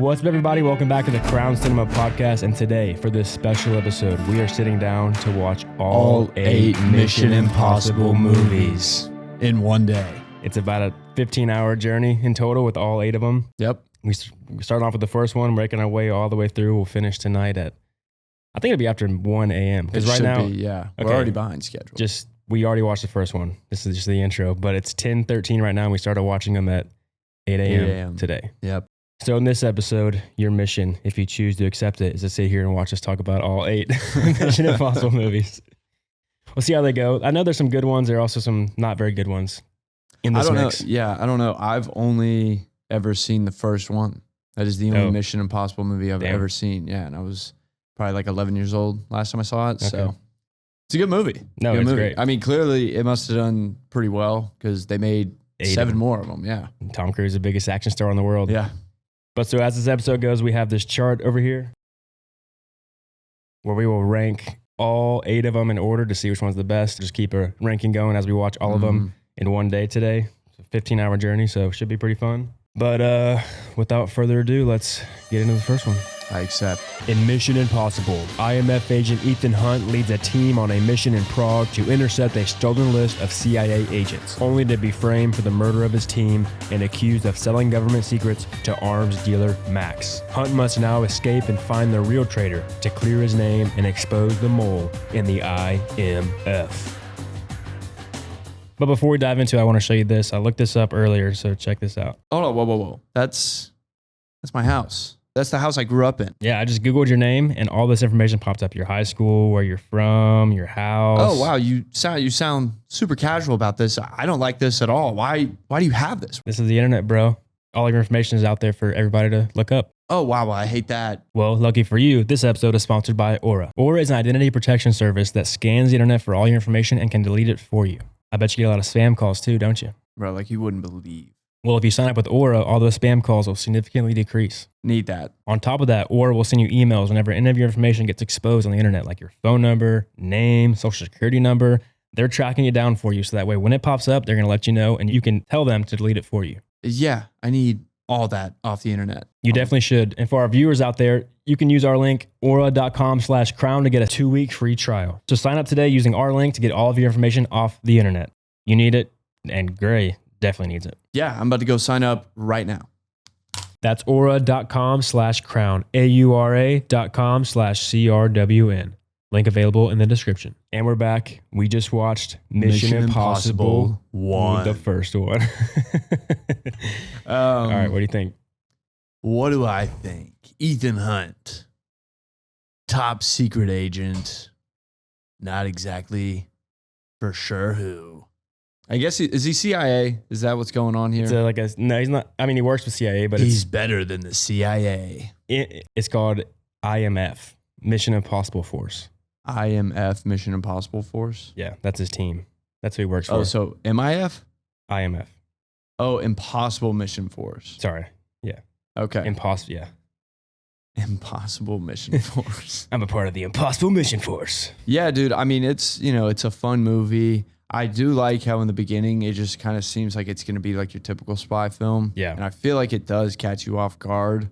What's up, everybody? Welcome back to the Crown Cinema Podcast. And today, for this special episode, we are sitting down to watch all 8 Mission Impossible movies in one day. It's about a 15-hour journey in total with all 8 of them. Yep. We start off with the first one, making our way all the way through. We'll finish tonight at, I think it'll be after 1 a.m. Because right now, we're already behind schedule. We already watched the first one. This is just the intro, but it's 10:13 right now. And we started watching them at 8 a.m. today. Yep. So in this episode, your mission, if you choose to accept it, is to sit here and watch us talk about all 8 Mission Impossible movies. We'll see how they go. I know there's some good ones. There are also some not very good ones in this mix. I don't know. I've only ever seen the first one. That is the only Mission Impossible movie I've ever seen. Yeah, and I was probably like 11 years old last time I saw it. Okay. So it's a good movie. No, it's great. I mean, clearly it must have done pretty well because they made 7 more of them. Yeah. Tom Cruise, the biggest action star in the world. Yeah. But so as this episode goes, we have this chart over here where we will rank all 8 of them in order to see which one's the best. Just keep a ranking going as we watch all of them in one day today. It's a 15-hour journey, so it should be pretty fun. But without further ado, let's get into the first one. I accept. In Mission Impossible, IMF agent Ethan Hunt leads a team on a mission in Prague to intercept a stolen list of CIA agents, only to be framed for the murder of his team and accused of selling government secrets to arms dealer Max. Hunt must now escape and find the real traitor to clear his name and expose the mole in the IMF. But before we dive into it, I want to show you this. I looked this up earlier, so check this out. Hold on, whoa. That's my house. That's the house I grew up in. Yeah, I just Googled your name and all this information popped up. Your high school, where you're from, your house. Oh, wow. You sound super casual about this. I don't like this at all. Why do you have this? This is the internet, bro. All your information is out there for everybody to look up. Oh, wow. I hate that. Well, lucky for you, this episode is sponsored by Aura. Aura is an identity protection service that scans the internet for all your information and can delete it for you. I bet you get a lot of spam calls too, don't you? Bro, like you wouldn't believe. Well, if you sign up with Aura, all those spam calls will significantly decrease. Need that. On top of that, Aura will send you emails whenever any of your information gets exposed on the internet, like your phone number, name, social security number. They're tracking it down for you, so that way when it pops up, they're going to let you know, and you can tell them to delete it for you. Yeah, I need all that off the internet. You definitely should. And for our viewers out there, you can use our link, aura.com/crown, to get a 2-week free trial. So sign up today using our link to get all of your information off the internet. You need it, and Gray definitely needs it. Yeah, I'm about to go sign up right now. That's aura.com/crown, aura.com/CRWN. Link available in the description. And we're back. We just watched Mission Impossible 1. The first one. All right, what do you think? What do I think? Ethan Hunt, top secret agent, not exactly for sure who. I guess, is he CIA? Is that what's going on here? No, he's not. I mean, he works with CIA, but he's better than the CIA. It's called IMF, Mission Impossible Force. IMF, Mission Impossible Force? Yeah, that's his team. That's who he works for. Oh, so MIF? IMF. Oh, Impossible Mission Force. Sorry. Yeah. Okay. Yeah. Impossible Mission Force. I'm a part of the Impossible Mission Force. Yeah, dude. I mean, it's a fun movie. I do like how in the beginning it just kind of seems like it's going to be like your typical spy film. Yeah. And I feel like it does catch you off guard.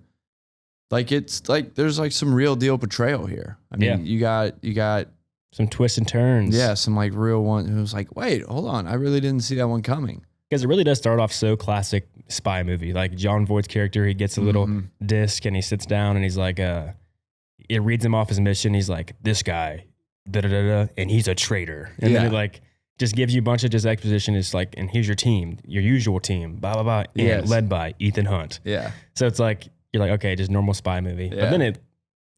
Like it's like there's like some real deal portrayal here. I mean, you got some twists and turns. Yeah, some like real one who was like, wait, hold on, I really didn't see that one coming. Because it really does start off so classic spy movie. Like John Voight's character, he gets a little disc and he sits down and he's like, it reads him off his mission. He's like, this guy, and he's a traitor. And then it like just gives you a bunch of just exposition. It's like, and here's your team, your usual team, blah, blah, blah, and led by Ethan Hunt. Yeah. So it's like, you're like, okay, just normal spy movie. Yeah. But then it,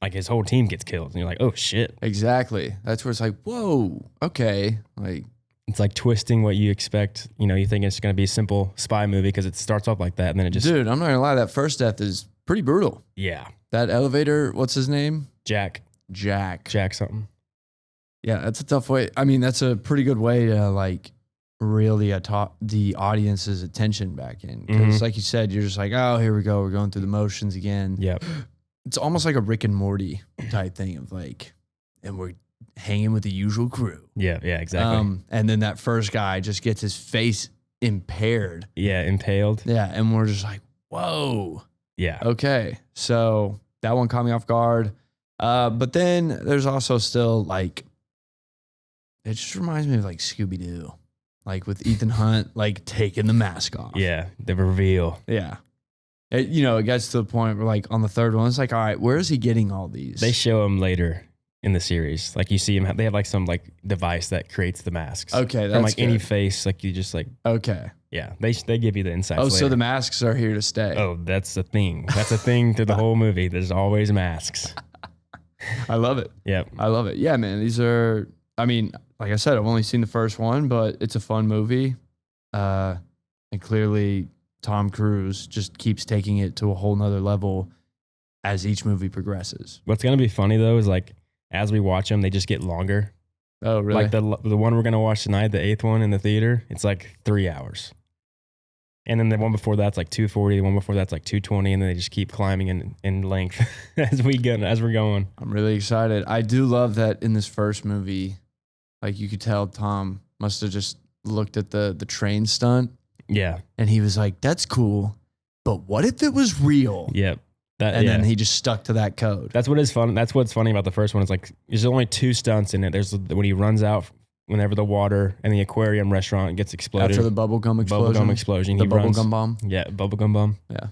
like his whole team gets killed. And you're like, oh shit. Exactly. That's where it's like, whoa, okay. Like, it's like twisting what you expect. You know, you think it's going to be a simple spy movie because it starts off like that. And then it just. Dude, I'm not going to lie. That first death is pretty brutal. Yeah. That elevator, what's his name? Jack something. Yeah, that's a tough way. I mean, that's a pretty good way to like really the audience's attention back in. Because like you said, you're just like, oh, here we go. We're going through the motions again. Yep. It's almost like a Rick and Morty type thing of like, and we're hanging with the usual crew. Yeah, exactly. And then that first guy just gets his face impaired. Yeah, impaled. Yeah, and we're just like, whoa. Yeah. Okay. So that one caught me off guard. But then there's also still like, it just reminds me of like Scooby-Doo, like with Ethan Hunt, like taking the mask off. Yeah. The reveal. Yeah. It gets to the point where like on the third one, it's like, all right, where is he getting all these? They show him later in the series. Like you see him, they have like some like device that creates the masks. Okay. That's from like any good. face. Like you just like, Okay. yeah, they give you the insights. Oh, later. so the masks are here to stay. Oh, that's the thing. That's a thing through the whole movie. There's always masks. I love it. Yep. I love it. Yeah, man. These are, I mean, like I said, I've only seen the first one, but it's a fun movie. And clearly Tom Cruise just keeps taking it to a whole nother level as each movie progresses. What's going to be funny though is like, as we watch them, they just get longer. Oh, really? Like the one we're going to watch tonight, the 8th one in the theater, it's like 3 hours. And then the one before that's like 240, the one before that's like 220, and then they just keep climbing in length as we're going. I'm really excited. I do love that in this first movie, like you could tell Tom must have just looked at the train stunt Yeah. and he was like, that's cool, but what if it was real? Yep. Then he just stuck to that code. That's what is fun. That's what's funny about the first one. It's like there's only 2 stunts in it. There's when he runs out whenever the water and the aquarium restaurant gets exploded. After the bubblegum explosion. Bubblegum explosion. The He runs, bubblegum bomb. Yeah, bubblegum bomb. Yeah.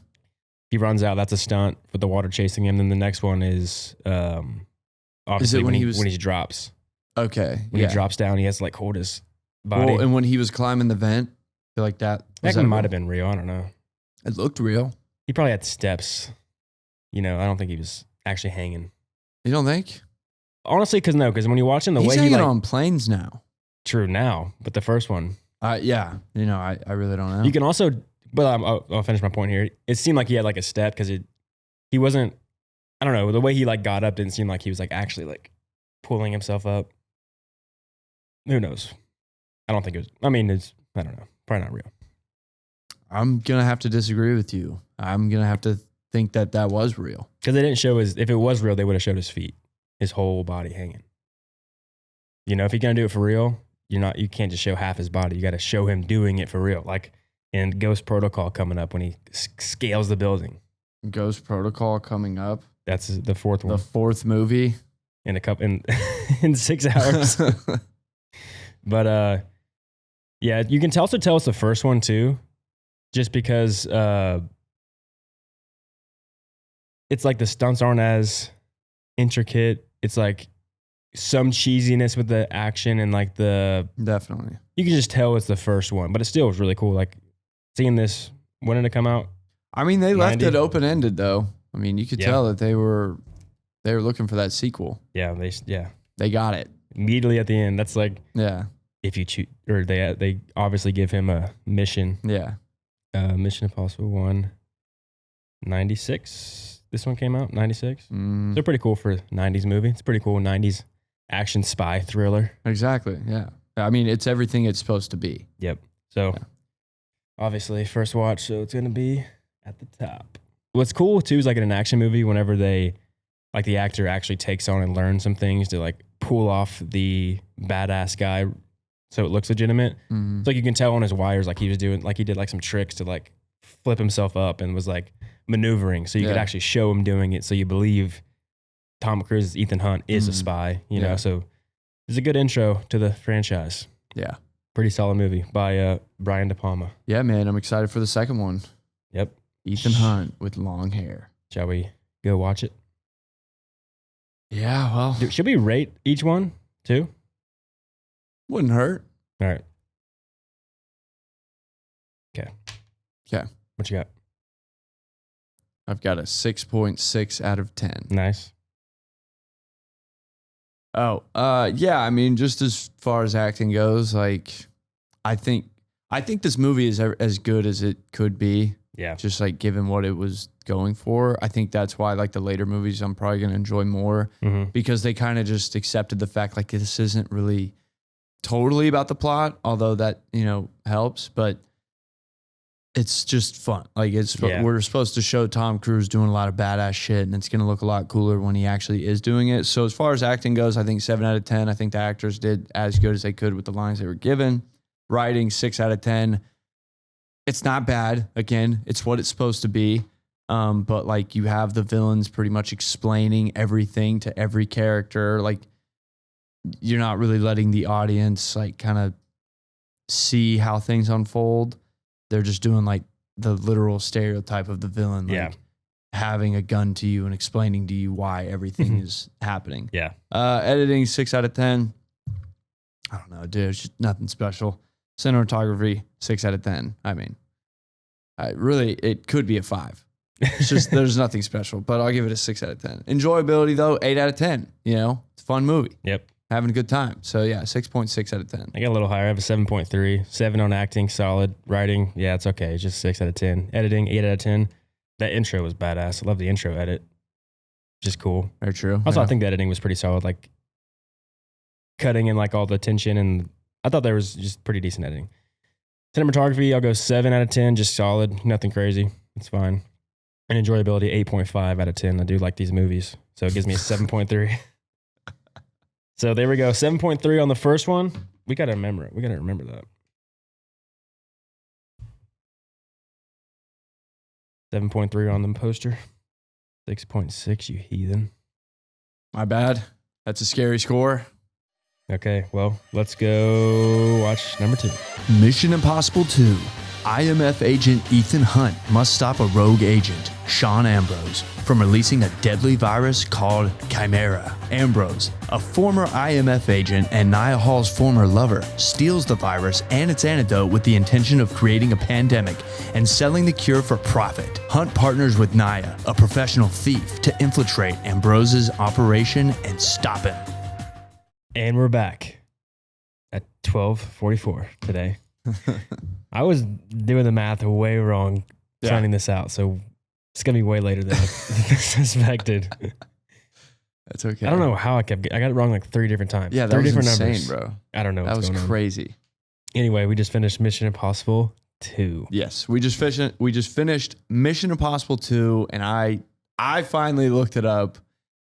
He runs out. That's a stunt with the water chasing him. Then the next one is obviously when he drops. Okay. When he drops down, he has to like hold his body. Well, and when he was climbing the vent, I feel like that Might have been real. I don't know. It looked real. He probably had steps. I don't think he was actually hanging. You don't think? Honestly, because when you watch him, the He's way hanging he on planes now. True now, but the first one. Yeah. I really don't know. You can also, but I'll finish my point here. It seemed like he had like a step because he wasn't, I don't know, the way he like got up didn't seem like he was like actually like pulling himself up. Who knows? I don't think it was, I don't know, probably not real. I'm going to have to disagree with you. I'm going to have to think that was real. Because they didn't show if it was real, they would have showed his feet, his whole body hanging. If you're going to do it for real, you can't just show half his body. You got to show him doing it for real. Like in Ghost Protocol coming up when he scales the building. Ghost Protocol coming up. That's the 4th one. The 4th movie. In in 6 hours. But yeah, you can also tell it's the first one too, just because it's like the stunts aren't as intricate. It's like some cheesiness with the action and like Definitely. You can just tell it's the first one, but it still was really cool. Like seeing this, when did it come out? I mean, they left it open-ended though. I mean, you could Yeah. tell that they were looking for that sequel. Yeah, They got it. immediately at the end. That's like Yeah. if you choose, or they obviously give him a mission. Yeah. Mission Impossible 1, 96. This one came out 96. They're pretty cool for a 90s movie. It's a pretty cool 90s action spy thriller. Exactly. Yeah. I mean, it's everything it's supposed to be. Yep. So obviously first watch, so it's gonna be at the top. What's cool too is like in an action movie, whenever the actor actually takes on and learns some things to like pull off the badass guy, so it looks legitimate. Mm-hmm. It's like you can tell on his wires, like he was doing, like he did like some tricks to like flip himself up and was like maneuvering, so you could actually show him doing it, so you believe Tom Cruise's Ethan Hunt is a spy. You know, so it's a good intro to the franchise. Yeah. Pretty solid movie by Brian De Palma. Yeah, man. I'm excited for the second one. Yep. Ethan Hunt with long hair. Shall we go watch it? Yeah, well. Should we rate each one too? Wouldn't hurt. All right. Okay. Okay. What you got? I've got a 6.6 out of 10. Nice. Oh, yeah. I mean, just as far as acting goes, like, I think this movie is as good as it could be. Yeah. Just like given what it was going for. I think that's why like the later movies I'm probably going to enjoy more because they kind of just accepted the fact like this isn't really totally about the plot, although that, helps, but it's just fun. Like we're supposed to show Tom Cruise doing a lot of badass shit and it's going to look a lot cooler when he actually is doing it. So as far as acting goes, I think 7 out of 10. I think the actors did as good as they could with the lines they were given. Writing 6 out of 10. It's not bad. Again, it's what it's supposed to be. But like you have the villains pretty much explaining everything to every character. Like you're not really letting the audience like kind of see how things unfold. They're just doing like the literal stereotype of the villain, like having a gun to you and explaining to you why everything is happening. Yeah. Editing 6 out of 10. I don't know, dude. It's just nothing special. Cinematography 6 out of 10. I mean, it could be a 5. It's just there's nothing special, but I'll give it a 6 out of 10. Enjoyability though, 8 out of 10. You know, it's a fun movie. Yep. Having a good time. So yeah, 6.6 out of 10. I got a little higher. I have a 7.3. 7 on acting, solid. Writing, yeah, it's okay. It's just 6 out of 10. Editing, 8 out of 10. That intro was badass. I love the intro edit. Just cool. Very true. Also, I think the editing was pretty solid. Like cutting in like all the tension, and I thought there was just pretty decent editing. Cinematography, I'll go 7 out of 10. Just solid. Nothing crazy. It's fine. And enjoyability, 8.5 out of 10. I do like these movies. So it gives me a 7.3. So there we go. 7.3 on the first one. We got to remember it. We got to remember that. 7.3 on the poster. 6.6, you heathen. My bad. That's a scary score. Okay, well, let's go watch number 2. Mission Impossible 2. IMF agent Ethan Hunt must stop a rogue agent, Sean Ambrose, from releasing a deadly virus called Chimera. Ambrose, a former IMF agent and Nia Hall's former lover, steals the virus and its antidote with the intention of creating a pandemic and selling the cure for profit. Hunt partners with Nia, a professional thief, to infiltrate Ambrose's operation and stop him. And we're back at 12:44 today. I was doing the math way wrong, finding this out, so it's gonna be way later than I suspected. That's okay. I don't know how I got it wrong like 3 different times. Yeah, that 3 was different insane, numbers, bro. I don't know. That was crazy. Anyway, we just finished Mission Impossible 2. Yes, we just finished Mission Impossible 2, and I finally looked it up,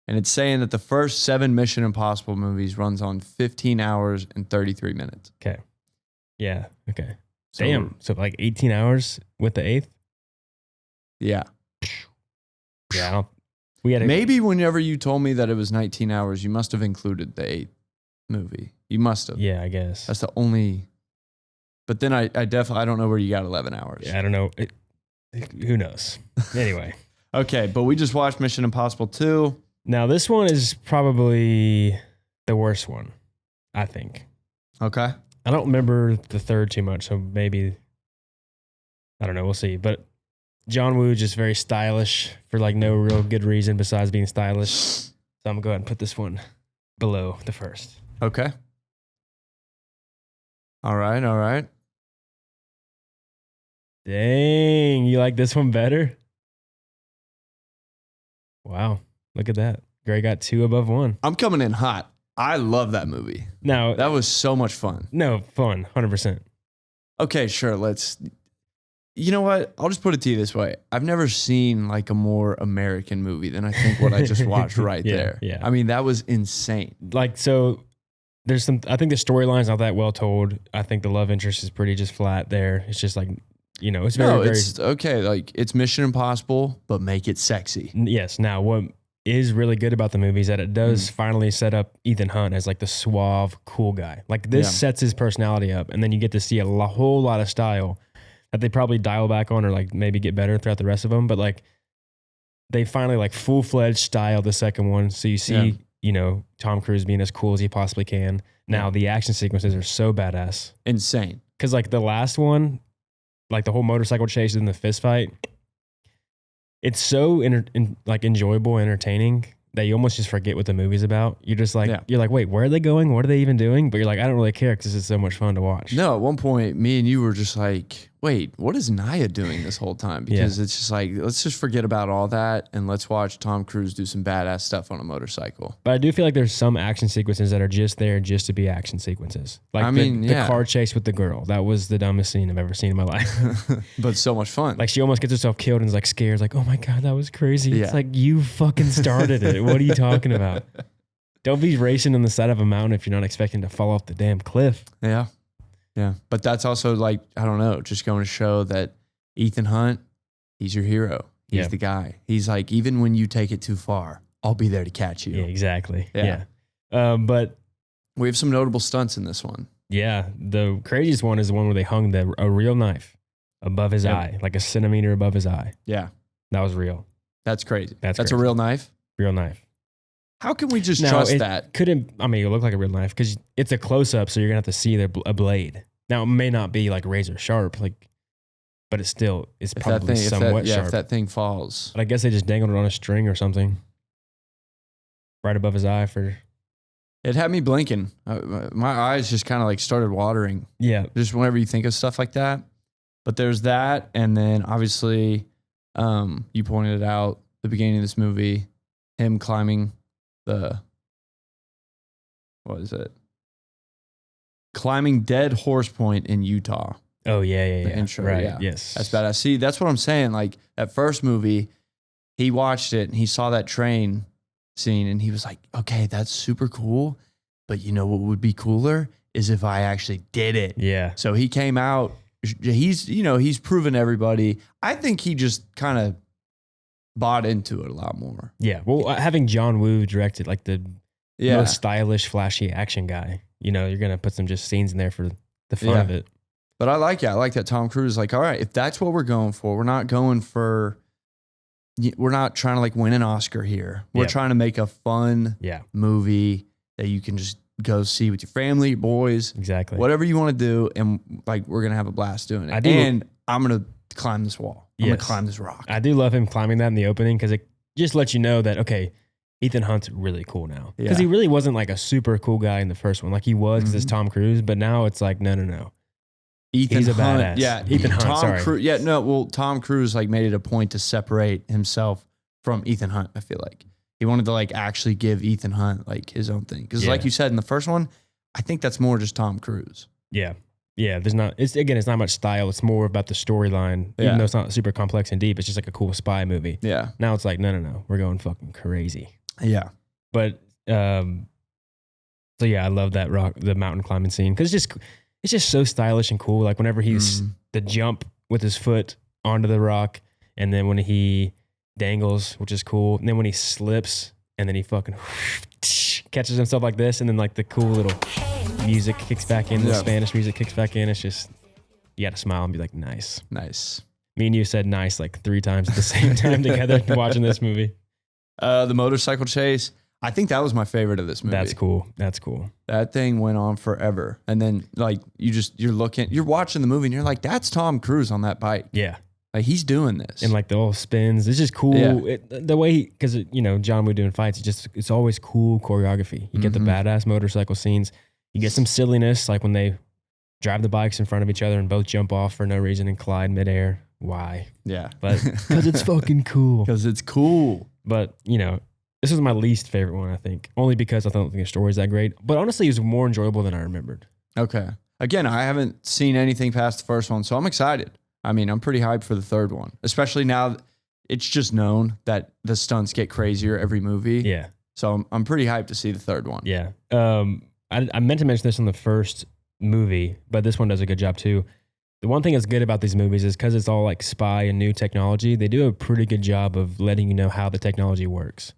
and it's saying that the first 7 Mission Impossible movies runs on 15 hours and 33 minutes. Okay. Yeah. Okay. So, Damn. So like 18 hours with the 8th? Yeah. Yeah. I don't, we had Maybe whenever you told me that it was 19 hours, you must have included the 8th movie. You must have. Yeah, I guess. That's the only. But then I definitely, I don't know where you got 11 hours. Yeah, I don't know. Who knows? Anyway. Okay, but we just watched Mission Impossible 2. Now, this one is probably the worst one, I think. Okay. I don't remember the third too much, so maybe, I don't know, we'll see. But John Woo just very stylish for like no real good reason besides being stylish. So I'm going to go ahead and put this one below the first. Okay. All right, all right. Dang, you like this one better? Wow, look at that. Gray got 2 above 1. I'm coming in hot. I love that movie. Now, That was so much fun. no, fun, 100%. Okay, sure. You know what? I'll just put it to you this way. I've never seen like a more American movie than I think what I just watched right Yeah, there. yeah. I mean, that was insane. Like, so there's I think the storyline's not that well told. I think the love interest is pretty just flat there. It's just like, you know, it's very, It's okay. Like it's Mission Impossible, but make it sexy. Yes. Now, what is really good about the movie is that it does finally set up Ethan Hunt as like the suave, cool guy. Like this sets his personality up, and then you get to see a whole lot of style that they probably dial back on or like maybe get better throughout the rest of them. But like they finally like full-fledged style the second one. So you see, you know, Tom Cruise being as cool as he possibly can. Now the action sequences are so badass. Insane. Cause like the last one, like the whole motorcycle chase and the fist fight, it's so like enjoyable, entertaining that you almost just forget what the movie's about. You're just like, you're like, wait, where are they going? What are they even doing? But you're like, I don't really care because it's so much fun to watch. No, at one point, me and you were just like, wait, what is Nia doing this whole time? Because it's just like, let's just forget about all that and let's watch Tom Cruise do some badass stuff on a motorcycle. But I do feel like there's some action sequences that are just there just to be action sequences. Like the car chase with the girl. That was the dumbest scene I've ever seen in my life. But so much fun. Like she almost gets herself killed and is like scared. Like, oh my God, that was crazy. It's like, you fucking started it. What are you talking about? Don't be racing on the side of a mountain if you're not expecting to fall off the damn cliff. Yeah. Yeah. But that's also like, I don't know, just going to show that Ethan Hunt, he's your hero. He's the guy. He's like, even when you take it too far, I'll be there to catch you. Yeah, exactly. Yeah. But we have some notable stunts in this one. Yeah, the craziest one is the one where they hung a real knife above his eye, like a centimeter above his eye. Yeah. That was real. That's crazy. That's a crazy. real knife? Real knife. How can we just trust that? It looked like a real knife because it's a close-up, so you're going to have to see a blade. Now, it may not be like razor sharp, but it's probably somewhat sharp. If that thing falls. But I guess they just dangled it on a string or something right above his eye for... It had me blinking. My eyes just kind of like started watering. Yeah. Just whenever you think of stuff like that. But there's that. And then obviously, you pointed it out, the beginning of this movie, him climbing climbing Dead Horse Point in Utah. Oh, yeah. The intro, right. yeah. Yes. That's badass. See, that's what I'm saying. Like that first movie, he watched it and he saw that train scene and he was like, okay, that's super cool. But you know what would be cooler is if I actually did it. Yeah. So he came out, he's proven everybody. I think he just kind of bought into it a lot more. Yeah. Well, having John Woo directed like the most stylish, flashy action guy, you're going to put some just scenes in there for the fun of it. But I like that Tom Cruise is like, all right, if that's what we're going for, we're not trying to like win an Oscar here. We're trying to make a fun movie that you can just go see with your family, your boys, exactly, whatever you want to do. And like, we're going to have a blast doing it. And I'm going to climb this wall. I'm going to climb this rock. I do love him climbing that in the opening because it just lets you know that, okay, Ethan Hunt's really cool now. Because he really wasn't like a super cool guy in the first one. Like he was because it's Tom Cruise, but now it's like, no. He's a badass. Yeah, Ethan Hunt. Sorry. Tom Cruise like made it a point to separate himself from Ethan Hunt. I feel like he wanted to like actually give Ethan Hunt like his own thing because, like you said in the first one, I think that's more just Tom Cruise. Yeah. There's not. It's not much style. It's more about the storyline. Even though it's not super complex and deep, it's just like a cool spy movie. Yeah. Now it's like no, we're going fucking crazy. Yeah. But so yeah, I love that the mountain climbing scene because it's just so stylish and cool. Like whenever he's the jump with his foot onto the rock, and then when he dangles, which is cool, and then when he slips, and then he fucking catches himself like this, and then like the cool little music kicks back in, the Spanish music kicks back in. It's just, you got to smile and be like, nice. Me and you said nice like 3 times at the same time together watching this movie. The motorcycle chase, I think that was my favorite of this movie. That's cool. That thing went on forever. And then like you're watching the movie and you're like, that's Tom Cruise on that bike. Yeah. Like he's doing this. And like the whole spins. It's just cool. Yeah. The way, because John Woo doing fights, it's always cool choreography. You get the badass motorcycle scenes. You get some silliness, like when they drive the bikes in front of each other and both jump off for no reason and collide midair. Why? Yeah. But because it's fucking cool. Because it's cool. But, this was my least favorite one, I think. Only because I don't think the story's that great. But honestly, it was more enjoyable than I remembered. Okay. Again, I haven't seen anything past the first one, so I'm excited. I mean, I'm pretty hyped for the third one, especially now it's just known that the stunts get crazier every movie. Yeah. So I'm pretty hyped to see the third one. Yeah. I meant to mention this in the first movie, but this one does a good job too. The one thing that's good about these movies is because it's all like spy and new technology, they do a pretty good job of letting you know how the technology works.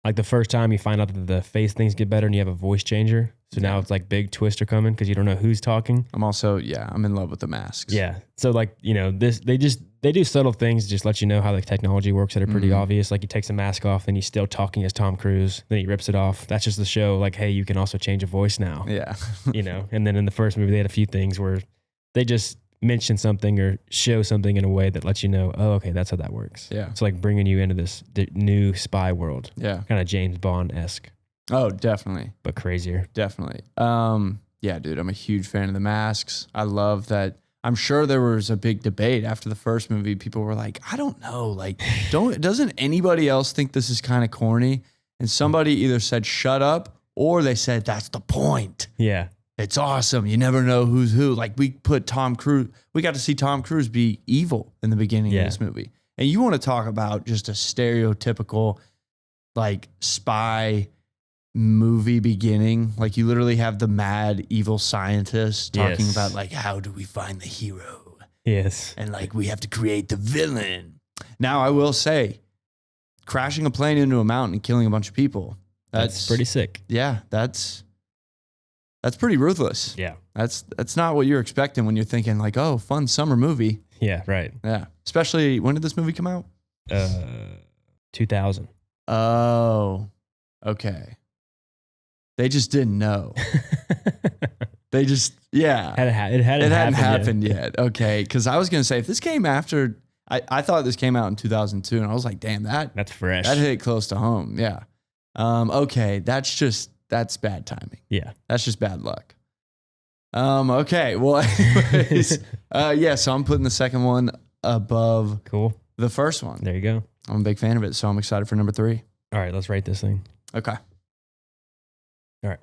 Like the first time you find out that the face things get better and you have a voice changer. So now it's like big twists are coming because you don't know who's talking. I'm in love with the masks. Yeah. So like, they do subtle things to just let you know how the technology works that are pretty obvious. Like he takes the mask off and he's still talking as Tom Cruise. Then he rips it off. That's just the show. Like, hey, you can also change a voice now. Yeah. And then in the first movie, they had a few things where they just mention something or show something in a way that lets you know, oh, okay, that's how that works. Yeah. It's like bringing you into this new spy world. Yeah. Kind of James Bond-esque. Oh, definitely. But crazier. Definitely. Yeah, dude, I'm a huge fan of the masks. I love that. I'm sure there was a big debate after the first movie. People were like, I don't know. Like, doesn't anybody else think this is kind of corny? And somebody either said, shut up, or they said, that's the point. Yeah. It's awesome. You never know who's who. Like we got to see Tom Cruise be evil in the beginning of this movie. And you want to talk about just a stereotypical like spy movie beginning. Like you literally have the mad evil scientist talking about like, how do we find the hero? Yes. And like, we have to create the villain. Now, I will say, crashing a plane into a mountain and killing a bunch of people. That's pretty sick. Yeah, that's pretty ruthless. Yeah. That's not what you're expecting when you're thinking like, oh, fun summer movie. Yeah, right. Yeah. Especially, when did this movie come out? 2000. Oh, okay. They just didn't know. They just, yeah. It hadn't happened yet. Okay. Because I was going to say, if this came after, I thought this came out in 2002, and I was like, damn, that's fresh. that hit close to home. Yeah. Okay. That's bad timing. Yeah. That's just bad luck. Okay. Well, anyways, yeah, so I'm putting the second one above Cool. the first one. There you go. I'm a big fan of it, so I'm excited for number 3. All right, let's rate this thing. Okay. All right.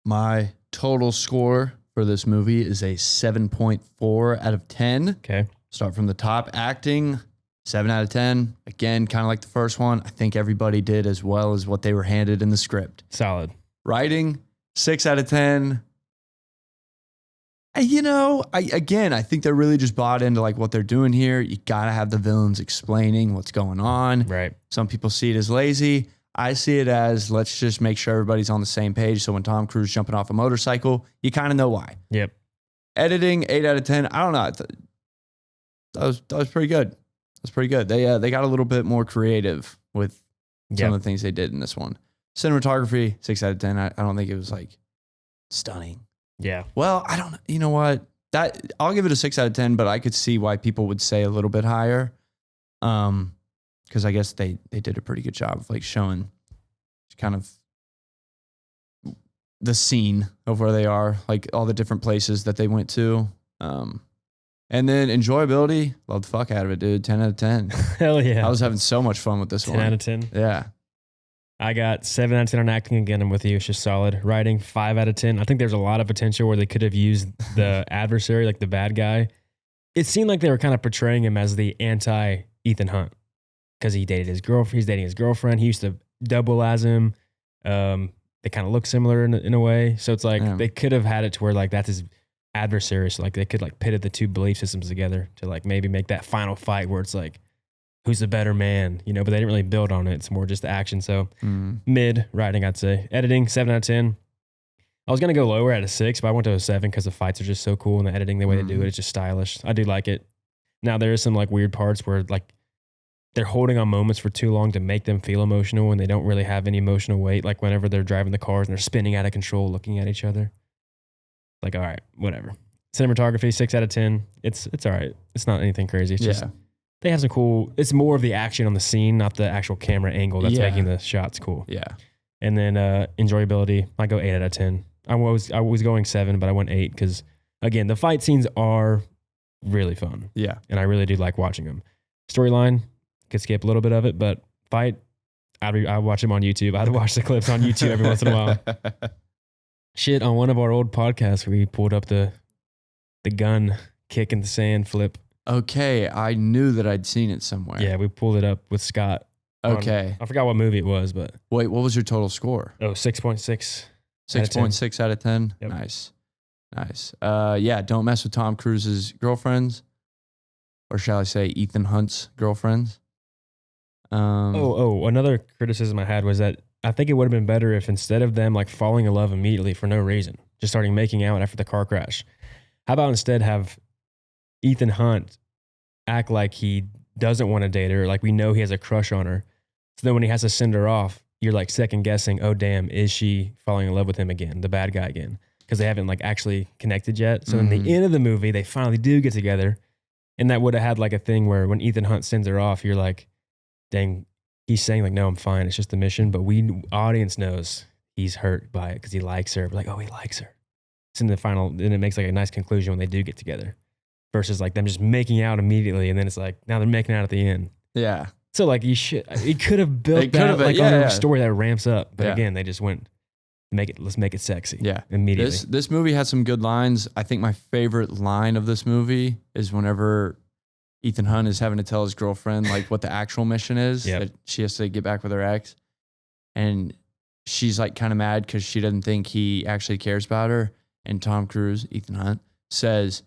My total score for this movie is a 7.4 out of 10. Okay. Start from the top. Acting, 7 out of 10. Again, kind of like the first one. I think everybody did as well as what they were handed in the script. Solid. Writing, 6 out of 10. I think they're really just bought into like what they're doing here. You got to have the villains explaining what's going on. Right. Some people see it as lazy. I see it as, let's just make sure everybody's on the same page. So when Tom Cruise jumping off a motorcycle, you kind of know why. Yep. Editing, 8 out of 10. I don't know. That was pretty good. That's pretty good. They got a little bit more creative with some of the things they did in this one. Cinematography, 6 out of 10. I don't think it was like stunning. Yeah. Well, I don't know. You know what? I'll give it a 6 out of 10, but I could see why people would say a little bit higher. Because I guess they did a pretty good job of like showing kind of the scene of where they are, like all the different places that they went to. And then enjoyability, loved the fuck out of it, dude. 10 out of 10. Hell yeah. I was having so much fun with this 10 one. 10 out of 10. Yeah. I got 7 out of 10 on acting. Again, I'm with you. It's just solid. Writing, 5 out of 10. I think there's a lot of potential where they could have used the adversary, like the bad guy. It seemed like they were kind of portraying him as the anti-Ethan Hunt because he dated his girlfriend. He's dating his girlfriend. He used to double as him. They kind of look similar in a way. So it's like they could have had it to where like that's his adversary. So like they could like pitted the two belief systems together to like maybe make that final fight where it's like, who's the better man, but they didn't really build on it. It's more just the action. So mid writing, I'd say. Editing, 7 out of 10. I was going to go lower at a 6, but I went to a 7 because the fights are just so cool and the editing, the way they do it, it's just stylish. I do like it. Now there is some like weird parts where like they're holding on moments for too long to make them feel emotional and they don't really have any emotional weight. Like whenever they're driving the cars and they're spinning out of control, looking at each other. Like, all right, whatever. Cinematography, 6 out of 10. It's all right. It's not anything crazy. It's just... They have some cool, it's more of the action on the scene, not the actual camera angle that's making the shots cool. Yeah. And then enjoyability, I go 8 out of 10. I was going 7, but I went 8 because, again, the fight scenes are really fun. Yeah. And I really do like watching them. Storyline, could skip a little bit of it, but fight, I watch them on YouTube. I'd watch the clips on YouTube every once in a while. Shit, on one of our old podcasts, we pulled up the gun kick in the sand flip. Okay, I knew that I'd seen it somewhere. Yeah, we pulled it up with Scott. Okay. I forgot what movie it was, but... Wait, what was your total score? Oh, 6.6. 6.6 out of 10? Yep. Nice. Yeah, don't mess with Tom Cruise's girlfriends. Or shall I say Ethan Hunt's girlfriends. Another criticism I had was that I think it would have been better if instead of them like falling in love immediately for no reason, just starting making out after the car crash, how about instead have Ethan Hunt act like he doesn't want to date her, like we know he has a crush on her. So then when he has to send her off, you're like second guessing, oh damn, is she falling in love with him again, the bad guy again? Because they haven't like actually connected yet. So in the end of the movie, they finally do get together. And that would have had like a thing where when Ethan Hunt sends her off, you're like, dang, he's saying like, no, I'm fine. It's just the mission. But audience knows he's hurt by it because he likes her. But like, oh, he likes her. It's in the final, and it makes like a nice conclusion when they do get together. Versus like them just making out immediately, and then it's like now they're making out at the end. Yeah. So like it could have built that like on a story that ramps up, but again they just went let's make it sexy. Yeah. Immediately. This movie had some good lines. I think my favorite line of this movie is whenever Ethan Hunt is having to tell his girlfriend like what the actual mission is that she has to get back with her ex, and she's like kind of mad because she doesn't think he actually cares about her. And Tom Cruise, Ethan Hunt, says,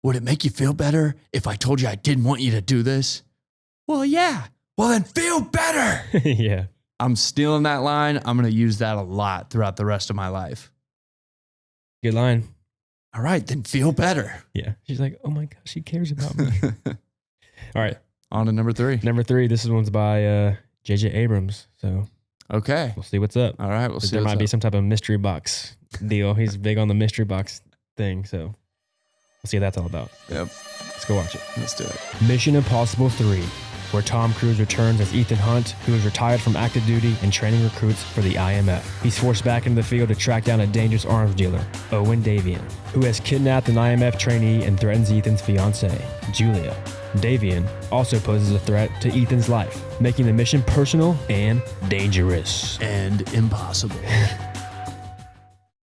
would it make you feel better if I told you I didn't want you to do this? Well, yeah. Well, then feel better. Yeah. I'm stealing that line. I'm going to use that a lot throughout the rest of my life. Good line. All right, then feel better. Yeah. She's like, oh my gosh, she cares about me. All right. On to number 3. Number 3, this one's by J.J. Abrams. So Okay. we'll see what's up. All right, we'll see. There might be some type of mystery box deal. He's big on the mystery box thing. So we'll see what that's all about. Yep. Let's go watch it. Let's do it. Mission Impossible 3, where Tom Cruise returns as Ethan Hunt, who is retired from active duty and training recruits for the IMF. He's forced back into the field to track down a dangerous arms dealer, Owen Davian, who has kidnapped an IMF trainee and threatens Ethan's fiancée, Julia. Davian also poses a threat to Ethan's life, making the mission personal and dangerous. And impossible.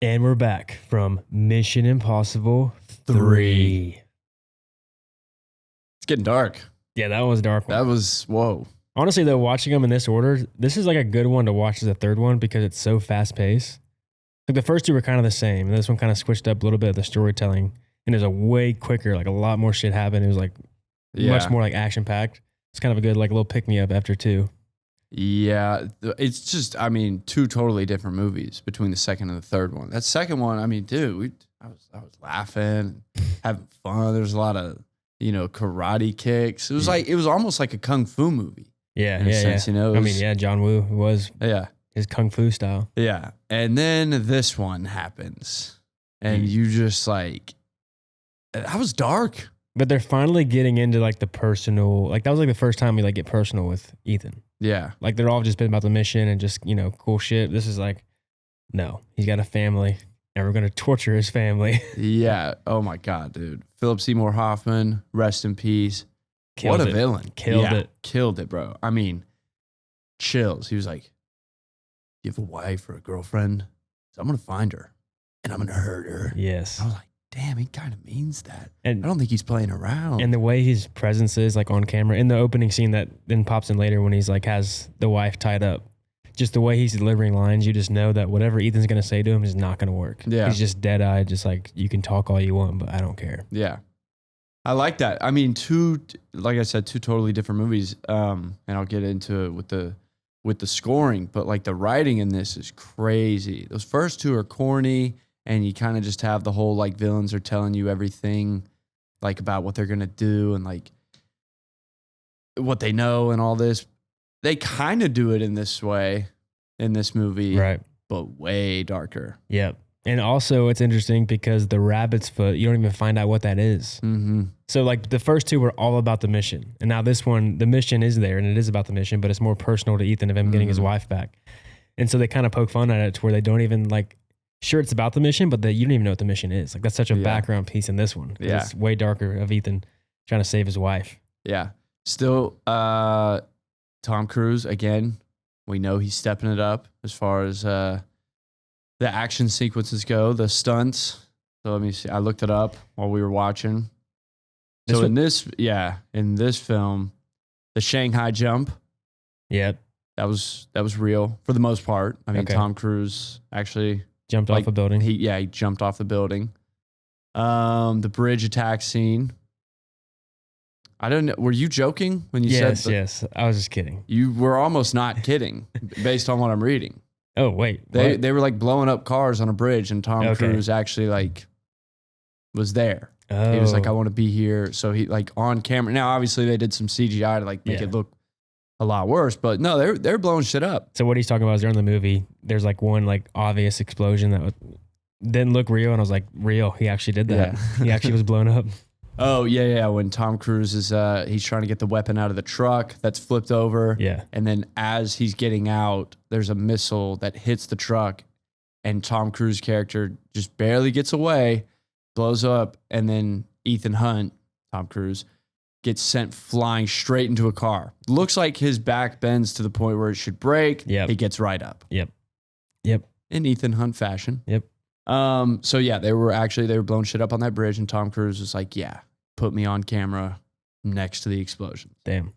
And we're back from Mission Impossible 3. It's getting dark. Yeah, that was a dark one. That was, whoa. Honestly, though, watching them in this order, this is like a good one to watch as a third one because it's so fast paced. Like the first two were kind of the same, and this one kind of switched up a little bit of the storytelling, and it was a way quicker, like a lot more shit happened. It was like much more like action packed. It's kind of a good like little pick me up after 2. Yeah, it's just, I mean, 2 totally different movies between the second and the third one. That second one, I mean, dude, I was laughing, having fun. There's a lot of, karate kicks. It was like, it was almost like a kung fu movie. Yeah, in a sense, I mean, yeah, John Woo was his kung fu style. Yeah, and then this one happens, and you just like, that was dark. But they're finally getting into like the personal, like that was like the first time we like get personal with Ethan. Yeah. Like they're all just been about the mission and just, cool shit. This is like, no, he's got a family and we're going to torture his family. Yeah. Oh my God, dude. Philip Seymour Hoffman, rest in peace. Killed what a it. villain. Killed it. Killed it, bro. I mean, chills. He was like, you have a wife or a girlfriend? So I'm going to find her and I'm going to hurt her. Yes. I was like, damn, he kind of means that. And I don't think he's playing around. And the way his presence is like on camera in the opening scene that then pops in later when he's like has the wife tied up, just the way he's delivering lines, you just know that whatever Ethan's going to say to him is not going to work. Yeah. He's just dead eyed, just like you can talk all you want, but I don't care. Yeah. I like that. I mean, like I said, 2 totally different movies. And I'll get into it with the scoring, but like the writing in this is crazy. Those first 2 are corny. And you kind of just have the whole like villains are telling you everything like about what they're going to do and like what they know and all this. They kind of do it in this way in this movie, Right. but way darker. Yep. And also it's interesting because the rabbit's foot, you don't even find out what that is. Mm-hmm. So like the first 2 were all about the mission. And now this one, the mission is there and it is about the mission, but it's more personal to Ethan of him getting his wife back. And so they kind of poke fun at it to where they don't even like, sure, it's about the mission, but you don't even know what the mission is. Like that's such a background piece in this one. Yeah. It's way darker of Ethan trying to save his wife. Yeah. Still, Tom Cruise, again, we know he's stepping it up as far as the action sequences go, the stunts. So let me see. I looked it up while we were watching. So in this film, the Shanghai jump. Yep. That was real for the most part. I mean, Tom Cruise actually jumped off a building. He jumped off the building. The bridge attack scene. I don't know. Were you joking when you said that? Yes. I was just kidding. You were almost not kidding based on what I'm reading. Oh, wait. They were like blowing up cars on a bridge and Tom Cruise actually like was there. Oh. He was like, I want to be here. So he like on camera. Now, obviously they did some CGI to like make it look a lot worse, but no, they're blowing shit up. So what he's talking about is during the movie, there's like one like obvious explosion that didn't look real. And I was like, real. He actually did that. Yeah. He actually was blown up. Oh, yeah. When Tom Cruise is, he's trying to get the weapon out of the truck that's flipped over. Yeah. And then as he's getting out, there's a missile that hits the truck and Tom Cruise character just barely gets away, blows up. And then Ethan Hunt, Tom Cruise, gets sent flying straight into a car. Looks like his back bends to the point where it should break. Yep. He gets right up. Yep. In Ethan Hunt fashion. Yep. So yeah, they were blowing shit up on that bridge and Tom Cruise was like, yeah, put me on camera next to the explosion. Damn.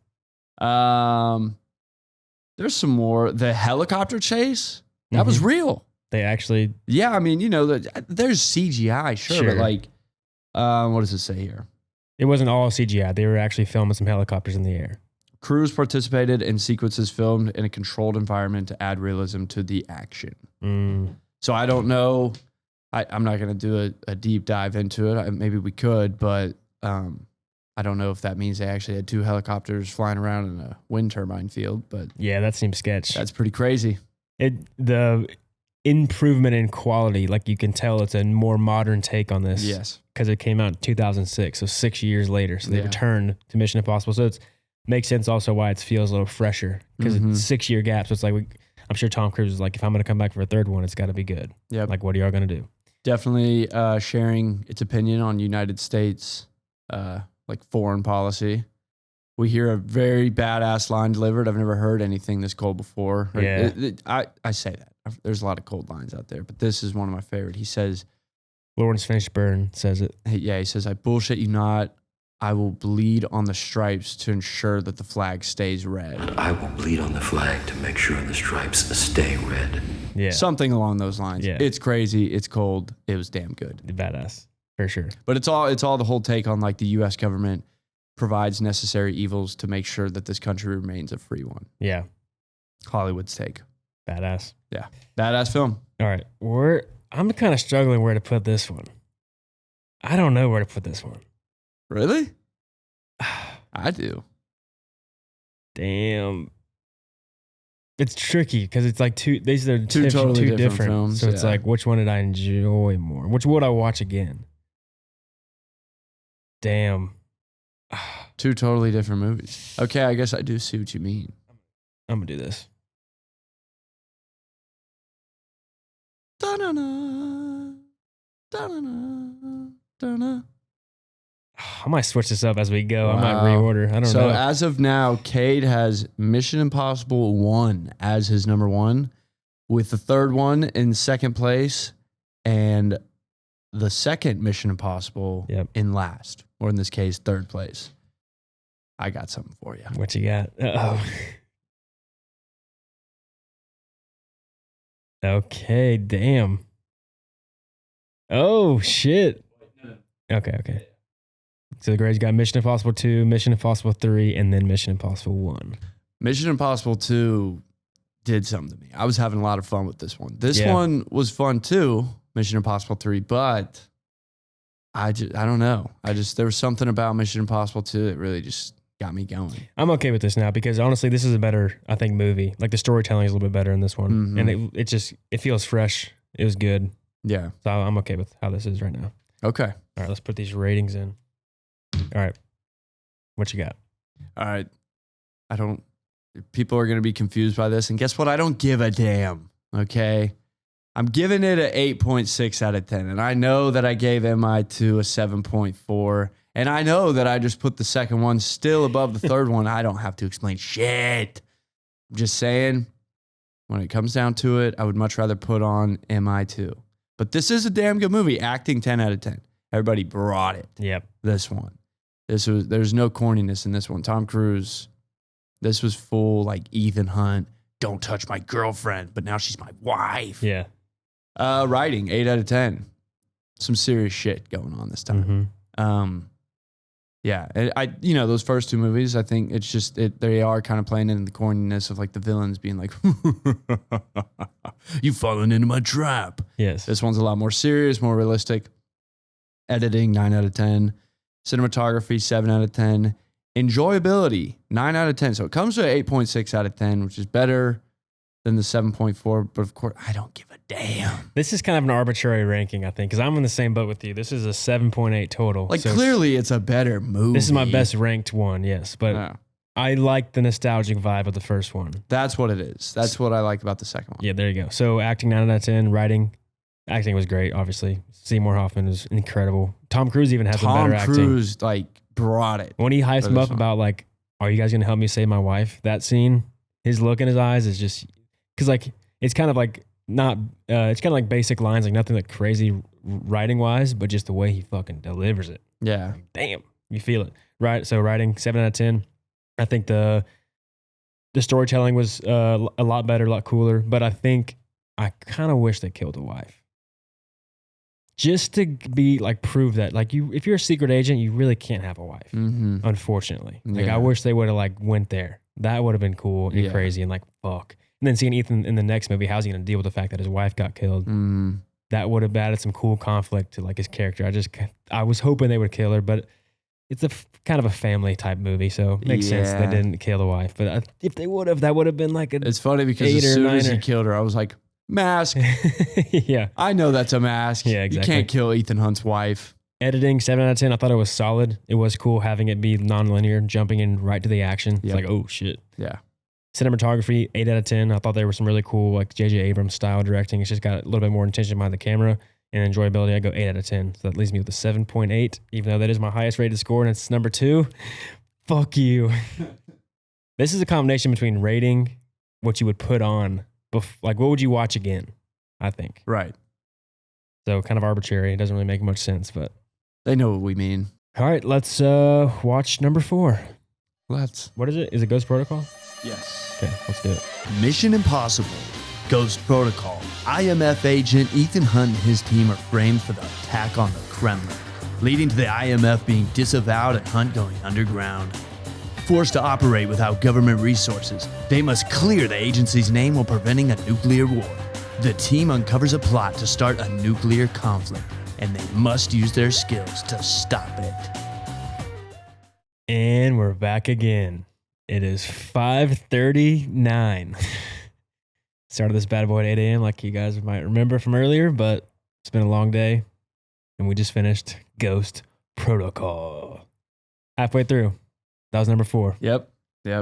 There's some more. The helicopter chase, that was real. They actually. Yeah. I mean, there's CGI, sure. But like, What does it say here? It wasn't all CGI. They were actually filming some helicopters in the air. Crews participated in sequences filmed in a controlled environment to add realism to the action. So I don't know. I'm not going to do a deep dive into it. Maybe we could, but I don't know if that means they actually had 2 helicopters flying around in a wind turbine field. But yeah, that seems sketch. That's pretty crazy. The improvement in quality, like you can tell it's a more modern take on this. Yes. Because it came out in 2006, so 6 years later. So they returned to Mission Impossible. So it makes sense also why it feels a little fresher because it's 6 year gap. So it's like, I'm sure Tom Cruise is like, if I'm going to come back for a third one, it's got to be good. Yeah. Like, what are y'all going to do? Definitely sharing its opinion on United States, like foreign policy. We hear a very badass line delivered. I've never heard anything this cold before. Yeah. I say that. There's a lot of cold lines out there, but this is one of my favorite. He says, Lawrence Fishburne says it. He says, I bullshit you not. I will bleed on the stripes to ensure that the flag stays red. I will bleed on the flag to make sure the stripes stay red. Yeah. Something along those lines. Yeah. It's crazy. It's cold. It was damn good. Badass. For sure. But it's all the whole take on like the U.S. government provides necessary evils to make sure that this country remains a free one. Yeah. Hollywood's take. Badass. Yeah. Badass film. All right. I'm kind of struggling where to put this one. I don't know where to put this one. Really? I do. Damn. It's tricky because it's like these are two totally different films. So it's like, which one did I enjoy more? Which would I watch again? Damn. 2 totally different movies. Okay, I guess I do see what you mean. I'm going to do this. Da-na-na, da-na-na, da-na. I might switch this up as we go. Wow. I might reorder. I don't know. So as of now, Cade has Mission Impossible 1 as his number 1, with the third one in second place and the second Mission Impossible in last, or in this case, third place. I got something for you. What you got? Uh-oh. Okay, damn. Oh, shit. Okay. So the grades got Mission Impossible 2, Mission Impossible 3, and then Mission Impossible 1. Mission Impossible 2 did something to me. I was having a lot of fun with this one. This one was fun too, Mission Impossible 3, but I don't know. There was something about Mission Impossible 2 that really just got me going. I'm okay with this now because honestly, this is a better, I think, movie. Like the storytelling is a little bit better in this one. And it feels fresh. It was good. Yeah. So I'm okay with how this is right now. Okay. All right, let's put these ratings in. All right. What you got? All right. People are going to be confused by this. And guess what? I don't give a damn. Okay. I'm giving it an 8.6 out of 10. And I know that I gave MI2 a 7.4. And I know that I just put the second one still above the third one. I don't have to explain shit. I'm just saying, when it comes down to it, I would much rather put on MI2. But this is a damn good movie. Acting 10 out of 10. Everybody brought it. Yep. This one. There's no corniness in this one. Tom Cruise, this was full like Ethan Hunt, don't touch my girlfriend, but now she's my wife. Yeah. Writing, 8 out of 10. Some serious shit going on this time. Yeah. Those first 2 movies, I think it's just, they are kind of playing into the corniness of like the villains being like, you've fallen into my trap. Yes. This one's a lot more serious, more realistic. Editing, 9 out of 10. Cinematography, 7 out of 10. Enjoyability, 9 out of 10. So it comes to an 8.6 out of 10, which is better than the 7.4. But of course, I don't give a damn. This is kind of an arbitrary ranking, I think, because I'm in the same boat with you. This is a 7.8 total. Like, so clearly it's a better movie. This is my best ranked one, yes. But I like the nostalgic vibe of the first one. That's what it is. That's what I like about the second one. Yeah, there you go. So acting, 9 out of 10. Writing, acting was great, obviously. Seymour Hoffman is incredible. Tom Cruise even has some better acting. Tom Cruise, like, brought it. When he hypes him up about, like, are you guys going to help me save my wife? That scene, his look in his eyes is just, because, like, it's kind of like not, it's kind of like basic lines, like nothing like crazy writing-wise, but just the way he fucking delivers it. Yeah. Like, damn, you feel it. Right, so writing, 7 out of 10. I think the storytelling was a lot better, a lot cooler, but I think I kind of wish they killed the wife. just to be like prove that like if you're a secret agent, you really can't have a wife. Mm-hmm. Unfortunately, like Yeah. I wish they would have like went there. That would have been cool and crazy and like fuck. And then seeing Ethan in the next movie, how's he gonna deal with the fact that his wife got killed? Mm. That would have added some cool conflict to like his character. I was hoping they would kill her, but it's a kind of a family type movie, so it makes sense they didn't kill the wife. But if they would have, that would have been like a. It's funny because as soon as he killed her, I was like, mask. Yeah, I know that's a mask. Yeah, exactly. You can't kill Ethan Hunt's wife. Editing 7 out of 10. I thought it was solid. It was cool having it be non-linear, jumping in right to the action. It's like, oh shit. Yeah. Cinematography 8 out of 10. I thought there was some really cool like J.J. Abrams style directing. It's just got a little bit more intention behind the camera and enjoyability. I go 8 out of 10. So that leaves me with a 7.8, even though that is my highest rated score and it's number 2. Fuck you. This is a combination between rating what you would put on, like what would you watch again, I think. Right. So kind of arbitrary. It doesn't really make much sense, but. They know what we mean. All right, let's watch number 4. Let's. What is it? Is it Ghost Protocol? Yes. Okay, let's do it. Mission Impossible. Ghost Protocol. IMF agent Ethan Hunt and his team are framed for the attack on the Kremlin, leading to the IMF being disavowed and Hunt going underground. Forced to operate without government resources, they must clear the agency's name while preventing a nuclear war. The team uncovers a plot to start a nuclear conflict, and they must use their skills to stop it. And we're back again. It is 5:39. Started this bad boy at 8 a.m. like you guys might remember from earlier, but it's been a long day. And we just finished Ghost Protocol. Halfway through. That was number 4. Yep,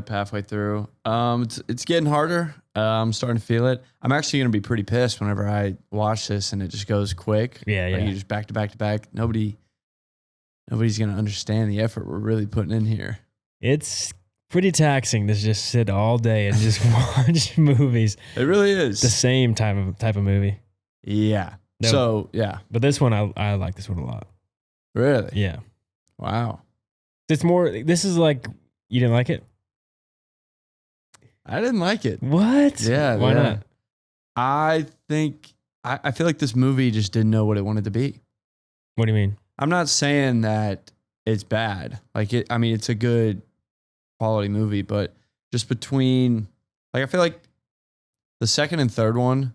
halfway through. It's getting harder. I'm starting to feel it. I'm actually going to be pretty pissed whenever I watch this and it just goes quick. Yeah. You just back to back to back. Nobody's going to understand the effort we're really putting in here. It's pretty taxing to just sit all day and just watch movies. It really is. The same type of movie. Yeah. No. So, yeah. But this one, I like this one a lot. Really? Yeah. Wow. It's more, this is like, you didn't like it? I didn't like it. What? Yeah. Why not? I think, I feel like this movie just didn't know what it wanted to be. What do you mean? I'm not saying that it's bad. It's a good quality movie, but just between, like, I feel like the second and third one,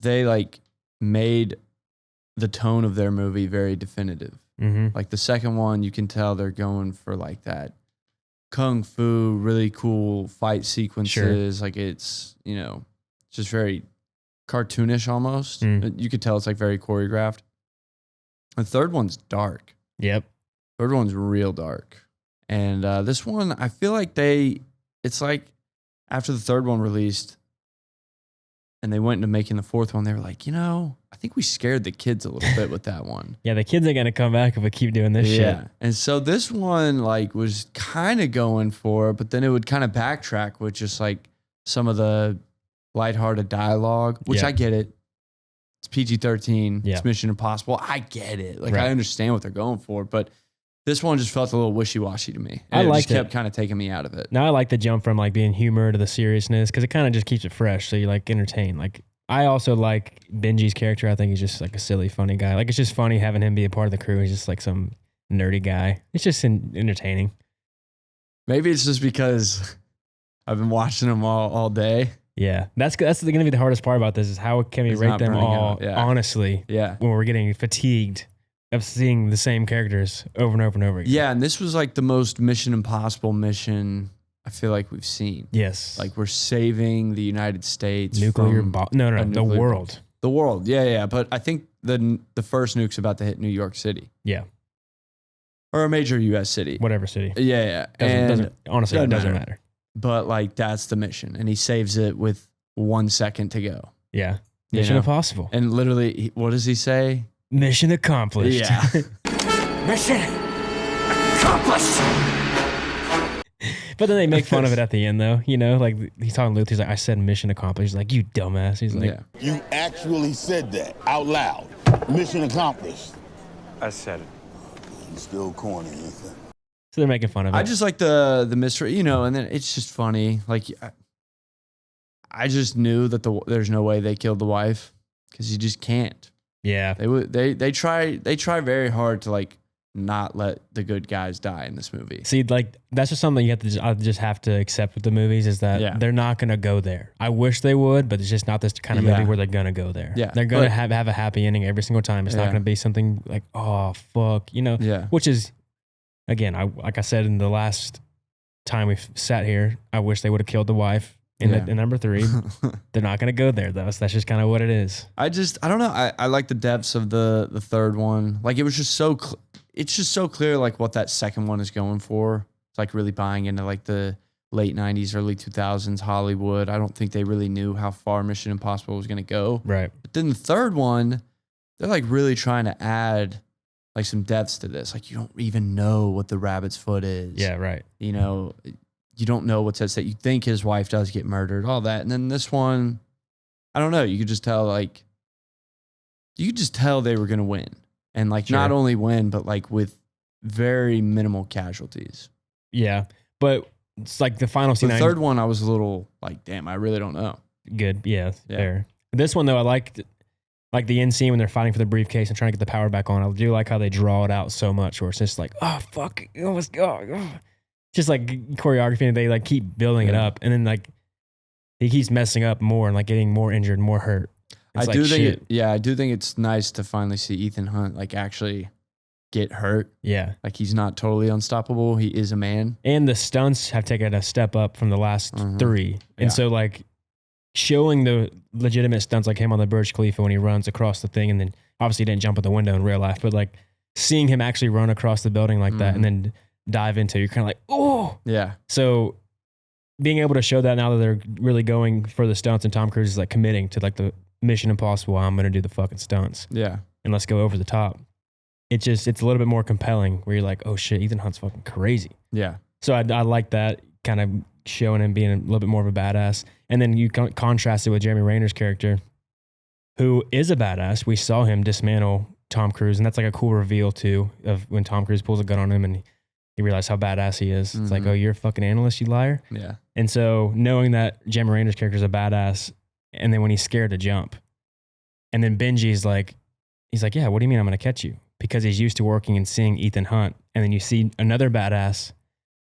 they like made the tone of their movie very definitive. Mm-hmm. Like the second one, you can tell they're going for like that kung fu, really cool fight sequences. Sure. Like it's, just very cartoonish almost. You could tell it's like very choreographed. The third one's dark. Yep. Third one's real dark. And this one, I feel like it's like after the third one released and they went into making the fourth one, they were like, I think we scared the kids a little bit with that one. Yeah, the kids ain't going to come back if we keep doing this shit. And so this one like was kind of going for it, but then it would kind of backtrack with just like some of the lighthearted dialogue, which I get it. It's PG-13. Yeah. It's Mission Impossible. I get it. Like, right. I understand what they're going for, but this one just felt a little wishy-washy to me. And it liked just kept kind of taking me out of it. Now I like the jump from like being humor to the seriousness because it kind of just keeps it fresh. So you like entertain. Like I also like Benji's character. I think he's just like a silly, funny guy. Like it's just funny having him be a part of the crew. He's just like some nerdy guy. It's just entertaining. Maybe it's just because I've been watching them all day. Yeah, that's going to be the hardest part about this is how can we rate them all honestly when we're getting fatigued of seeing the same characters over and over and over again. Yeah, and this was like the most Mission Impossible mission I feel like we've seen. Yes. Like we're saving the United States nuclear from the world. The world. Yeah. But I think the first nuke's about to hit New York City. Yeah. Or a major US city. Whatever city. Yeah. Honestly, it doesn't matter. But like that's the mission. And he saves it with 1 second to go. Yeah. Mission Impossible. And literally, what does he say? Mission accomplished. Yeah. Mission accomplished. But then they make fun of it at the end, though. Like he's talking to Luke. He's like, I said mission accomplished. He's like, you dumbass. He's like, You actually said that out loud. Mission accomplished. I said it. You still corny, Ethan. So they're making fun of it. I just like the mystery, and then it's just funny. Like, I just knew that there's no way they killed the wife because you just can't. Yeah. They try very hard to like not let the good guys die in this movie. See, like that's just something you have to just have to accept with the movies is that they're not going to go there. I wish they would, but it's just not this kind of movie where they're going to go there. Yeah. They're going to have a happy ending every single time. It's not going to be something like, oh, fuck, you know, which is, again, like I said in the last time we sat here, I wish they would have killed the wife in number 3. They're not going to go there though. So that's just kind of what it is. I don't know. I like the depths of the third one. Like it was just so it's just so clear like what that second one is going for. It's like really buying into like the late 90s, early 2000s Hollywood. I don't think they really knew how far Mission Impossible was going to go. Right. But then the third one, they're like really trying to add like some depths to this. Like you don't even know what the rabbit's foot is. Yeah, right. You know, you don't know what's at stake. You think his wife does get murdered, all that. And then this one, I don't know. You could just tell they were going to win. And like not only win, but like with very minimal casualties. Yeah. But it's like the final scene. The third one, I was a little like, damn, I really don't know. Good. Yeah. Fair. This one though, I liked like the end scene when they're fighting for the briefcase and trying to get the power back on. I do like how they draw it out so much where it's just like, oh, fuck. Oh, let's go. Oh. Just like choreography and they like keep building it up. And then like he keeps messing up more and like getting more injured, more hurt. I do think it's nice to finally see Ethan Hunt like actually get hurt. Yeah. Like he's not totally unstoppable. He is a man. And the stunts have taken a step up from the last 3. And so like showing the legitimate stunts like him on the Burj Khalifa when he runs across the thing and then obviously he didn't jump out the window in real life, but like seeing him actually run across the building like that and then dive into, you're kind of like, oh. Yeah. So being able to show that now that they're really going for the stunts and Tom Cruise is like committing to like the Mission Impossible, I'm going to do the fucking stunts. Yeah. And let's go over the top. It's a little bit more compelling where you're like, oh shit, Ethan Hunt's fucking crazy. Yeah. So I like that kind of showing him being a little bit more of a badass. And then you contrast it with Jeremy Renner's character, who is a badass. We saw him dismantle Tom Cruise. And that's like a cool reveal too of when Tom Cruise pulls a gun on him and he realized how badass he is. It's like, oh, you're a fucking analyst, you liar. Yeah. And so knowing that Jeremy Renner's character is a badass, and then when he's scared to jump, and then Benji's like, he's like, yeah, what do you mean I'm going to catch you? Because he's used to working and seeing Ethan Hunt. And then you see another badass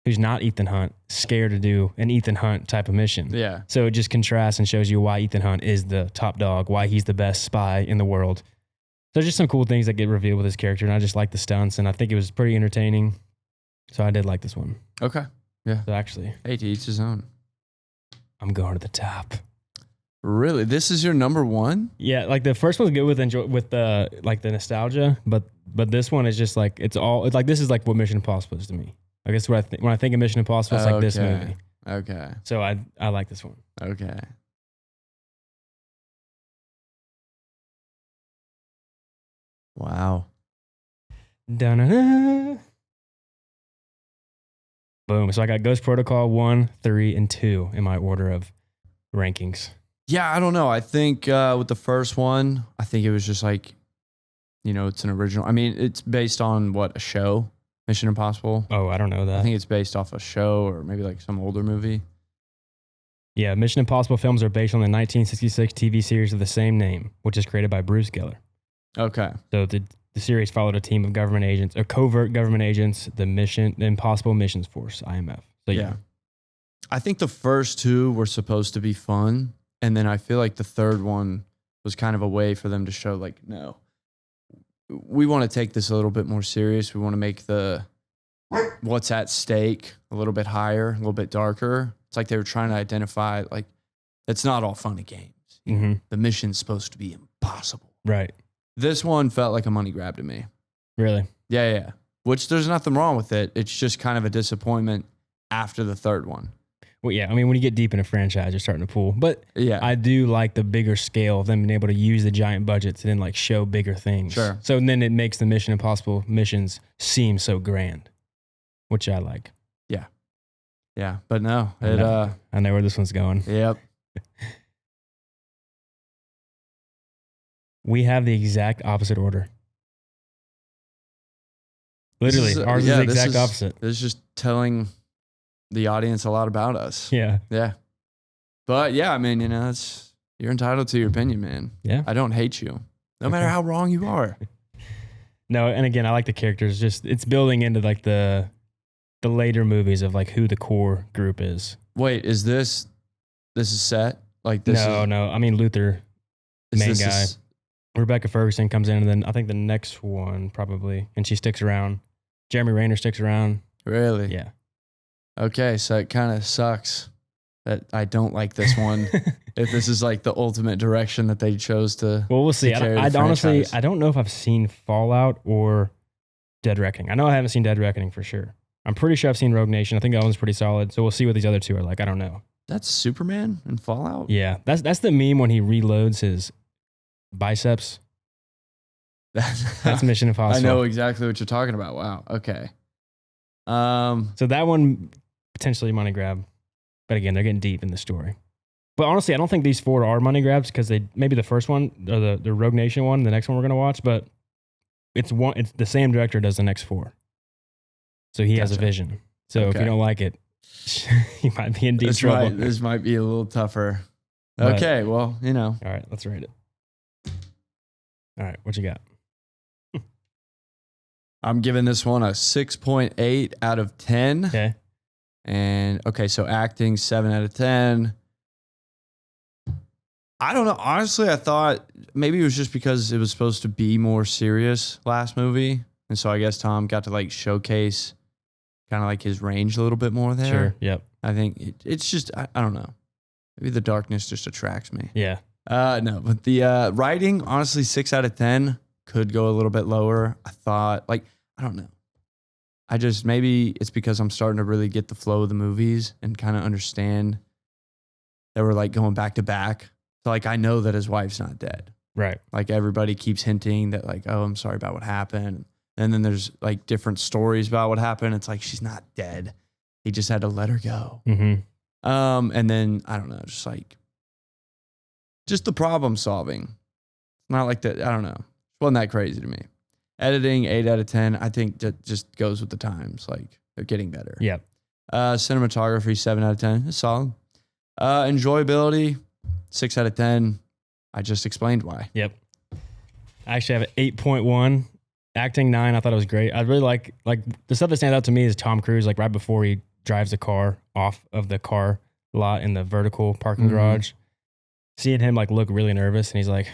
who's not Ethan Hunt, scared to do an Ethan Hunt type of mission. Yeah. So it just contrasts and shows you why Ethan Hunt is the top dog, why he's the best spy in the world. So just some cool things that get revealed with his character. And I just like the stunts, and I think it was pretty entertaining. So I did like this one. Okay. Yeah. So actually, hey, to each his own. I'm going to the top. Really? This is your number one? Yeah, like the first one's good with the like the nostalgia, but this one is just like it's like this is like what Mission Impossible is to me. I guess when I think of Mission Impossible, it's like this movie. Okay. So I like this one. Okay. Wow. Da-na-na. Boom. So I got Ghost Protocol 1, 3, and 2 in my order of rankings. Yeah, I don't know. I think with the first one, I think it was just like, it's an original. I mean, it's based on what, a show? Mission Impossible? Oh, I don't know that. I think it's based off a show or maybe like some older movie. Yeah, Mission Impossible films are based on the 1966 TV series of the same name, which is created by Bruce Geller. Okay. So the series followed a team of government agents, or covert government agents, the Impossible Missions Force, IMF. So yeah. I think the first two were supposed to be fun. And then I feel like the third one was kind of a way for them to show like, no, we want to take this a little bit more serious. We want to make what's at stake a little bit higher, a little bit darker. It's like they were trying to identify like, it's not all fun and games. Mm-hmm. The mission's supposed to be impossible. Right. This one felt like a money grab to me. Really? Yeah. Which there's nothing wrong with it. It's just kind of a disappointment after the third one. Well, yeah. I mean, when you get deep in a franchise, you're starting to pull. But yeah, I do like the bigger scale of them being able to use the giant budget to then like show bigger things. Sure. So then it makes the Mission Impossible missions seem so grand, which I like. Yeah. Yeah. But no, I know where this one's going. Yep. We have the exact opposite order. Literally, ours is the exact opposite. This is just telling the audience a lot about us. Yeah. Yeah. But yeah, I mean, you're entitled to your opinion, man. Yeah. I don't hate you. no matter how wrong you are. No, and again, I like the characters. Just it's building into like the later movies of like who the core group is. Wait, is this is set? Like this? No. I mean Luther, main guy. Is, Rebecca Ferguson comes in, and then I think the next one probably, and she sticks around. Jeremy Renner sticks around. really? Yeah. Okay, so it kind of sucks that I don't like this one. If this is like the ultimate direction that they chose to. Well, we'll see. carry the I honestly, franchise. I don't know if I've seen Fallout or Dead Reckoning. I know I haven't seen Dead Reckoning for sure. I'm pretty sure I've seen Rogue Nation. I think that one's pretty solid. So we'll see what these other two are like. I don't know. That's Superman and Fallout. Yeah, that's the meme when he reloads his biceps. That's Mission I Impossible. know exactly what you're talking about. Wow. Okay. So that one potentially money grab, but again, they're getting deep in the story. But honestly, I don't think these 4 are money grabs because they maybe the first one or the Rogue Nation one, the next one we're gonna watch, but it's the same director does the next 4, so he has a Gotcha. vision. So if Okay. you don't like it, you might be in deep trouble. This might be a little tougher. But- Okay. Well, All right, let's rate it. All right, what you got? I'm giving this one a 6.8 out of 10. Okay. And okay, so acting 7 out of 10. I don't know. Honestly, I thought maybe it was just because it was supposed to be more serious last movie. And so I guess Tom got to like showcase kind of like his range a little bit more there. Sure. Yep. I think it's just, I don't know. Maybe the darkness just attracts me. Yeah. No, but the writing, honestly, 6 out of 10 could go a little bit lower. I thought, like, I don't know. I just, maybe it's because I'm starting to really get the flow of the movies and kind of understand that we're like going back to back. So, like, I know that his wife's not dead. Right. Like, everybody keeps hinting that, like, oh, I'm sorry about what happened. And then there's like different stories about what happened. It's like, she's not dead. He just had to let her go. Mm-hmm. And then, I don't know, just the problem solving. Not like that. I don't know. It wasn't that crazy to me. Editing 8 out of 10. I think that just goes with the times. Like they're getting better. Yep. Cinematography 7 out of 10. It's solid. Enjoyability 6 out of 10. I just explained why. Yep. I actually have an 8.1. Acting 9. I thought it was great. I really like the stuff that stands out to me is Tom Cruise, like right before he drives the car off of the car lot in the vertical parking garage. Seeing him like look really nervous and he's like,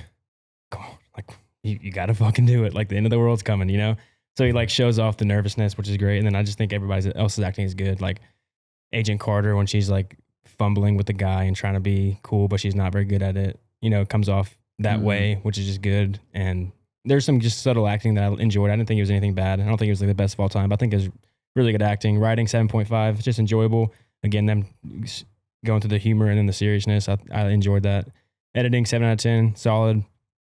come on, like you gotta fucking do it. Like the end of the world's coming, you know? So he like shows off the nervousness, which is great. And then I just think everybody else's acting is good. Like Agent Carter, when she's like fumbling with the guy and trying to be cool, but she's not very good at it, you know, comes off that way, which is just good. And there's some just subtle acting that I enjoyed. I didn't think it was anything bad. I don't think it was like the best of all time, but I think it was really good acting. Writing 7.5, it's just enjoyable. Again, them going through the humor and then the seriousness. I enjoyed that. Editing 7 out of 10, solid.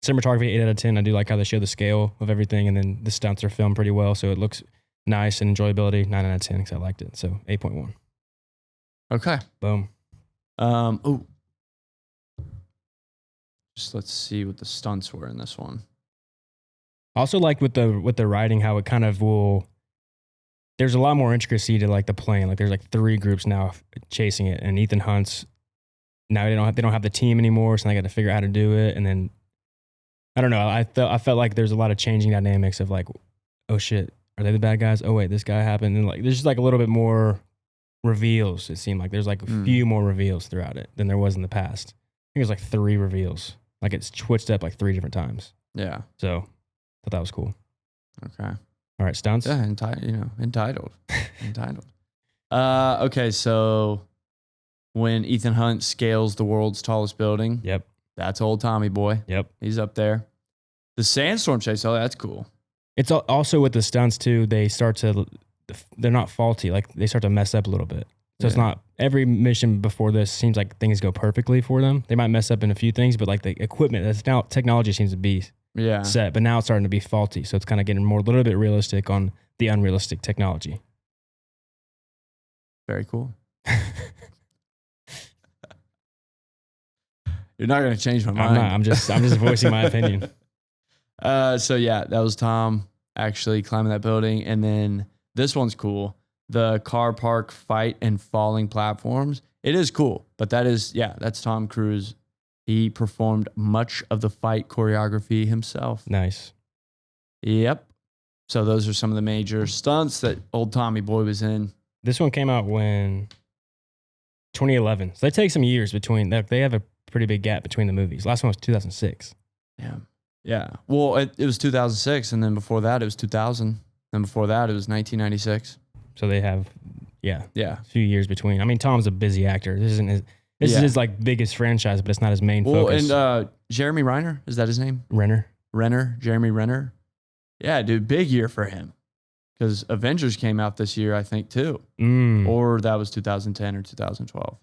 Cinematography 8 out of 10. I do like how they show the scale of everything, and then the stunts are filmed pretty well, so it looks nice. And enjoyability 9 out of 10 because I liked it. So 8.1. Okay. Boom. Just let's see what the stunts were in this one. I also liked with the writing how it kind of will. There's a lot more intricacy to like the plane. Like there's like 3 groups now chasing it, and Ethan Hunt's now they don't have the team anymore, so they got to figure out how to do it. And then I don't know. I felt like there's a lot of changing dynamics of like, oh shit, are they the bad guys? Oh wait, this guy happened. And like there's just like a little bit more reveals. It seemed like there's like a few more reveals throughout it than there was in the past. I think it was like 3 reveals. Like it's switched up like 3 different times. Yeah. So I thought that was cool. Okay. All right, stunts. Yeah, entitled. Okay, so when Ethan Hunt scales the world's tallest building, Yep. that's old Tommy boy. Yep. He's up there. The sandstorm chase, oh, that's cool. It's also with the stunts too. They're not faulty. Like they start to mess up a little bit. So it's not every mission before this seems like things go perfectly for them. They might mess up in a few things, but like the equipment, that's now technology seems to be set, but now it's starting to be faulty. So it's kind of getting a little bit realistic on the unrealistic technology. Very cool. You're not going to change my mind. I'm just voicing my opinion. So yeah, that was Tom actually climbing that building. And then this one's cool. The car park fight and falling platforms. It is cool, but that's Tom Cruise He performed much of the fight choreography himself. Nice. Yep. So those are some of the major stunts that old Tommy Boy was in. This one came out when 2011. So they take some years between. They have a pretty big gap between the movies. Last one was 2006. Yeah. Yeah. Well, it was 2006, and then before that it was 2000. And before that it was 1996. So they have, yeah, Yeah. a few years between. I mean, Tom's a busy actor. This isn't his. This is his like biggest franchise, but it's not his main focus. And Jeremy Renner, is that his name? Renner. Jeremy Renner. Yeah, dude, big year for him. Because Avengers came out this year, I think, too. Or that was 2010 or 2012.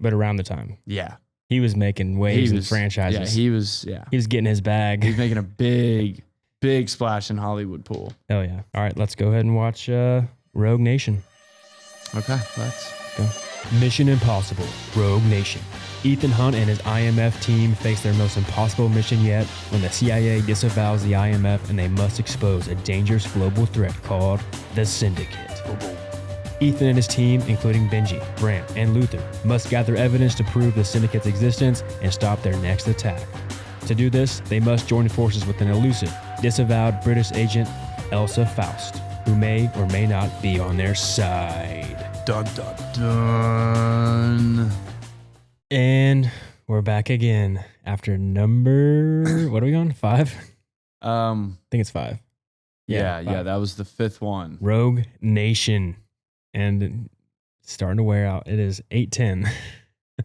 But around the time. Yeah. He was making waves in franchises. Yeah, he was getting his bag. He's making a big splash in Hollywood pool. Hell yeah. All right, let's go ahead and watch Rogue Nation. Okay, let's go. Mission Impossible, Rogue Nation. Ethan Hunt and his IMF team face their most impossible mission yet when the CIA disavows the IMF and they must expose a dangerous global threat called the Syndicate. Ethan and his team, including Benji, Brant, and Luther, must gather evidence to prove the Syndicate's existence and stop their next attack. To do this, they must join forces with an elusive, disavowed British agent, Elsa Faust, who may or may not be on their side. Dun, dun, dun. And we're back again after number, what are we on? 5? I think it's 5. Yeah, 5. that was the 5th one. Rogue Nation. And it's starting to wear out. It is 8:10.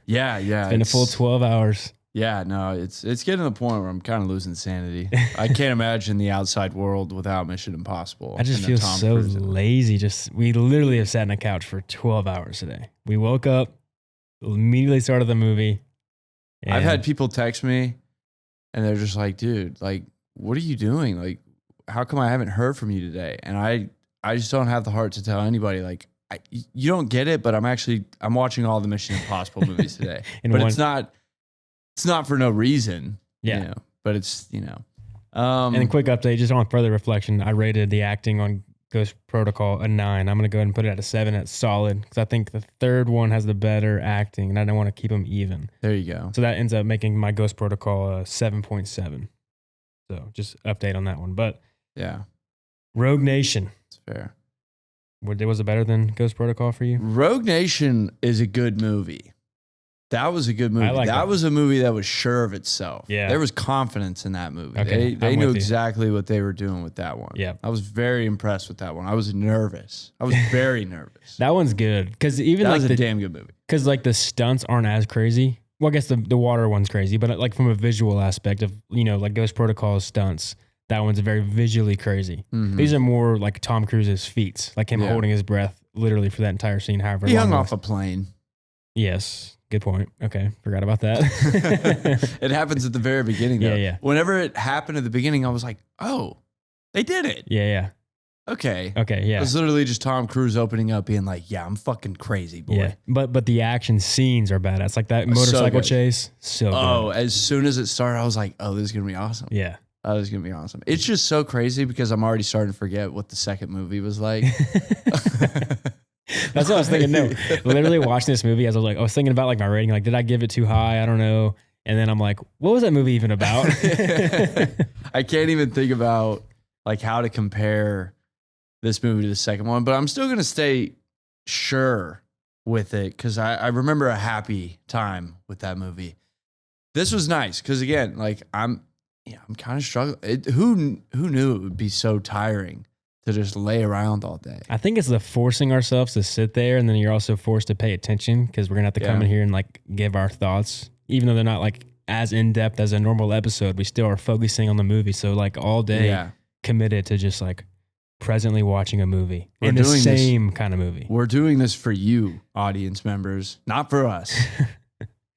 Yeah. It's been a full 12 hours. Yeah, no, it's getting to the point where I'm kind of losing sanity. I can't imagine the outside world without Mission Impossible. I just feel so lazy. We literally have sat on a couch for 12 hours today. We woke up, immediately started the movie. I've had people text me and they're just like, dude, like, what are you doing? Like, how come I haven't heard from you today? And I just don't have the heart to tell anybody, like, you don't get it, but I'm watching all the Mission Impossible movies today. But it's not for no reason. Yeah. You know, but it's, and a quick update, just on further reflection, I rated the acting on Ghost Protocol a 9. I'm going to go ahead and put it at a 7. It's solid because I think the third one has the better acting and I don't want to keep them even. There you go. So that ends up making my Ghost Protocol a 7.7. So just update on that one. But yeah. Rogue Nation. It's fair. Was it better than Ghost Protocol for you? Rogue Nation is a good movie. That was a good movie. That was a movie that was sure of itself. Yeah. There was confidence in that movie. Okay, They knew exactly what they were doing with that one. Yeah. I was very impressed with that one. I was nervous. I was very nervous. That one's good. Because even that was a damn good movie. Because like the stunts aren't as crazy. Well, I guess the water one's crazy, but like from a visual aspect of, like Ghost Protocol stunts, that one's very visually crazy. Mm-hmm. These are more like Tom Cruise's feats, like him holding his breath literally for that entire scene. However, he hung off a plane. Yes. Good point. Okay. Forgot about that. It happens at the very beginning, though. Yeah. Whenever it happened at the beginning, I was like, oh, they did it. Yeah. Okay. Yeah. It was literally just Tom Cruise opening up being like, yeah, I'm fucking crazy, boy. Yeah. But the action scenes are badass. Like that motorcycle chase. So good. Oh, as soon as it started, I was like, oh, this is going to be awesome. Yeah. Oh, this is going to be awesome. It's just so crazy because I'm already starting to forget what the second movie was like. That's what I was thinking. No, literally watching this movie, I was thinking about like my rating. Like, did I give it too high? I don't know. And then I'm like, what was that movie even about? I can't even think about like how to compare this movie to the second one, but I'm still going to stay sure with it because I remember a happy time with that movie. This was nice because again, like I'm kind of struggling. Who knew it would be so tiring to just lay around all day? I think it's the forcing ourselves to sit there, and then you're also forced to pay attention because we're gonna have to come in here and like give our thoughts, even though they're not like as in depth as a normal episode. We still are focusing on the movie, so like all day committed to just like presently watching a movie in the same kind of movie. We're doing this for you, audience members, not for us.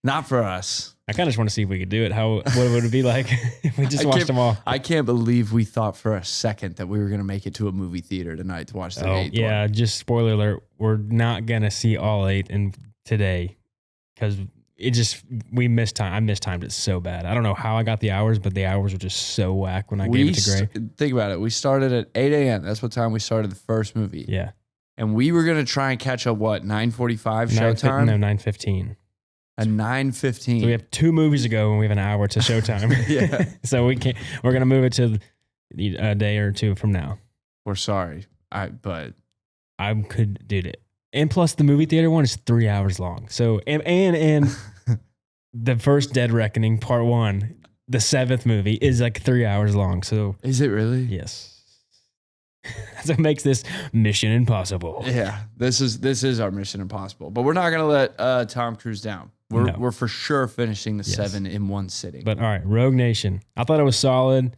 Not for us. I kind of just want to see if we could do it. What would it be like if we just watched them all? I can't believe we thought for a second that we were going to make it to a movie theater tonight to watch the 8th one. Just spoiler alert. We're not going to see all 8 today because we missed time. I mistimed it so bad. I don't know how I got the hours, but the hours were just so whack when I gave it to Gray. Think about it. We started at 8 a.m. That's what time we started the first movie. Yeah. And we were going to try and catch a 9:45 showtime? No, 9:15. A 9:15. So we have 2 movies to go and we have an hour to showtime. Yeah. So we're going to move it to a day or 2 from now. We're sorry. But I could do it. And plus the movie theater one is 3 hours long. So, and the first Dead Reckoning part 1, the 7th movie is like 3 hours long. So is it really? yes. That's what makes this Mission Impossible. Yeah. This is our Mission Impossible. But we're not going to let Tom Cruise down. We're for sure finishing the 7 in one sitting. But all right, Rogue Nation. I thought it was solid.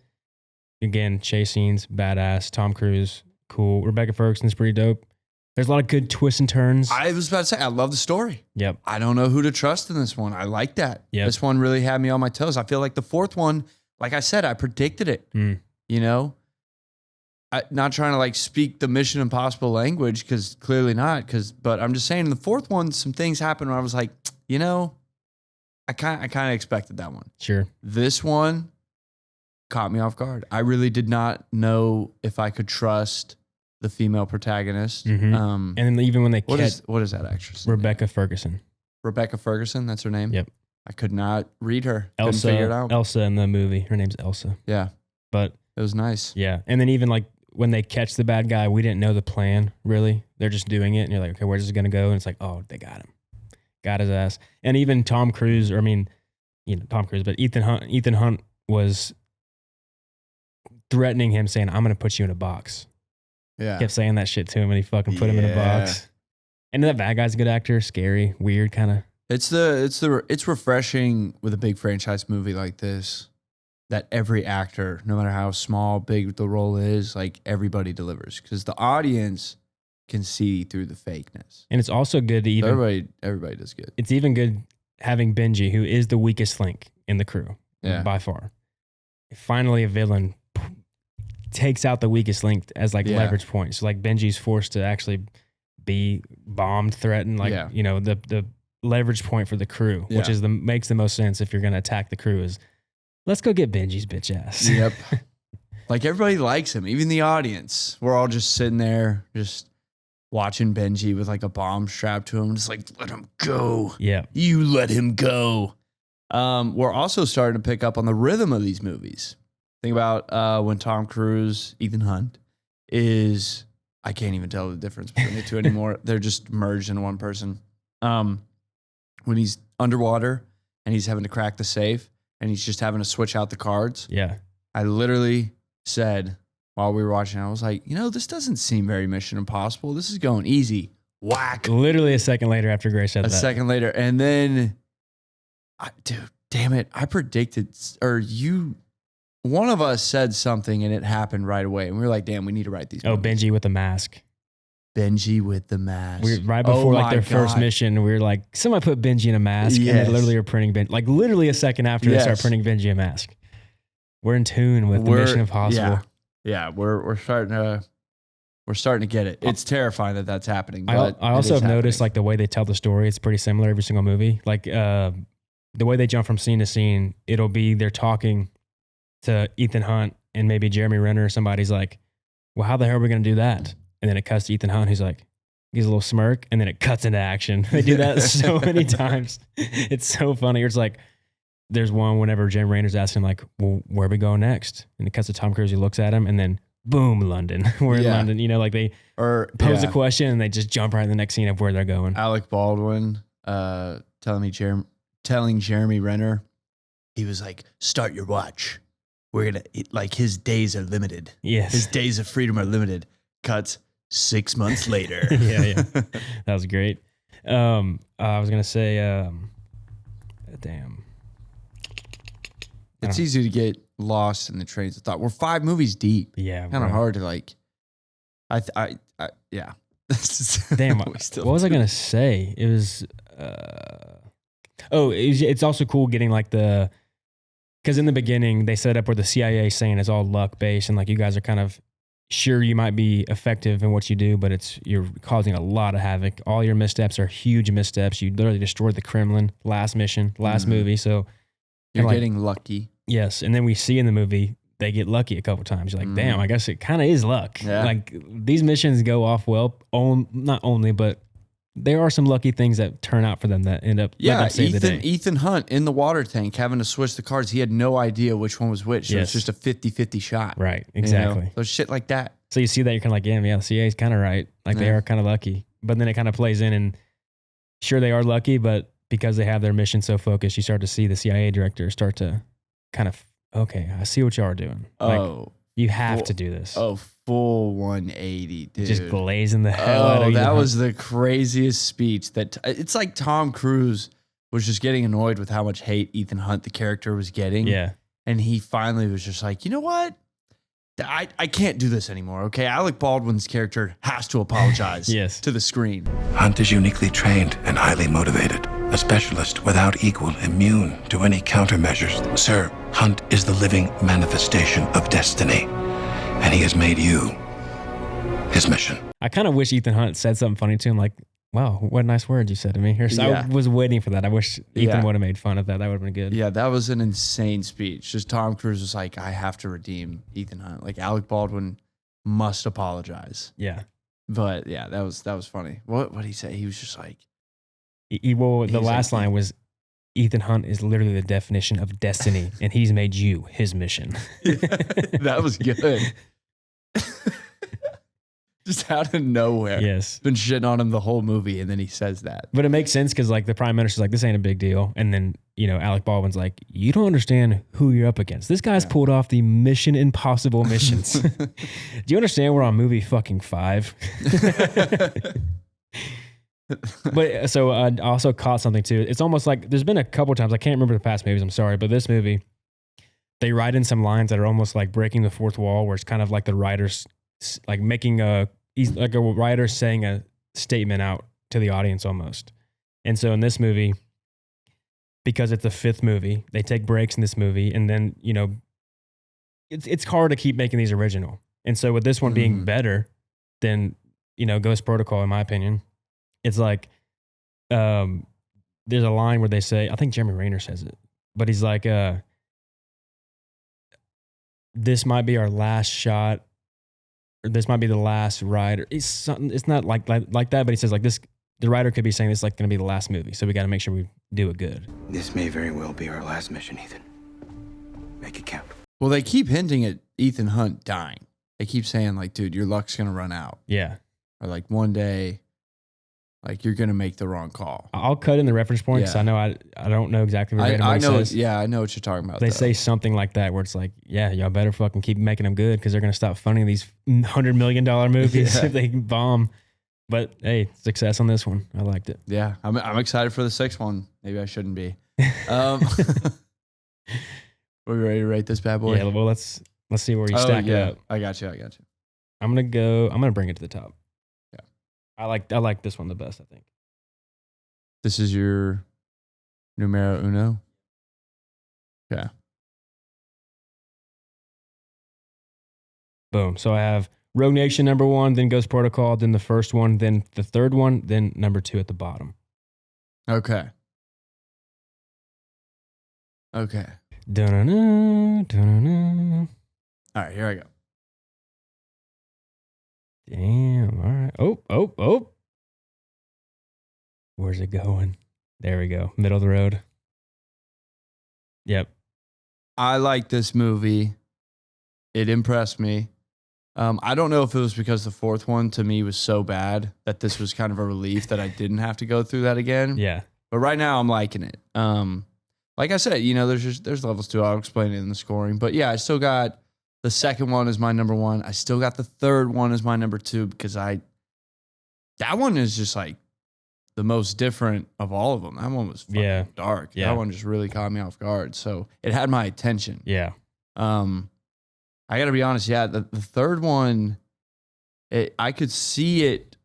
Again, chase scenes, badass. Tom Cruise, cool. Rebecca Ferguson's pretty dope. There's a lot of good twists and turns. I was about to say, I love the story. Yep. I don't know who to trust in this one. I like that. Yep. This one really had me on my toes. I feel like the 4th one, like I said, I predicted it. You know? Not trying to like speak the Mission Impossible language, because clearly not. But I'm just saying, in the 4th one, some things happened where I was like, you know, I kind of expected that one. Sure. This one caught me off guard. I really did not know if I could trust the female protagonist. And then even when they what is that actress? Rebecca Ferguson. Rebecca Ferguson, that's her name? Yep. I could not read her. Couldn't figure it out. Elsa in the movie. Her name's Elsa. Yeah. But it was nice. Yeah. And then even like when they catch the bad guy, we didn't know the plan, really. They're just doing it. And you're like, okay, where's this going to go? And it's like, oh, they got him. Got his ass. And even Tom Cruise, Tom Cruise, but Ethan Hunt was threatening him, saying, I'm going to put you in a box. Yeah. Kept saying that shit to him, and he fucking put him in a box. And that bad guy's a good actor, scary, weird kind of. It's refreshing with a big franchise movie like this that every actor, no matter how small, big the role is, like everybody delivers, because the audience can see through the fakeness. And it's also good to even everybody does good. It's even good having Benji, who is the weakest link in the crew, by far. Finally, a villain takes out the weakest link as leverage point. So like Benji's forced to actually be bombed, threatened, the leverage point for the crew, which is makes the most sense if you're going to attack the crew is let's go get Benji's bitch ass. Yep. Like everybody likes him, even the audience. We're all just sitting there, just watching Benji with like a bomb strapped to him, just like, let him go. Yeah. You let him go. We're also starting to pick up on the rhythm of these movies. Think about when Tom Cruise, Ethan Hunt is, I can't even tell the difference between the two anymore. They're just merged in one person. When he's underwater and he's having to crack the safe and he's just having to switch out the cards. Yeah. I literally said while we were watching, I was like, this doesn't seem very Mission Impossible. This is going easy. Whack. Literally a second later after Grace said that. A second later. And then, dude, damn it. I predicted, one of us said something and it happened right away. And we were like, damn, we need to write these movies. Benji with the mask. Benji with the mask. Right before their first mission, we were like, somebody put Benji in a mask. Yes. And they literally are printing Benji. Like literally a second after they start printing Benji a mask. We're in tune with the Mission Impossible. Yeah, we're starting to get it. It's terrifying that that's happening. But I also have noticed like the way they tell the story, it's pretty similar every single movie. Like the way they jump from scene to scene, it'll be they're talking to Ethan Hunt and maybe Jeremy Renner or somebody's like, well, how the hell are we going to do that? And then it cuts to Ethan Hunt, who's like, gives a little smirk, and then it cuts into action. They do that so many times. It's so funny. It's like, there's one whenever Jeremy Renner's asking like, well, where are we going next? And it cuts to Tom Cruise, he looks at him, and then boom, London. We're in London. Like they pose a question and they just jump right in the next scene of where they're going. Alec Baldwin telling Jeremy Renner, he was like, start your watch. We're going to, like, his days are limited. Yes. His days of freedom are limited. Cuts 6 months later. Yeah. That was great. I was going to say, damn. It's easy to get lost in the trains of thought. We're 5 movies deep. Yeah. Kind of hard to like, yeah. Damn. What was I going to say? It was, it's also cool getting like because in the beginning they set up where the CIA is saying it's all luck based and like you guys are kind of sure you might be effective in what you do, but you're causing a lot of havoc. All your missteps are huge missteps. You literally destroyed the Kremlin last movie. So you're getting lucky. Yes. And then we see in the movie, they get lucky a couple times. You're like, damn, I guess it kind of is luck. Yeah. Like these missions go off well, not only, but there are some lucky things that turn out for them that end up letting them save the day. Ethan Hunt in the water tank having to switch the cards. He had no idea which one was which. So Yes. it's just a 50-50 shot. Right, exactly. So shit like that. So you see that, you're kind of like, yeah, the CIA's kind of right. Like they are kind of lucky. But then it kind of plays in, and sure, they are lucky, but because they have their mission so focused, you start to see the CIA director start to kind of, okay, I see what y'all are doing. Like, you have to do this. Oh, full 180, dude. Just glazing the hell out of you. That was the craziest speech. It's like Tom Cruise was just getting annoyed with how much hate Ethan Hunt, the character, was getting. Yeah. And he finally was just like, you know what? I can't do this anymore, okay? Alec Baldwin's character has to apologize to the screen. Hunt is uniquely trained and highly motivated. A specialist without equal, immune to any countermeasures. Sir, Hunt is the living manifestation of destiny, and he has made you his mission. I kind of wish Ethan Hunt said something funny to him, like, wow, what nice words you said to me here. So I was waiting for that. I wish Ethan would have made fun of that. That would have been good. Yeah, that was an insane speech. Just Tom Cruise was like, I have to redeem Ethan Hunt. Like, Alec Baldwin must apologize. Yeah. But yeah, that was funny. What did he say? He was just like, the last line was, Ethan Hunt is literally the definition of destiny, and he's made you his mission. that was good. Just out of nowhere. Yes. Been shitting on him the whole movie, and then he says that. But it makes sense because like the prime minister's like, this ain't a big deal. And then, Alec Baldwin's like, you don't understand who you're up against. This guy's pulled off the Mission Impossible missions. Do you understand we're on movie fucking 5? But so I also caught something too. It's almost like there's been a couple times, I can't remember the past movies, I'm sorry, but this movie, they write in some lines that are almost like breaking the fourth wall, where it's kind of like the writer's like he's like a writer saying a statement out to the audience almost. And so in this movie, because it's the 5th movie, they take breaks in this movie, and then, it's hard to keep making these original. And so with this one being better than, Ghost Protocol, in my opinion, it's like, there's a line where they say, I think Jeremy Renner says it, but he's like, this might be our last shot, or this might be the last ride. It's not like that, but he says like this, the writer could be saying this is like going to be the last movie. So we got to make sure we do it good. This may very well be our last mission, Ethan. Make it count. Well, they keep hinting at Ethan Hunt dying. They keep saying like, dude, your luck's going to run out. Yeah. Or like one day, like you're going to make the wrong call. I'll cut in the reference point because I know I don't know exactly what I know. says. Yeah, I know what you're talking about. They say something like that where it's like, yeah, y'all better fucking keep making them good because they're going to stop funding these $100 million movies if they bomb. But hey, success on this one. I liked it. Yeah, I'm excited for the 6th one. Maybe I shouldn't be. Are we ready to rate this bad boy? Yeah, well, let's see where you stack it up. I got you. I'm gonna bring it to the top. Yeah. I like this one the best, I think. This is your numero uno? Yeah. Boom. So I have Rogue Nation number 1, then Ghost Protocol, then the first one, then the third one, then number 2 at the bottom. Okay. Dun-dun-dun, dun-dun-dun. All right, here I go. Damn. All right. Oh. Where's it going? There we go. Middle of the road. Yep. I like this movie. It impressed me. I don't know if it was because the 4th one to me was so bad that this was kind of a relief that I didn't have to go through that again. Yeah. But right now I'm liking it. Like I said, there's levels to it. I'll explain it in the scoring. But yeah, I still got the 2nd one as my number 1. I still got the 3rd one as my number 2 because that one is just like the most different of all of them. That one was fucking dark. Yeah. That one just really caught me off guard. So it had my attention. Yeah. I got to be honest. Yeah, the 3rd one, I could see it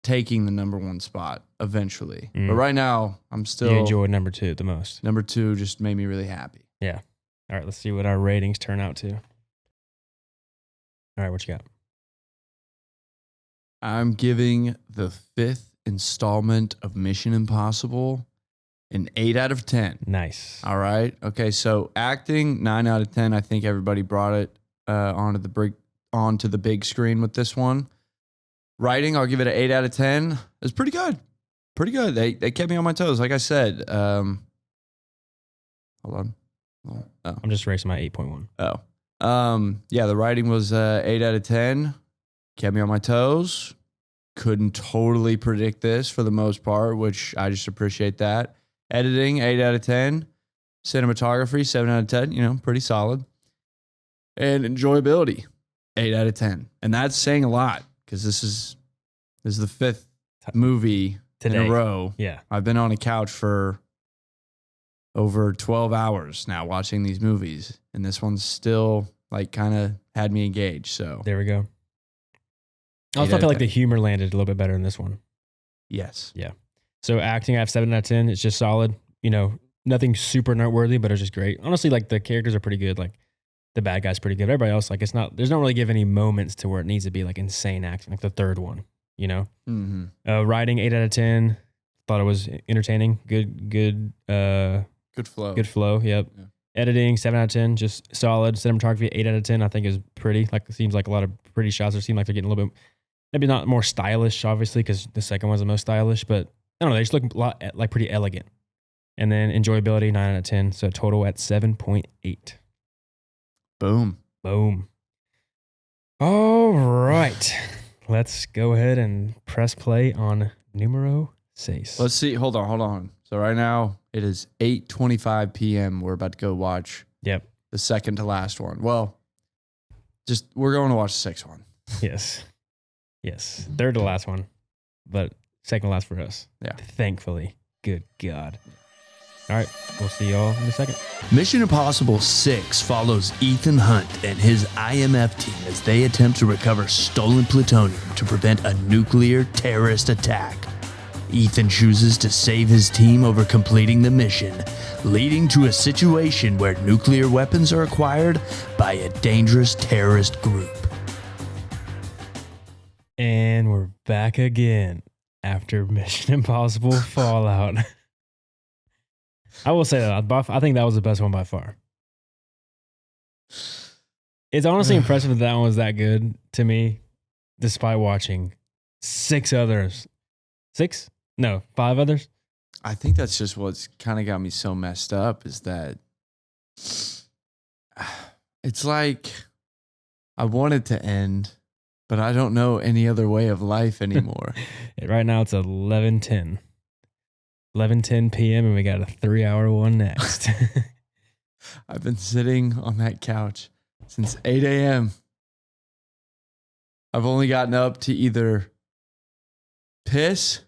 taking the number 1 spot eventually. But right now, I'm still... You enjoyed number 2 the most. Number 2 just made me really happy. Yeah. All right, let's see what our ratings turn out to. All right, what you got? I'm giving the 5th installment of Mission Impossible an 8 out of 10. Nice. All right. Okay, so acting, 9 out of 10. I think everybody brought it onto the big screen with this one. Writing, I'll give it an 8 out of 10. It's pretty good. pretty good. They kept me on my toes. Like I said, hold on. Oh. I'm just racing my 8.1. Yeah, the writing was 8 out of 10. Kept me on my toes. Couldn't totally predict this for the most part, which I just appreciate that. Editing, 8 out of 10. Cinematography, 7 out of 10. You know, pretty solid. And enjoyability, 8 out of 10. And that's saying a lot because this is the fifth movie Today. in a row. Yeah. I've been on a couch for over 12 hours now watching these movies. And this one's still like kind of had me engaged. So There we go. I also feel like the humor landed a little bit better in this one. yes. Yeah. So acting, I have 7 out of 10. It's just solid. You know, nothing super noteworthy, but it's just great. Honestly, like the characters are pretty good. Like the bad guy's pretty good. Everybody else, like there's not really give any moments to where it needs to be like insane acting, like the third one, you know? Mm-hmm. Writing, 8 out of 10. Thought it was entertaining. Good Flow. Good flow. Yep. Yeah. Editing, 7 out of 10. Just solid. Cinematography, 8 out of 10. I think is pretty. Like it seems like a lot of pretty shots. It seem like they're getting a little bit, maybe not more stylish, obviously, because the second one's the most stylish. But I don't know. They just look a lot like pretty elegant. And then enjoyability, 9 out of 10. So total at 7.8. Boom. Boom. All right. Let's go ahead and press play on numero 6. Let's see. Hold on. So right now it is 8:25 p.m. We're about to go watch Yep. the second to last one. Well, we're going to watch the sixth one. Yes. Yes. Third to last one, but second to last for us. Yeah. Thankfully. Good God. All right. We'll see y'all in a second. Mission Impossible 6 follows Ethan Hunt and his IMF team as they attempt to recover stolen plutonium to prevent a nuclear terrorist attack. Ethan chooses to save his team over completing the mission, leading to a situation where nuclear weapons are acquired by a dangerous terrorist group. And we're back again after Mission Impossible Fallout. I will say that. I think that was the best one by far. It's honestly impressive that one was that good to me, despite watching 6 others. 6? No, 5 others? I think that's just what's kind of got me so messed up is that it's like I want it to end, but I don't know any other way of life anymore. Right now it's 11:10. 11:10 p.m. and we got a 3-hour one next. I've been sitting on that couch since 8 a.m. I've only gotten up to either piss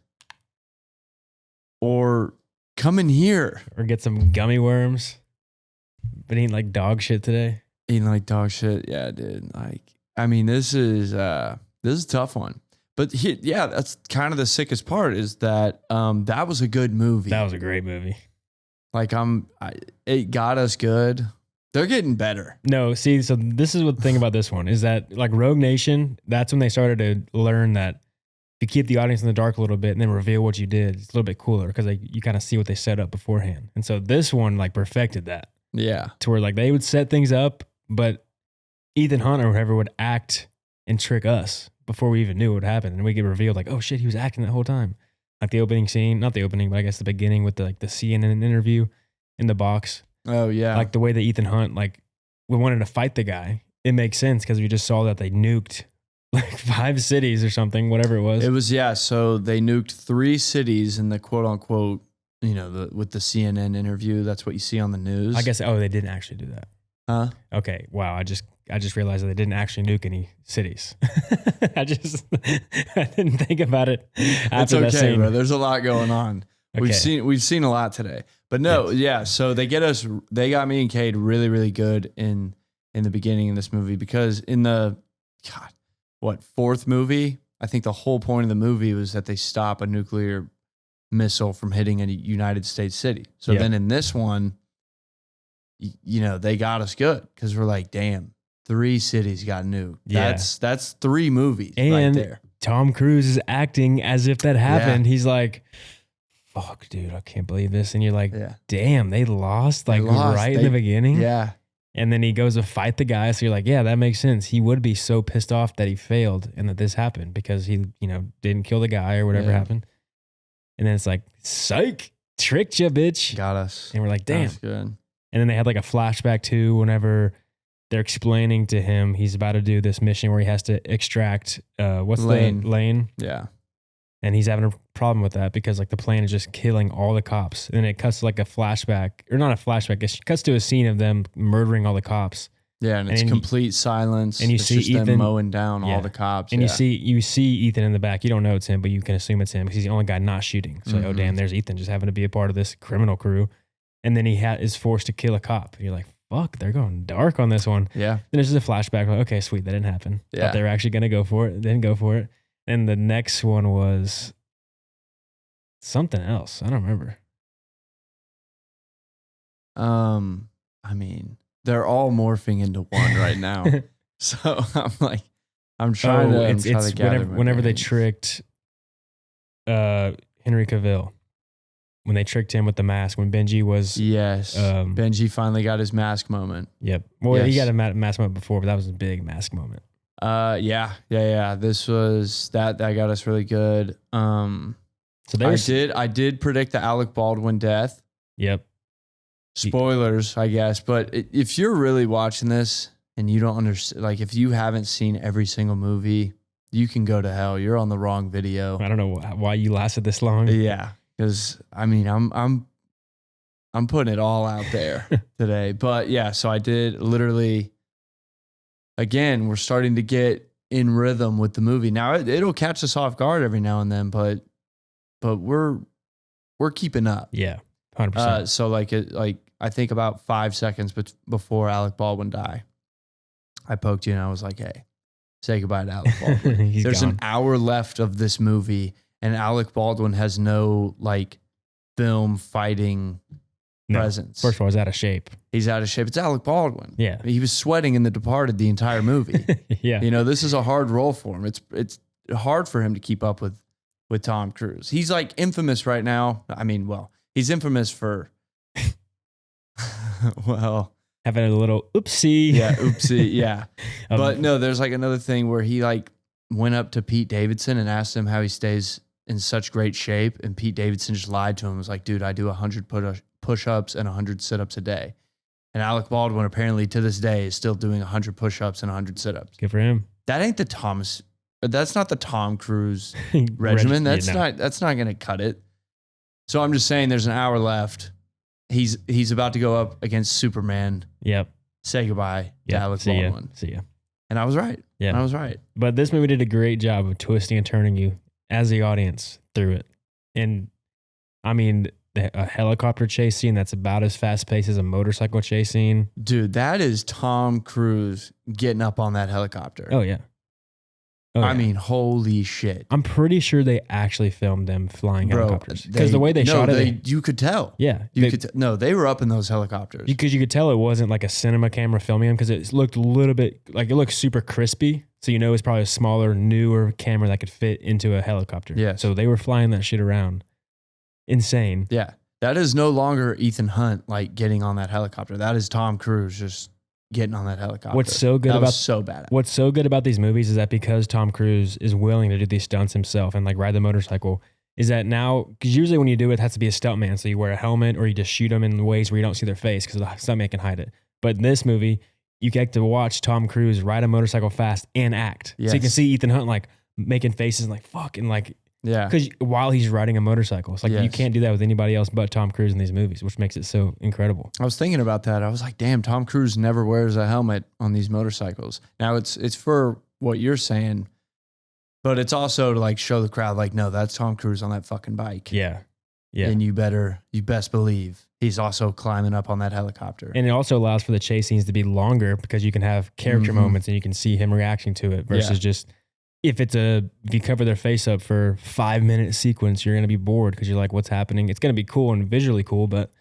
or come in here. Or get some gummy worms. Been eating like dog shit today. Eating like dog shit. Yeah, dude. Like, I mean, this is a tough one. But that's kind of the sickest part is that that was a good movie. That was a great movie. Like it got us good. They're getting better. No, see, so this is what the thing about this one is that like Rogue Nation, that's when they started to learn that if you keep the audience in the dark a little bit and then reveal what you did, it's a little bit cooler because like you kind of see what they set up beforehand. And so this one like perfected that. Yeah. To where like they would set things up, but Ethan Hunt or whoever would act and trick us before we even knew what would happen. And we get revealed like, oh shit, he was acting that whole time. Like the opening scene, not the opening, but I guess the beginning with the CNN interview in the box. Oh yeah. Like the way that Ethan Hunt, like we wanted to fight the guy. It makes sense because we just saw that they nuked like 5 cities or something, whatever it was. It was, yeah. So they nuked 3 cities in the quote unquote, with the CNN interview. That's what you see on the news. I guess, they didn't actually do that. Huh? Okay. Wow. I just realized that they didn't actually nuke any cities. I didn't think about it after it's that okay, scene. bro. There's a lot going on. Okay. We've seen a lot today. But no, Yes. yeah. So they got me and Cade really, really good in the beginning of this movie because in the 4th movie, I think the whole point of the movie was that they stop a nuclear missile from hitting a United States city. So Yeah. then in this one, they got us good because we're like, damn, 3 cities got nuked. Yeah. That's 3 movies right And there. Tom Cruise is acting as if that happened. He's like, fuck, dude, I can't believe this. And you're like, Yeah. damn, they lost like right in the beginning. Yeah. And then he goes to fight the guy. So you're like, yeah, that makes sense. He would be so pissed off that he failed and that this happened because he, didn't kill the guy or whatever Yeah. happened. And then it's like, psych, tricked you, bitch. Got us. And we're like, damn. That's good. And then they had like a flashback too, whenever they're explaining to him he's about to do this mission where he has to extract lane. Yeah. And he's having a problem with that because like the plane is just killing all the cops. And then it cuts to like a flashback, or not a flashback, it cuts to a scene of them murdering all the cops. Yeah, and it's complete silence. And you it's see just Ethan them mowing down all the cops. And you see Ethan in the back. You don't know it's him, but you can assume it's him because he's the only guy not shooting. So like, oh damn, there's Ethan just having to be a part of this criminal crew. And then he is forced to kill a cop. And you're like, fuck, they're going dark on this one. Yeah. Then it's just a flashback. Like, okay, sweet, that didn't happen. Yeah. Thought they were actually gonna go for it. Didn't go for it. And the next one was something else. I don't remember. I mean, they're all morphing into one right now. So I'm trying to gather whenever they tricked Henry Cavill. When they tricked him with the mask, when Benji was... Yes. Benji finally got his mask moment. Yep. Well, he got a mask moment before, but that was a big mask moment. Yeah. This was... That got us really good. So I did predict the Alec Baldwin death. Yep. Spoilers, I guess. But if you're really watching this and you don't understand... Like, if you haven't seen every single movie, you can go to hell. You're on the wrong video. I don't know why you lasted this long. Yeah. Because I mean, I'm putting it all out there today. But yeah, so I did literally. Again, we're starting to get in rhythm with the movie. Now it'll catch us off guard every now and then, but we're keeping up. Yeah, 100%. So like I think about 5 seconds before Alec Baldwin died, I poked you and I was like, "Hey, say goodbye to Alec Baldwin." There's gone. An hour left of this movie. And Alec Baldwin has no like film fighting presence. First of all, he's out of shape. He's out of shape. It's Alec Baldwin. Yeah. He was sweating in The Departed the entire movie. Yeah. You know, this is a hard role for him. It's hard for him to keep up with Tom Cruise. He's like infamous right now. I mean, well, he's infamous for having a little oopsie. Yeah, oopsie. Yeah. But no, there's like another thing where he like went up to Pete Davidson and asked him how he stays in such great shape. And Pete Davidson just lied to him. He was like, dude, I do 100 push-ups and 100 sit-ups a day. And Alec Baldwin apparently to this day is still doing 100 push-ups and 100 sit-ups. Good for him. That's not the Tom Cruise regimen. That's not going to cut it. So I'm just saying there's an hour left. He's about to go up against Superman. Yep. Say goodbye to Alec Baldwin. See ya. And I was right. Yeah. I was right. But this movie did a great job of twisting and turning you as the audience through it. And I mean, a helicopter chase scene that's about as fast paced as a motorcycle chase scene. Dude, that is Tom Cruise getting up on that helicopter. Oh, yeah. I mean, holy shit. I'm pretty sure they actually filmed them flying helicopters. Because the way they shot it. You could tell. Yeah. They were up in those helicopters. Because you could tell it wasn't like a cinema camera filming them because it looked a little bit, like it looked super crispy. So you know it's probably a smaller, newer camera that could fit into a helicopter. Yeah. So they were flying that shit around. Insane. Yeah. That is no longer Ethan Hunt like getting on that helicopter. That is Tom Cruise just getting on that helicopter. What's so good What's so good about these movies is that because Tom Cruise is willing to do these stunts himself and like ride the motorcycle, is that now, because usually when you do it, it has to be a stuntman. So you wear a helmet or you just shoot them in ways where you don't see their face because the stuntman can hide it. But in this movie, you get to watch Tom Cruise ride a motorcycle fast and act. Yes. So you can see Ethan Hunt like making faces and like fuck and like, yeah, because while he's riding a motorcycle, it's like you can't do that with anybody else but Tom Cruise in these movies, which makes it so incredible. I was thinking about that. I was like, damn, Tom Cruise never wears a helmet on these motorcycles. Now it's for what you're saying, but it's also to like show the crowd like, no, that's Tom Cruise on that fucking bike. Yeah. Yeah. And you best believe he's also climbing up on that helicopter. And it also allows for the chase scenes to be longer because you can have character moments and you can see him reacting to it versus just if you cover their face up for 5-minute sequence, you're going to be bored because you're like, what's happening? It's going to be cool and visually cool, but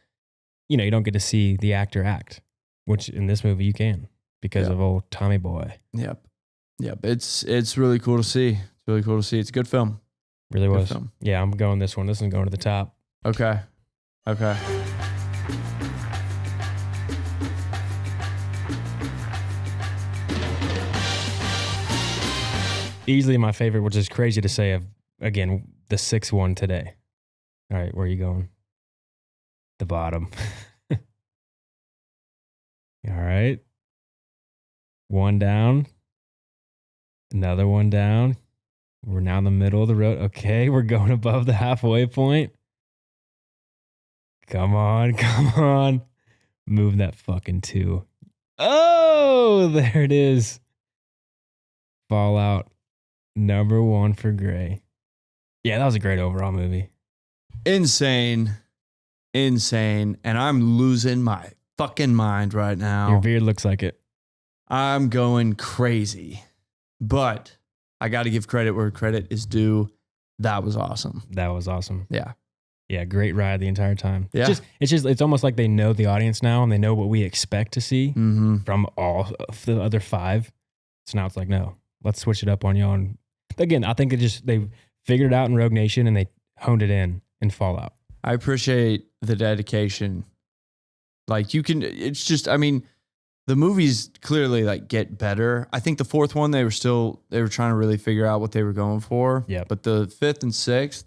you know, you don't get to see the actor act, which in this movie you can because of old Tommy Boy. Yep. It's really cool to see. It's really cool to see. It's a good film. Really was. Film. Yeah, I'm going this one. This one's going to the top. Okay. Easily my favorite, which is crazy to say, of again, the 6th one today. All right, where are you going? The bottom. All right. One down. Another one down. We're now in the middle of the road. Okay, we're going above the halfway point. Come on, come on. Move that fucking 2. Oh, there it is. Fallout number 1 for Gray. Yeah, that was a great overall movie. Insane. And I'm losing my fucking mind right now. Your beard looks like it. I'm going crazy. But I got to give credit where credit is due. That was awesome. That was awesome. Yeah. Yeah, great ride the entire time. Yeah. It's almost like they know the audience now and they know what we expect to see from all of the other 5. So now it's like, no, let's switch it up on y'all. And again, I think they figured it out in Rogue Nation and they honed it in Fallout. I appreciate the dedication. Like it's just, I mean, the movies clearly like get better. I think the 4th one, they were trying to really figure out what they were going for. Yeah. But the 5th and 6th,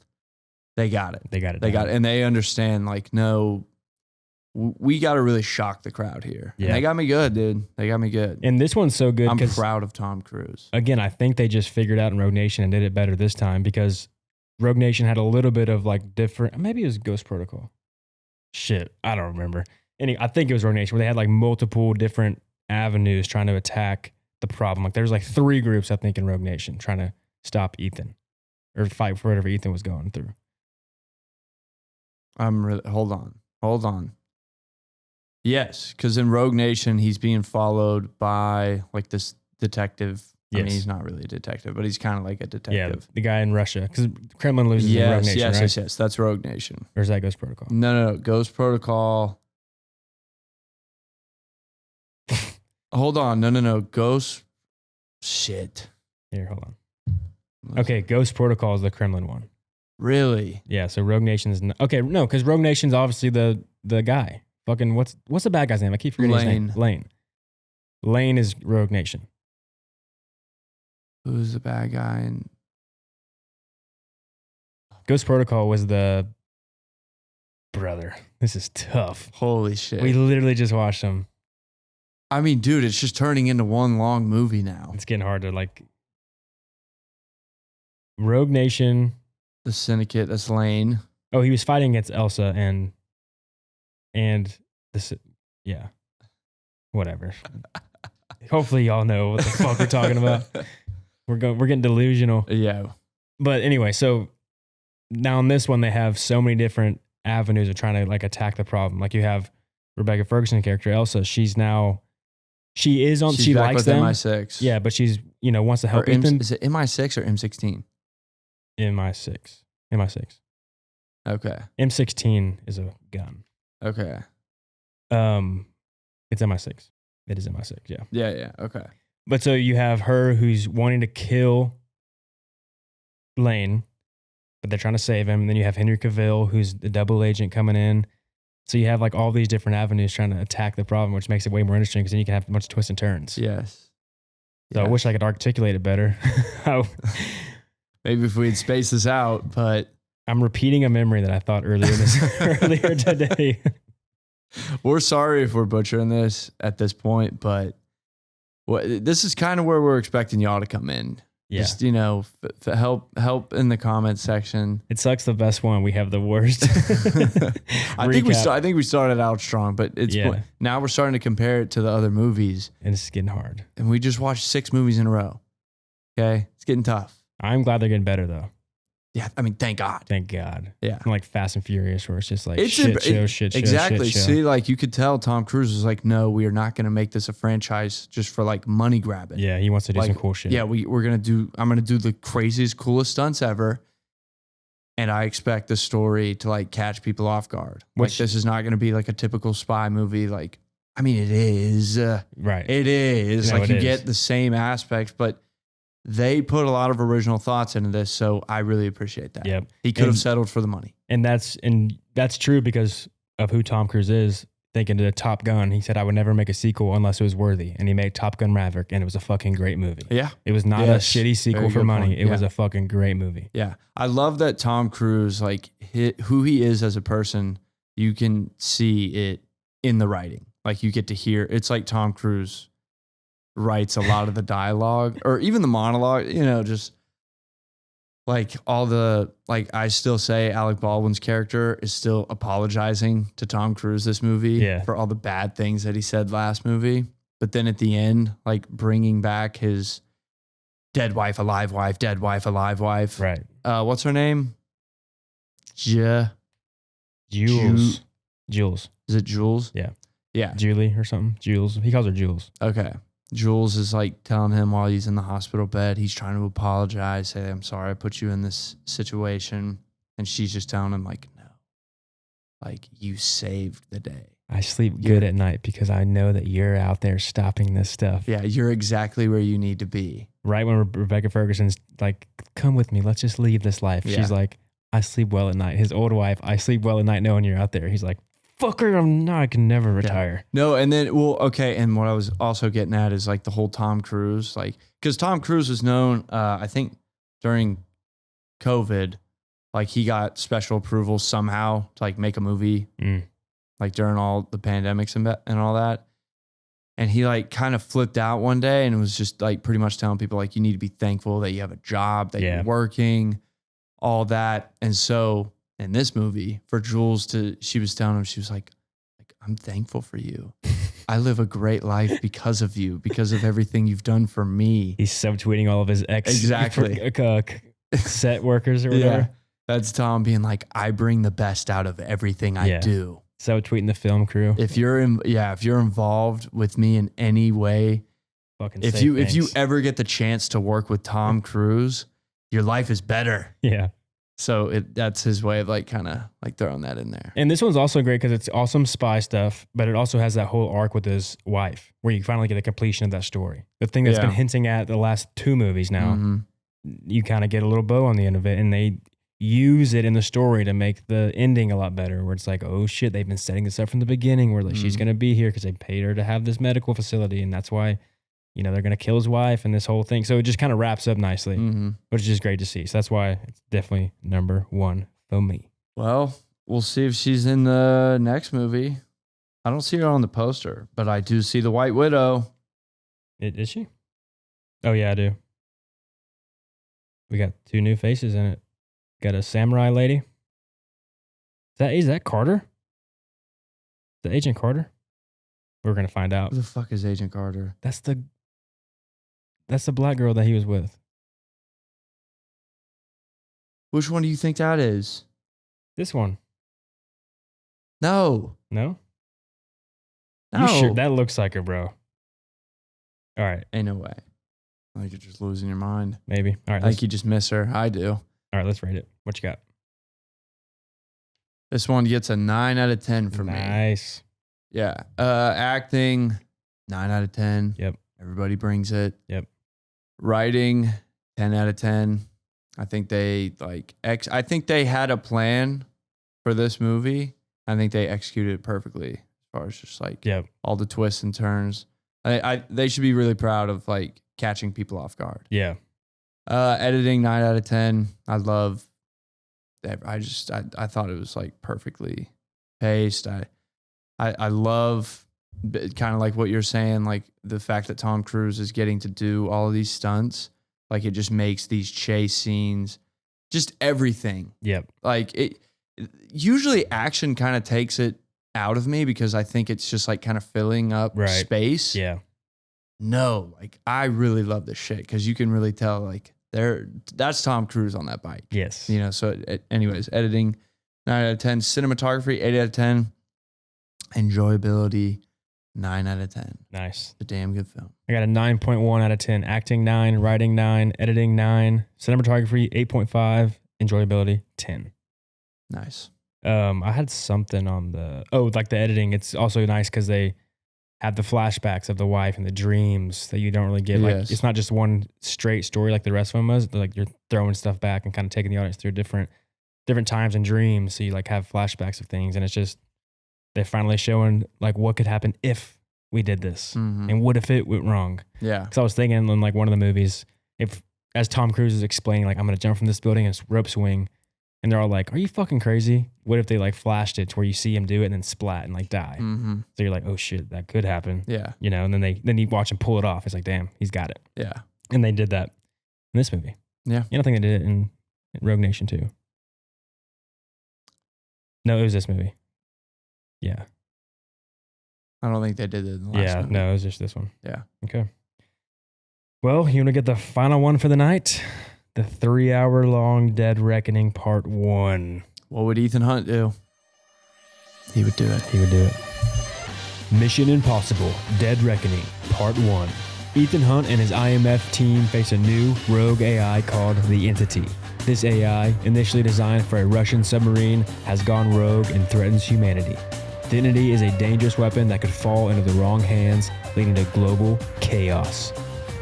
they got it. They got it. And they understand like, no, we got to really shock the crowd here. Yeah. And they got me good, dude. They got me good. And this one's so good. I'm proud of Tom Cruise. Again, I think they just figured out in Rogue Nation and did it better this time because Rogue Nation had a little bit of like different, maybe it was Ghost Protocol. Shit, I don't remember. Anyway, I think it was Rogue Nation where they had like multiple different avenues trying to attack the problem. Like there's like 3 groups, I think, in Rogue Nation trying to stop Ethan or fight for whatever Ethan was going through. Hold on. Yes, because in Rogue Nation, he's being followed by like this detective. Yes. I mean, he's not really a detective, but he's kind of like a detective. Yeah, the guy in Russia. Because Kremlin loses in Rogue Nation, right? Yes. That's Rogue Nation. Or is that Ghost Protocol? No. Ghost Protocol. Hold on. No. Ghost. Shit. Here, hold on. Okay, Ghost Protocol is the Kremlin one. Really? Yeah, so Rogue Nation is... Okay, no, because Rogue Nation's obviously the guy. Fucking, what's the bad guy's name? I keep forgetting his name. Lane. Lane is Rogue Nation. Who's the bad guy? And Ghost Protocol was the brother. This is tough. Holy shit. We literally just watched them. I mean, dude, it's just turning into one long movie now. It's getting hard to like... Rogue Nation... The Syndicate, that's Lane. Oh, he was fighting against Elsa and this, yeah, whatever. Hopefully y'all know what the fuck we're talking about. We're getting delusional. Yeah. But anyway, so now in this one, they have so many different avenues of trying to like attack the problem. Like you have Rebecca Ferguson's character, Elsa. She's likes them. MI6. Yeah, but she's, wants to help Ethan. Is it MI6 or M16? MI6. Okay. M16 is a gun. Okay. It's MI6. It is MI6, yeah. Yeah, okay. But so you have her who's wanting to kill Lane, but they're trying to save him. And then you have Henry Cavill, who's the double agent coming in. So you have like all these different avenues trying to attack the problem, which makes it way more interesting because then you can have a bunch of twists and turns. Yes. So I wish I could articulate it better. Maybe if we'd space this out, but... I'm repeating a memory that I thought earlier today. We're sorry if we're butchering this at this point, but this is kind of where we're expecting y'all to come in. Yeah. Just, help in the comments section. It sucks the best one. We have the worst. I think we started out strong, but now we're starting to compare it to the other movies. And it's getting hard. And we just watched 6 movies in a row. Okay? It's getting tough. I'm glad they're getting better though. Yeah, I mean, thank God. Thank God. Yeah. Like Fast and Furious, where it's just like shit show. Exactly. See, like you could tell Tom Cruise was like, no, we are not going to make this a franchise just for like money grabbing. Yeah, he wants to do some cool shit. Yeah, I'm going to do the craziest, coolest stunts ever. And I expect the story to like catch people off guard. Like this is not going to be like a typical spy movie. Like, I mean, it is. Right. It is. No, like you get the same aspects, but they put a lot of original thoughts into this, so I really appreciate that. Yep. He could have settled for the money. And that's true because of who Tom Cruise is. thinking to Top Gun. He said, I would never make a sequel unless it was worthy. And he made Top Gun Maverick, and it was a fucking great movie. Yeah. It was not a shitty sequel Very for good money. point. It was a fucking great movie. Yeah. I love that Tom Cruise, like who he is as a person, you can see it in the writing. Like you get to hear, it's like Tom Cruise writes a lot of the dialogue or even the monologue, you know, just like all the, like I still say Alec Baldwin's character is still apologizing to Tom Cruise this movie for all the bad things that he said last movie. But then at the end, like bringing back his dead wife, alive wife, dead wife, alive wife. Right. What's her name? Jules. Jules. Is it Jules? Yeah. Yeah. Julie or something. Jules. He calls her Jules. Okay. Jules is like telling him while he's in the hospital bed, he's trying to apologize, say, I'm sorry I put you in this situation. And she's just telling him like, no, like you saved the day. I sleep good at night because I know that you're out there stopping this stuff. Yeah. You're exactly where you need to be. Right when Rebecca Ferguson's like, come with me, let's just leave this life. Yeah. She's like, I sleep well at night. His old wife, I sleep well at night knowing you're out there. He's like, fucker, I can never retire. Yeah. No, and then, well, okay, and what I was also getting at is like the whole Tom Cruise, like, because Tom Cruise was known, I think during COVID, like he got special approval somehow to like make a movie, like during all the pandemics and all that. And he like kind of flipped out one day and was just like pretty much telling people like, you need to be thankful that you have a job, that you're working, all that. And so in this movie for Jules she was telling him, she was like, I'm thankful for you. I live a great life because of you, because of everything you've done for me. He's subtweeting all of his set workers or whatever. Yeah. That's Tom being like, I bring the best out of everything I do. Subtweeting the film crew. If you're involved with me in any way, if you ever get the chance to work with Tom Cruise, your life is better. Yeah. So that's his way of like kind of like throwing that in there. And this one's also great because it's awesome spy stuff, but it also has that whole arc with his wife where you finally get a completion of that story. The thing that's been hinting at the last 2 movies now, you kind of get a little bow on the end of it, and they use it in the story to make the ending a lot better, where it's like, oh shit, they've been setting this up from the beginning where like she's going to be here because they paid her to have this medical facility, and that's why, you know, they're going to kill his wife and this whole thing. So it just kind of wraps up nicely, which is just great to see. So that's why it's definitely number 1 for me. Well, we'll see if she's in the next movie. I don't see her on the poster, but I do see the White Widow. Is she? Oh yeah, I do. We got 2 new faces in it. Got a samurai lady. Is that Carter? Is that Agent Carter? We're going to find out. Who the fuck is Agent Carter? That's the black girl that he was with. Which one do you think that is? This one. No. No? No. You sure? That looks like her, bro. All right. Ain't no way. I think you're just losing your mind. Maybe. All right. I think you just miss her. I do. All right, let's rate it. What you got? This one gets a 9 out of 10 for me. Nice. Yeah. Acting, 9 out of 10. Yep. Everybody brings it. Yep. Writing, 10 out of 10. I think they I think they had a plan for this movie. I think they executed it perfectly as far as just like all the twists and turns. They should be really proud of like catching people off guard. Yeah. Editing, 9 out of 10. I love that. I thought it was like perfectly paced. I love kind of like what you're saying, like the fact that Tom Cruise is getting to do all of these stunts. Like it just makes these chase scenes, just everything. Yep. Like it usually action kind of takes it out of me because I think it's just like kind of filling up space. Yeah. No, like I really love this shit because you can really tell like that's Tom Cruise on that bike. Yes. You know, so anyways, editing, 9 out of 10. Cinematography, 8 out of 10. Enjoyability, 9 out of 10. Nice. It's a damn good film. I got a 9.1 out of 10. Acting 9, writing 9, editing 9, cinematography 8.5, enjoyability 10. Nice. I had something on like the editing. It's also nice because they have the flashbacks of the wife and the dreams that you don't really get. Like it's not just one straight story like the rest of them was. Like you're throwing stuff back and kind of taking the audience through different times and dreams. So you like have flashbacks of things, and it's just They're finally showing like what could happen if we did this, and what if it went wrong. Yeah. Because I was thinking in like one of the movies, if as Tom Cruise is explaining, like I'm gonna jump from this building and rope swing, and they're all like, "Are you fucking crazy?" What if they like flashed it to where you see him do it and then splat and like die? So you're like, "Oh shit, that could happen." Yeah. You know, and then you watch him pull it off. It's like, damn, he's got it. Yeah. And they did that in this movie. Yeah. You don't think they did it in Rogue Nation too? No, it was this movie. Yeah. I don't think they did it in the last movie. No, it was just this one. Yeah. Okay. Well, you want to get the final one for the night? The 3-hour-long Dead Reckoning Part 1. What would Ethan Hunt do? He would do it. He would do it. Mission Impossible Dead Reckoning Part 1. Ethan Hunt and his IMF team face a new rogue AI called the Entity. This AI, initially designed for a Russian submarine, has gone rogue and threatens humanity. The Entity is a dangerous weapon that could fall into the wrong hands, leading to global chaos.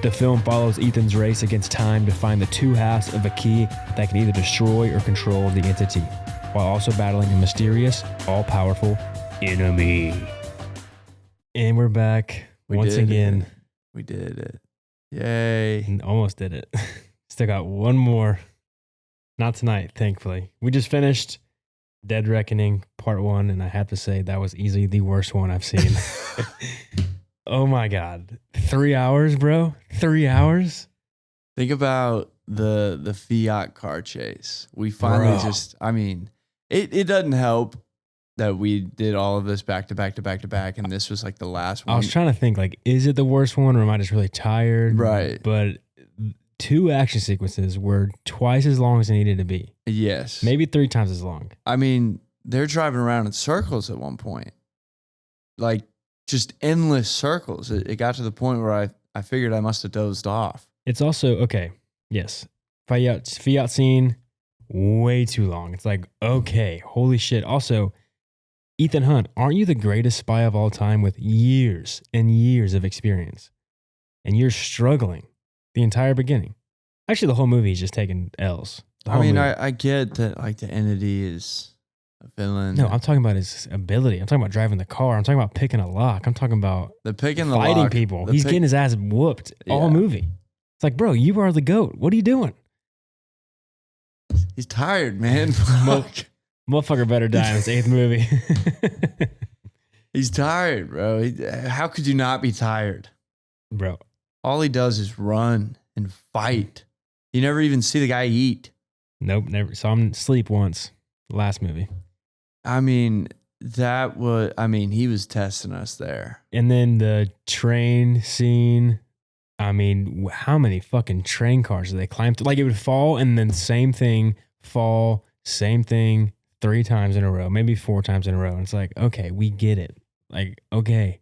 The film follows Ethan's race against time to find the two halves of a key that can either destroy or control the Entity, while also battling a mysterious, all-powerful enemy. And we're back once again. We did it. Yay. Almost did it. Still got one more. Not tonight, thankfully. We just finished Dead Reckoning Part 1, and I have to say that was easily the worst one I've seen. Oh my God. 3 hours, bro? 3 hours? Think about the Fiat car chase. We finally it doesn't help that we did all of this back to back to back to back, and this was like the last one. I was trying to think, like, is it the worst one, or am I just really tired? Right. But 2 action sequences were twice as long as they needed to be. Yes. Maybe 3 times as long. I mean, they're driving around in circles at one point. Like, just endless circles. It got to the point where I figured I must have dozed off. It's also, okay, yes. Fiat scene, way too long. It's like, okay, holy shit. Also, Ethan Hunt, aren't you the greatest spy of all time with years and years of experience? And you're struggling the entire beginning. Actually, the whole movie is just taking L's. I get that, like, the Entity is a villain. No, I'm talking about his ability. I'm talking about driving the car. I'm talking about picking a lock. I'm talking about fighting people. He's getting his ass whooped all movie. It's like, bro, you are the GOAT. What are you doing? He's tired, man. Motherfucker better die in his 8th movie. He's tired, bro. How could you not be tired? Bro. All he does is run and fight. You never even see the guy eat. Nope, never. Saw him sleep once. Last movie. I mean, he was testing us there. And then the train scene. I mean, how many fucking train cars did they climb through? Like, it would fall and then same thing, fall, same thing 3 times in a row, maybe 4 times in a row. And it's like, okay, we get it. Like, okay.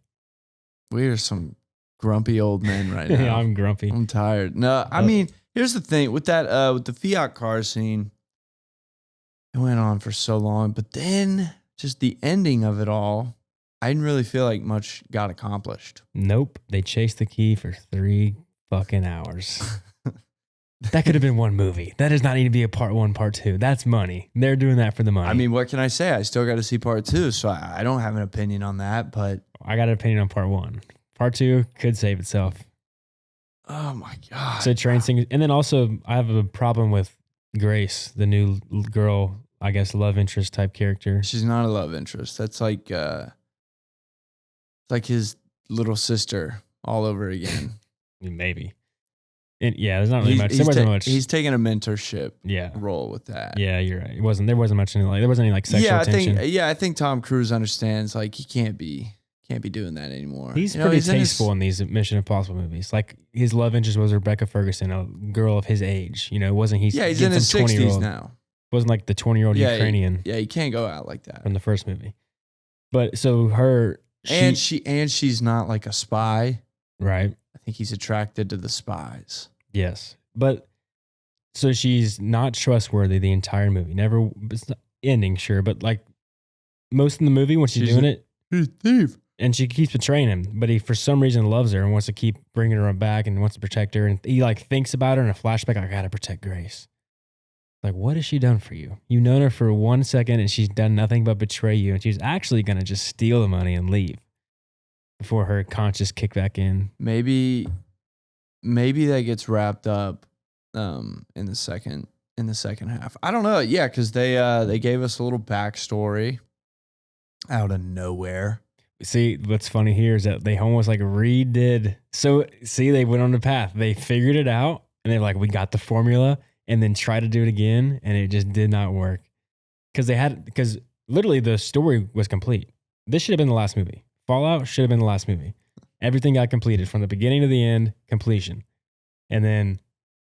We are some grumpy old men right now. Yeah, I'm grumpy. I'm tired. No, I mean, here's the thing with that, with the Fiat car scene, it went on for so long, but then just the ending of it all, I didn't really feel like much got accomplished. Nope. They chased the key for 3 fucking hours. That could have been one movie. That does not need to be a part 1, part 2. That's money. They're doing that for the money. I mean, what can I say? I still got to see part 2, so I don't have an opinion on that, but I got an opinion on part 1. Part 2 could save itself. Oh my God. So train singing. And then also I have a problem with Grace, the new girl, I guess, love interest type character. She's not a love interest. That's like, it's like his little sister all over again. Maybe. And yeah, there's not really much. There wasn't much. He's taking a mentorship role with that. Yeah, you're right. There wasn't much any sexual tension. I think Tom Cruise understands, like, he can't be doing that anymore. He's pretty tasteful in these Mission Impossible movies. Like, his love interest was Rebecca Ferguson, a girl of his age. You know, it wasn't he's he's in his 60s now. It wasn't like the 20-year-old Ukrainian. You can't go out like that from the first movie. But so she's not like a spy, right? I think he's attracted to the spies. Yes, but so she's not trustworthy the entire movie. Never, it's not ending, sure, but like most of the movie when she's doing it, he's a thief. And she keeps betraying him, but he for some reason loves her and wants to keep bringing her back and wants to protect her. And he like thinks about her in a flashback. I gotta protect Grace. Like, what has she done for you? You've known her for 1 second and she's done nothing but betray you. And she's actually going to just steal the money and leave before her conscience kick back in. Maybe that gets wrapped up in the second half. I don't know. Yeah, because they gave us a little backstory out of nowhere. See, what's funny here is that they almost like redid. So, see, they went on the path. They figured it out and they're like, we got the formula, and then try to do it again. And it just did not work because literally the story was complete. This should have been the last movie. Fallout should have been the last movie. Everything got completed from the beginning to the end, completion. And then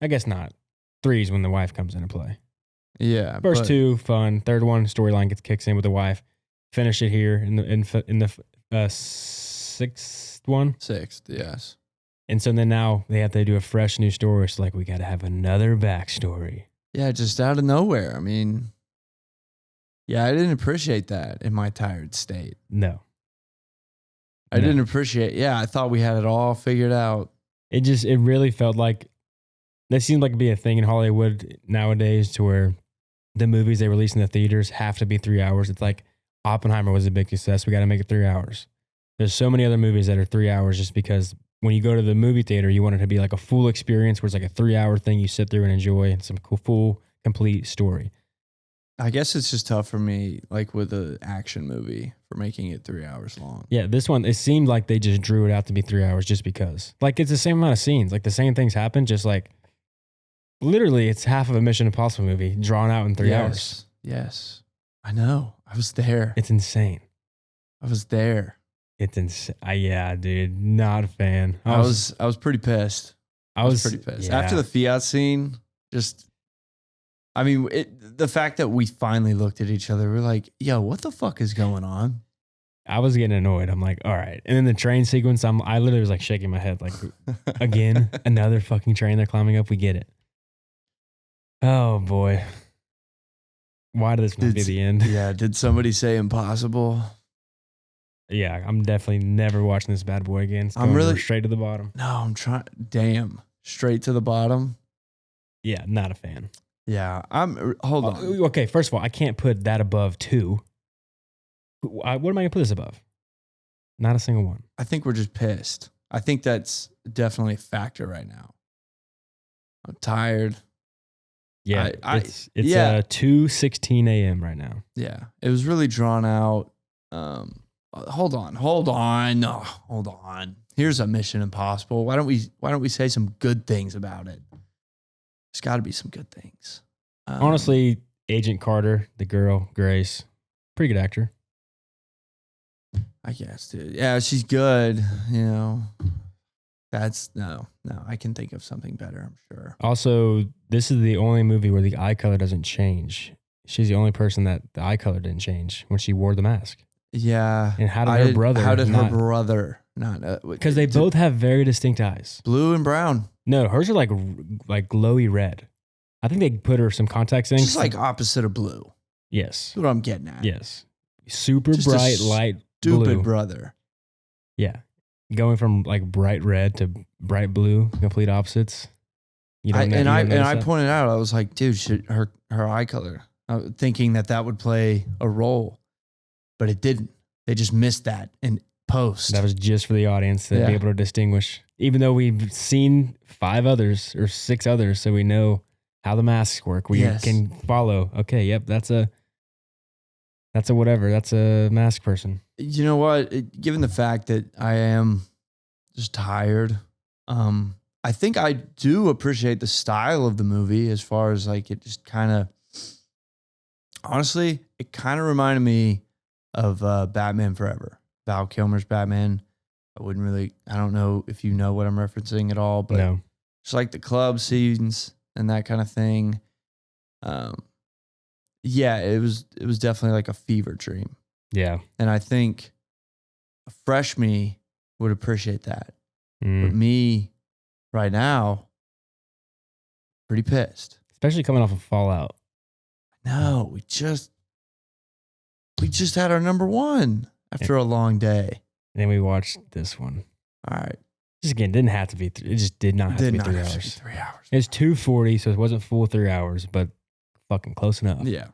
I guess not. 3 is when the wife comes into play. Yeah. First 2, fun. Third one, storyline kicks in with the wife. Finish it here in the sixth one. Sixth, yes. And so then now they have to do a fresh new story. It's like, we got to have another backstory. Yeah, just out of nowhere. I mean, yeah, I didn't appreciate that in my tired state. No. I didn't appreciate. Yeah, I thought we had it all figured out. It really felt like that seemed like it'd be a thing in Hollywood nowadays, to where the movies they release in the theaters have to be 3 hours. It's like Oppenheimer was a big success. We got to make it 3 hours. There's so many other movies that are 3 hours just because when you go to the movie theater, you want it to be like a full experience where it's like a 3 hour thing you sit through and enjoy some cool, full, complete story. I guess it's just tough for me, like with an action movie, for making it 3 hours long. Yeah, this one, it seemed like they just drew it out to be 3 hours just because. Like, it's the same amount of scenes. Like, the same things happen, just like, literally, it's half of a Mission Impossible movie drawn out in 3 hours. Yes. I know. I was there. It's insane. I was there. It's insane. Yeah, dude, not a fan. I was pretty pissed. I was pretty pissed. Yeah. After the Fiat scene, I mean, the fact that we finally looked at each other, we're like, yo, what the fuck is going on? I was getting annoyed. I'm like, all right. And then the train sequence, I literally was like shaking my head, like, again, another fucking train they're climbing up. We get it. Oh boy. Why did this not be the end? Yeah. Did somebody say impossible? Yeah, I'm definitely never watching this bad boy again. It's going really straight to the bottom. No, I'm trying. Damn. Straight to the bottom. Yeah, not a fan. Yeah. Hold on. Okay, first of all, I can't put that above 2. What am I going to put this above? Not a single one. I think we're just pissed. I think that's definitely a factor right now. I'm tired. Yeah, it's 2:16 a.m. right now. Yeah, it was really drawn out. Hold on. No, hold on. Here's a Mission Impossible. Why don't we say some good things about it? There's got to be some good things. Honestly, Agent Carter, the girl, Grace, pretty good actor. I guess, dude. Yeah, she's good. You know, that's no. I can think of something better, I'm sure. Also, this is the only movie where the eye color doesn't change. She's the only person that the eye color didn't change when she wore the mask. Yeah. And how did her brother not? Because they both have very distinct eyes. Blue and brown. No, hers are like glowy red. I think they put her some contacts in. Just like opposite of blue. Yes. That's what I'm getting at. Yes. Super Just bright, light stupid blue. brother. Yeah. Going from like bright red to bright blue, complete opposites. I pointed out, I was like, dude, her eye color. Thinking that would play a role, but it didn't. They just missed that in post. That was just for the audience to be able to distinguish. Even though we've seen 5 others or 6 others, so we know how the masks work. We can follow. Okay, yep, that's a whatever. That's a mask person. You know what? Given the fact that I am just tired, I think I do appreciate the style of the movie as far as like it just kind of, honestly, it kind of reminded me of Batman Forever. Val Kilmer's Batman. I don't know if you know what I'm referencing at all, but no. It's like the club scenes and that kind of thing. Yeah, it was definitely like a fever dream. Yeah. And I think a fresh me would appreciate that. But me right now, pretty pissed. Especially coming off of Fallout. No, we just had our number 1 after a long day. And then we watched this one. All right. Just again, didn't have to be. It just did not have to be 3 hours. 3 hours. It's 2:40, so it wasn't full 3 hours. But fucking close enough. Yeah.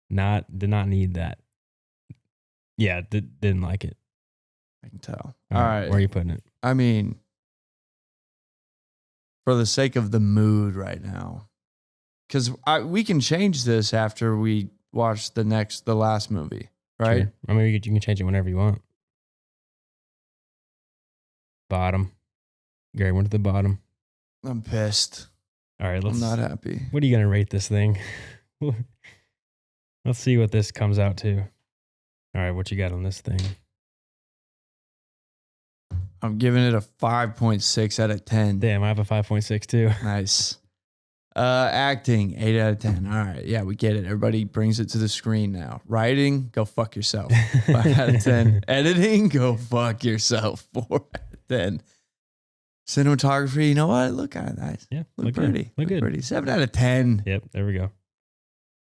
Did not need that. Yeah, didn't like it. I can tell. All All right. Where are you putting it? I mean, for the sake of the mood right now, because we can change this after we watch the last movie, right? Sure. I mean, you can change it whenever you want. Bottom. Gary went to the bottom. I'm pissed. All right, I'm not happy. What are you going to rate this thing? Let's see what this comes out to. All right, what you got on this thing? I'm giving it a 5.6 out of 10. Damn, I have a 5.6 too. Nice. Acting, 8 out of 10. All right. Yeah, we get it. Everybody brings it to the screen now. Writing, go fuck yourself. 5 out of 10. Editing, go fuck yourself. 4 out of 10. Cinematography, you know what? Look kind of nice. Yeah, Look pretty. Look good. Pretty. 7 out of 10. Yep, there we go.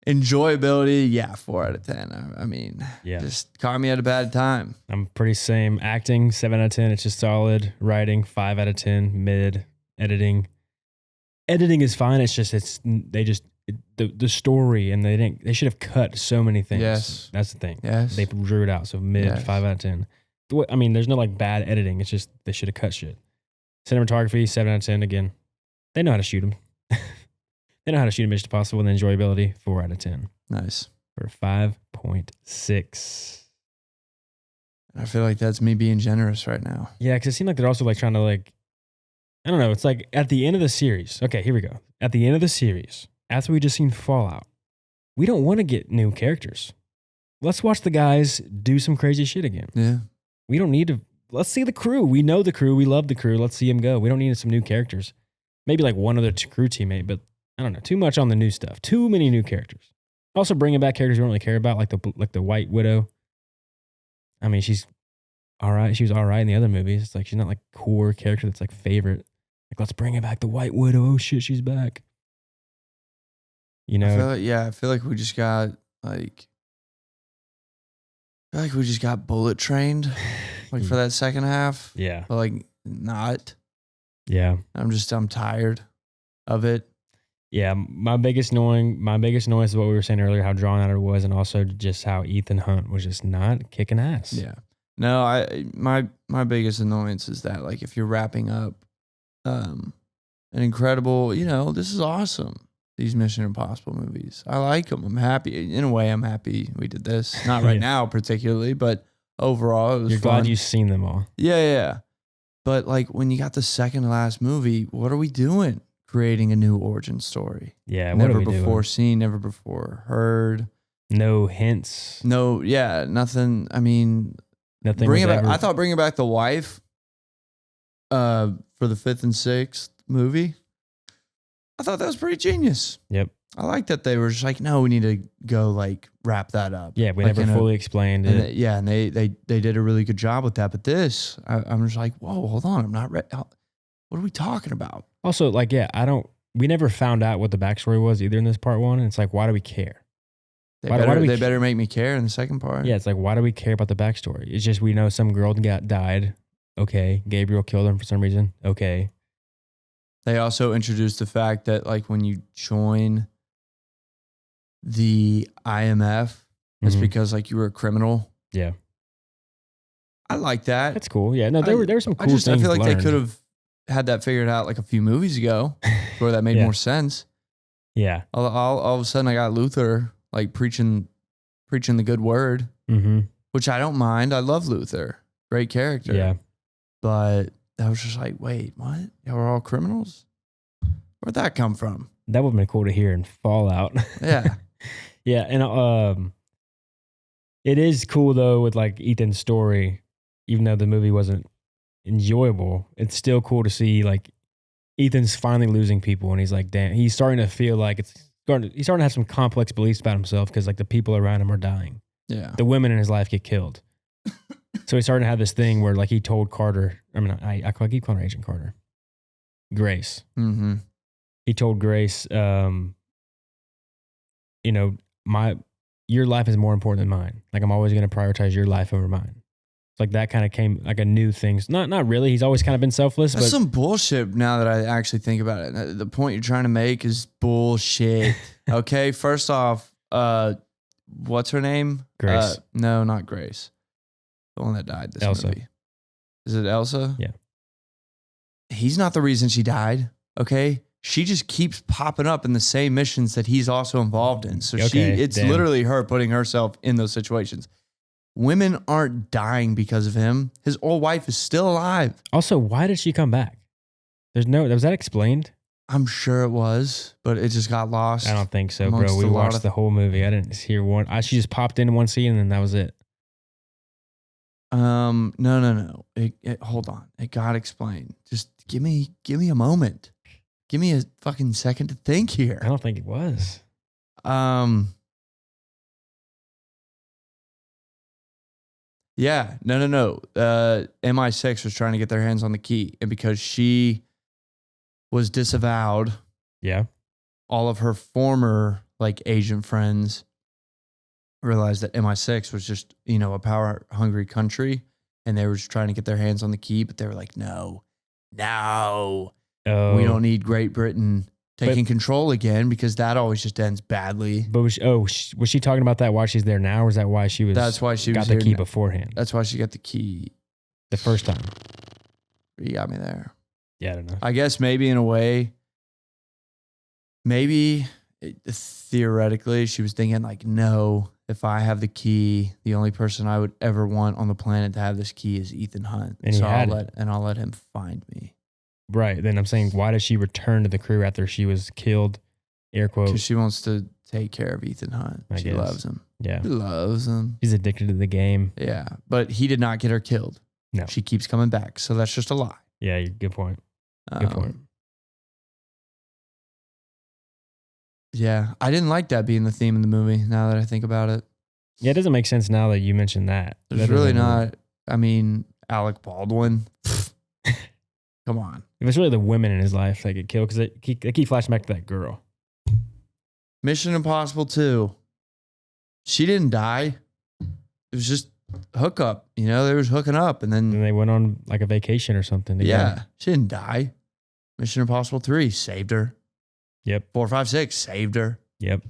Enjoyability, yeah, 4 out of 10. I mean, Yeah. just caught me at a bad time. I'm pretty same. Acting, 7 out of 10. It's just solid. Writing, 5 out of 10. Mid. Editing is fine. It's just the story, and they should have cut so many things. Yes. That's the thing. Yes. They drew it out. So mid, Yes. 5 out of 10. I mean, there's no like bad editing. It's just they should have cut shit. Cinematography, 7 out of 10. Again, they know how to shoot them. They know how to shoot a mission possible. And enjoyability, 4 out of 10. Nice. For 5.6. I feel like that's me being generous right now. Yeah, because it seemed like they're also like trying to like, I don't know. It's like at the end of the series. Okay, here we go. At the end of the series, after we just seen Fallout, we don't want to get new characters. Let's watch the guys do some crazy shit again. Yeah. We don't need to. Let's see the crew. We know the crew. We love the crew. Let's see them go. We don't need some new characters. Maybe like one other crew teammate, but I don't know. Too much on the new stuff. Too many new characters. Also bringing back characters we don't really care about, like the White Widow. I mean, she's all right. She was all right in the other movies. It's like she's not like core character that's like favorite. Like, let's bring back the White Widow. Oh shit, she's back. You know? I feel like we just got bullet trained like for that second half. Yeah. But like not. Yeah. I'm tired of it. Yeah. My biggest annoyance is what we were saying earlier, how drawn out it was, and also just how Ethan Hunt was just not kicking ass. Yeah. No, my biggest annoyance is that like if you're wrapping up an incredible, this is awesome. These Mission Impossible movies. I like them. I'm happy. In a way, I'm happy we did this. Not right now particularly, but overall it was You're fun. glad you've seen them all. Yeah. But like when you got the second to last movie, what are we doing? Creating a new origin story. Yeah. What Never are we before doing? seen, never before heard. No hints. No, yeah, nothing. I mean, Nothing. I thought bringing back the wife for the 5th and 6th movie, I thought that was pretty genius. Yep. I like that they were just like, no, we need to go like wrap that up. Yeah, we like never fully explained it. And they did a really good job with that. But this, I'm just like, whoa, hold on, I'm not ready. What are we talking about? Also, like, yeah, we never found out what the backstory was either in this part 1. And it's like, why do we care? They Why better, do we they better make me care in the second part. Yeah, it's like, why do we care about the backstory? It's just we know some girl died. Okay. Gabriel killed him for some reason. Okay. They also introduced the fact that like when you join the IMF, it's Mhm. because like you were a criminal. Yeah. I like that. That's cool. Yeah. No, there were some cool things. I feel like they learned. could have had that figured out like a few movies ago, where that made Yeah. more sense. Yeah. All of a sudden, I got Luther like preaching the good word, Mm-hmm. which I don't mind. I love Luther, great character. Yeah. But that was just like, wait, what? Y'all were all criminals? Where'd that come from? That would have been cool to hear in Fallout. Yeah. Yeah. And it is cool though with like Ethan's story, even though the movie wasn't enjoyable, it's still cool to see like Ethan's finally losing people, and he's like, damn, he's starting to feel like he's starting to have some complex beliefs about himself because like the people around him are dying. Yeah. The women in his life get killed. So he's starting to have this thing where like he told Carter, I keep calling her Agent Carter, Grace. Mm-hmm. He told Grace, your life is more important than mine. Like I'm always going to prioritize your life over mine. Like that kind of came like a new thing. Not really. He's always kind of been selfless. That's but some bullshit now that I actually think about it. The point you're trying to make is bullshit. Okay, first off, what's her name? Grace. No, not Grace. The one that died this Elsa. movie. Is it Elsa? Yeah. He's not the reason she died, okay? She just keeps popping up in the same missions that he's also involved in. So it's literally her putting herself in those situations. Women aren't dying because of him. His old wife is still alive. Also, why did she come back? Was that explained? I'm sure it was, but it just got lost. I don't think so, bro. We watched the whole movie. I didn't hear one. She just popped in one scene and then that was it. No. Hold on. It got explained. Just give me a moment. Give me a fucking second to think here. I don't think it was. Yeah. No. MI6 was trying to get their hands on the key, and because she was disavowed, yeah, all of her former like agent friends realized that MI6 was just, a power hungry country, and they were just trying to get their hands on the key, but they were like, no, we don't need Great Britain taking control again, because that always just ends badly. But was she talking about that while she's there now, or is that why she was? That's why she got the key beforehand. That's why she got the key the first time. You got me there. Yeah, I don't know. I guess maybe in a way, theoretically, she was thinking like, no, if I have the key, the only person I would ever want on the planet to have this key is Ethan Hunt. And I'll let him find me. Right. Then I'm saying, why does she return to the crew after she was killed? Air quote. Because she wants to take care of Ethan Hunt. She loves him. Yeah. She loves him. She's addicted to the game. Yeah. But he did not get her killed. No. She keeps coming back. So that's just a lie. Yeah, good point. Good point. Yeah. I didn't like that being the theme of the movie, now that I think about it. Yeah, it doesn't make sense now that you mentioned that. There's really not. I mean, Alec Baldwin. Come on. It was really the women in his life that get killed, because they keep flashing back to that girl. Mission Impossible 2. She didn't die. It was just hookup. They was hooking up, and then they went on like a vacation or something together. Yeah, she didn't die. Mission Impossible 3 saved her. Yep. 4, 5, 6 saved her. Yep.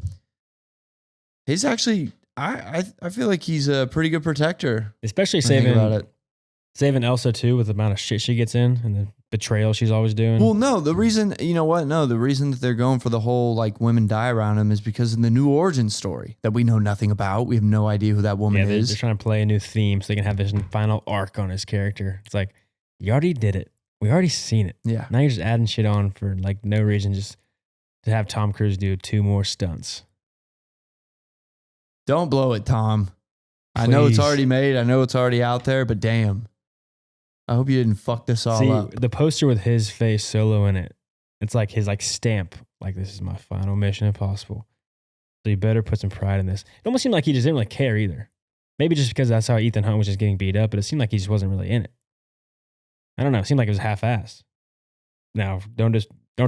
He's actually, I feel like he's a pretty good protector. Especially saving Elsa too, with the amount of shit she gets in and the betrayal she's always doing. Well, no, the reason, the reason that they're going for the whole like women die around him is because in the new origin story that we know nothing about, we have no idea who that woman is. They're trying to play a new theme so they can have this final arc on his character. It's like, you already did it. We already seen it. Yeah. Now you're just adding shit on for like no reason, just to have Tom Cruise do 2 more stunts. Don't blow it, Tom. Please. I know it's already made. I know it's already out there, but damn. I hope you didn't fuck this all up. The poster with his face solo in it, it's like his like stamp, like, this is my final Mission Impossible. So you better put some pride in this. It almost seemed like he just didn't really care either. Maybe just because that's how Ethan Hunt was just getting beat up, but it seemed like he just wasn't really in it. I don't know. It seemed like it was half-assed. Now, don't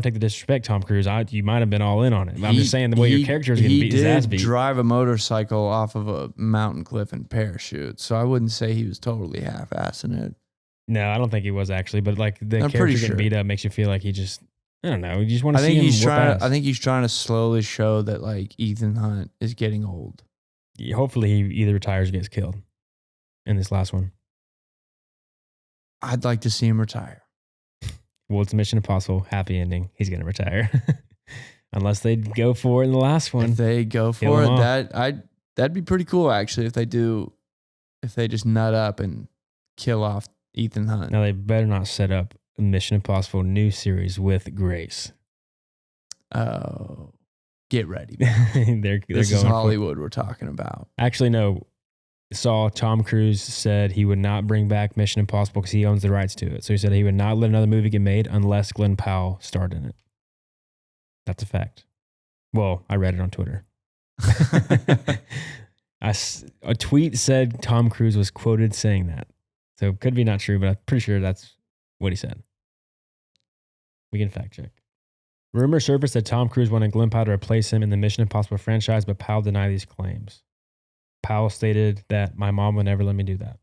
take the disrespect, Tom Cruise. You might have been all in on it. I'm just saying the way your character is getting beat, his ass beat. He did drive a motorcycle off of a mountain cliff and parachute, so I wouldn't say he was totally half-assing it. No, I don't think he was actually, but like the character getting beat up makes you feel like he just, I don't know, you just want to see him whoop ass. I think he's trying to slowly show that like Ethan Hunt is getting old. Yeah, hopefully he either retires or gets killed in this last one. I'd like to see him retire. Well, it's Mission Impossible, happy ending. He's going to retire. Unless they go for it in the last one. If they go for it, that'd be pretty cool actually if they just nut up and kill off Ethan Hunt. Now they better not set up a Mission Impossible new series with Grace. Oh, get ready. they're this going is Hollywood we're talking about. Actually, no. Tom Cruise said he would not bring back Mission Impossible because he owns the rights to it. So he said he would not let another movie get made unless Glenn Powell starred in it. That's a fact. Well, I read it on Twitter. A tweet said Tom Cruise was quoted saying that. So it could be not true, but I'm pretty sure that's what he said. We can fact check. Rumor surfaced that Tom Cruise wanted Glenn Powell to replace him in the Mission Impossible franchise, but Powell denied these claims. Powell stated that my mom would never let me do that.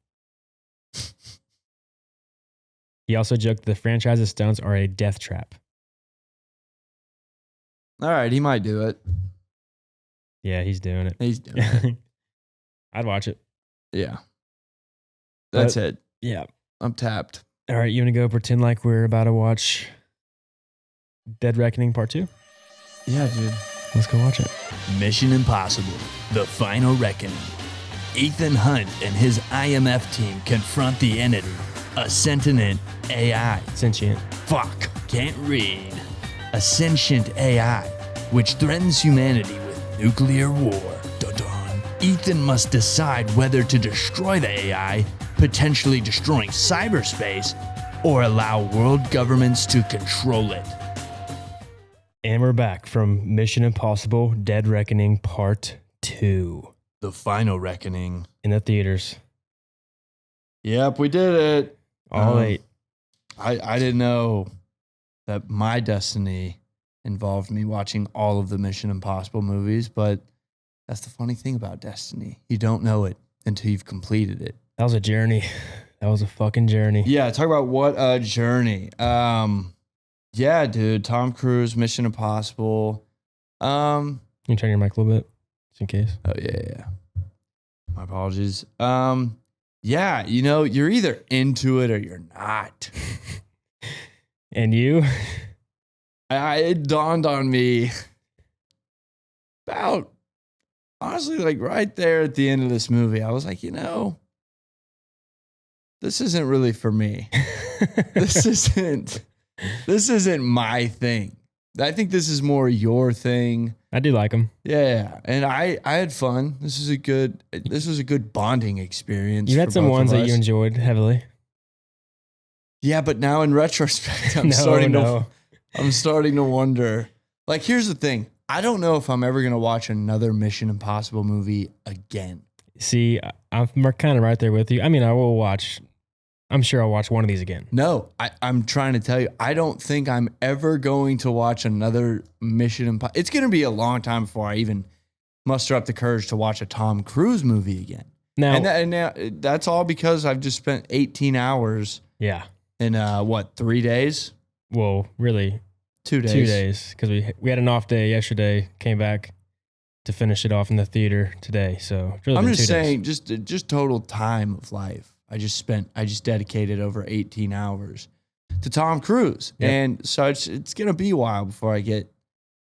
He also joked the franchise's stunts are a death trap. All right, he might do it. Yeah, he's doing it. He's doing it. I'd watch it. Yeah. That's it. Yeah. I'm tapped. All right, you want to go pretend like we're about to watch Dead Reckoning Part 2? Yeah, dude. Let's go watch it. Mission Impossible: The Final Reckoning. Ethan Hunt and his IMF team confront the entity, a sentient AI. Sentient. Fuck, can't read. A sentient AI, which threatens humanity with nuclear war. Dun-dun. Ethan must decide whether to destroy the AI, potentially destroying cyberspace, or allow world governments to control it. And we're back from Mission Impossible Dead Reckoning Part 2. The Final Reckoning. In the theaters. Yep, we did it. All 8. I didn't know that my destiny involved me watching all of the Mission Impossible movies, but that's the funny thing about destiny. You don't know it until you've completed it. That was a journey. That was a fucking journey. Yeah, talk about what a journey. Yeah, dude, Tom Cruise, Mission Impossible. Can you turn your mic a little bit, just in case? Oh, yeah. My apologies. Yeah, you know, you're either into it or you're not. And you? It dawned on me about, honestly, like right there at the end of this movie. I was like, you know, this isn't really for me. This isn't my thing. I think this is more your thing. I do like them. Yeah, and I had fun. This was a good bonding experience. You had for some both ones of that us. you enjoyed heavily. Yeah, but now in retrospect, I'm starting to wonder. Like, here's the thing. I don't know if I'm ever going to watch another Mission Impossible movie again. See, I'm kind of right there with you. I mean, I'm sure I'll watch one of these again. No, I'm trying to tell you, I don't think I'm ever going to watch another Mission Impossible. It's going to be a long time before I even muster up the courage to watch a Tom Cruise movie again. Now, And that's all because I've just spent 18 hours yeah. in 3 days? Well, really, 2 days. 2 days, because we had an off day yesterday, came back to finish it off in the theater today. So it's really I'm been just 2 saying, days. just total time of life. I just dedicated over 18 hours to Tom Cruise. Yep. And so it's going to be a while before I get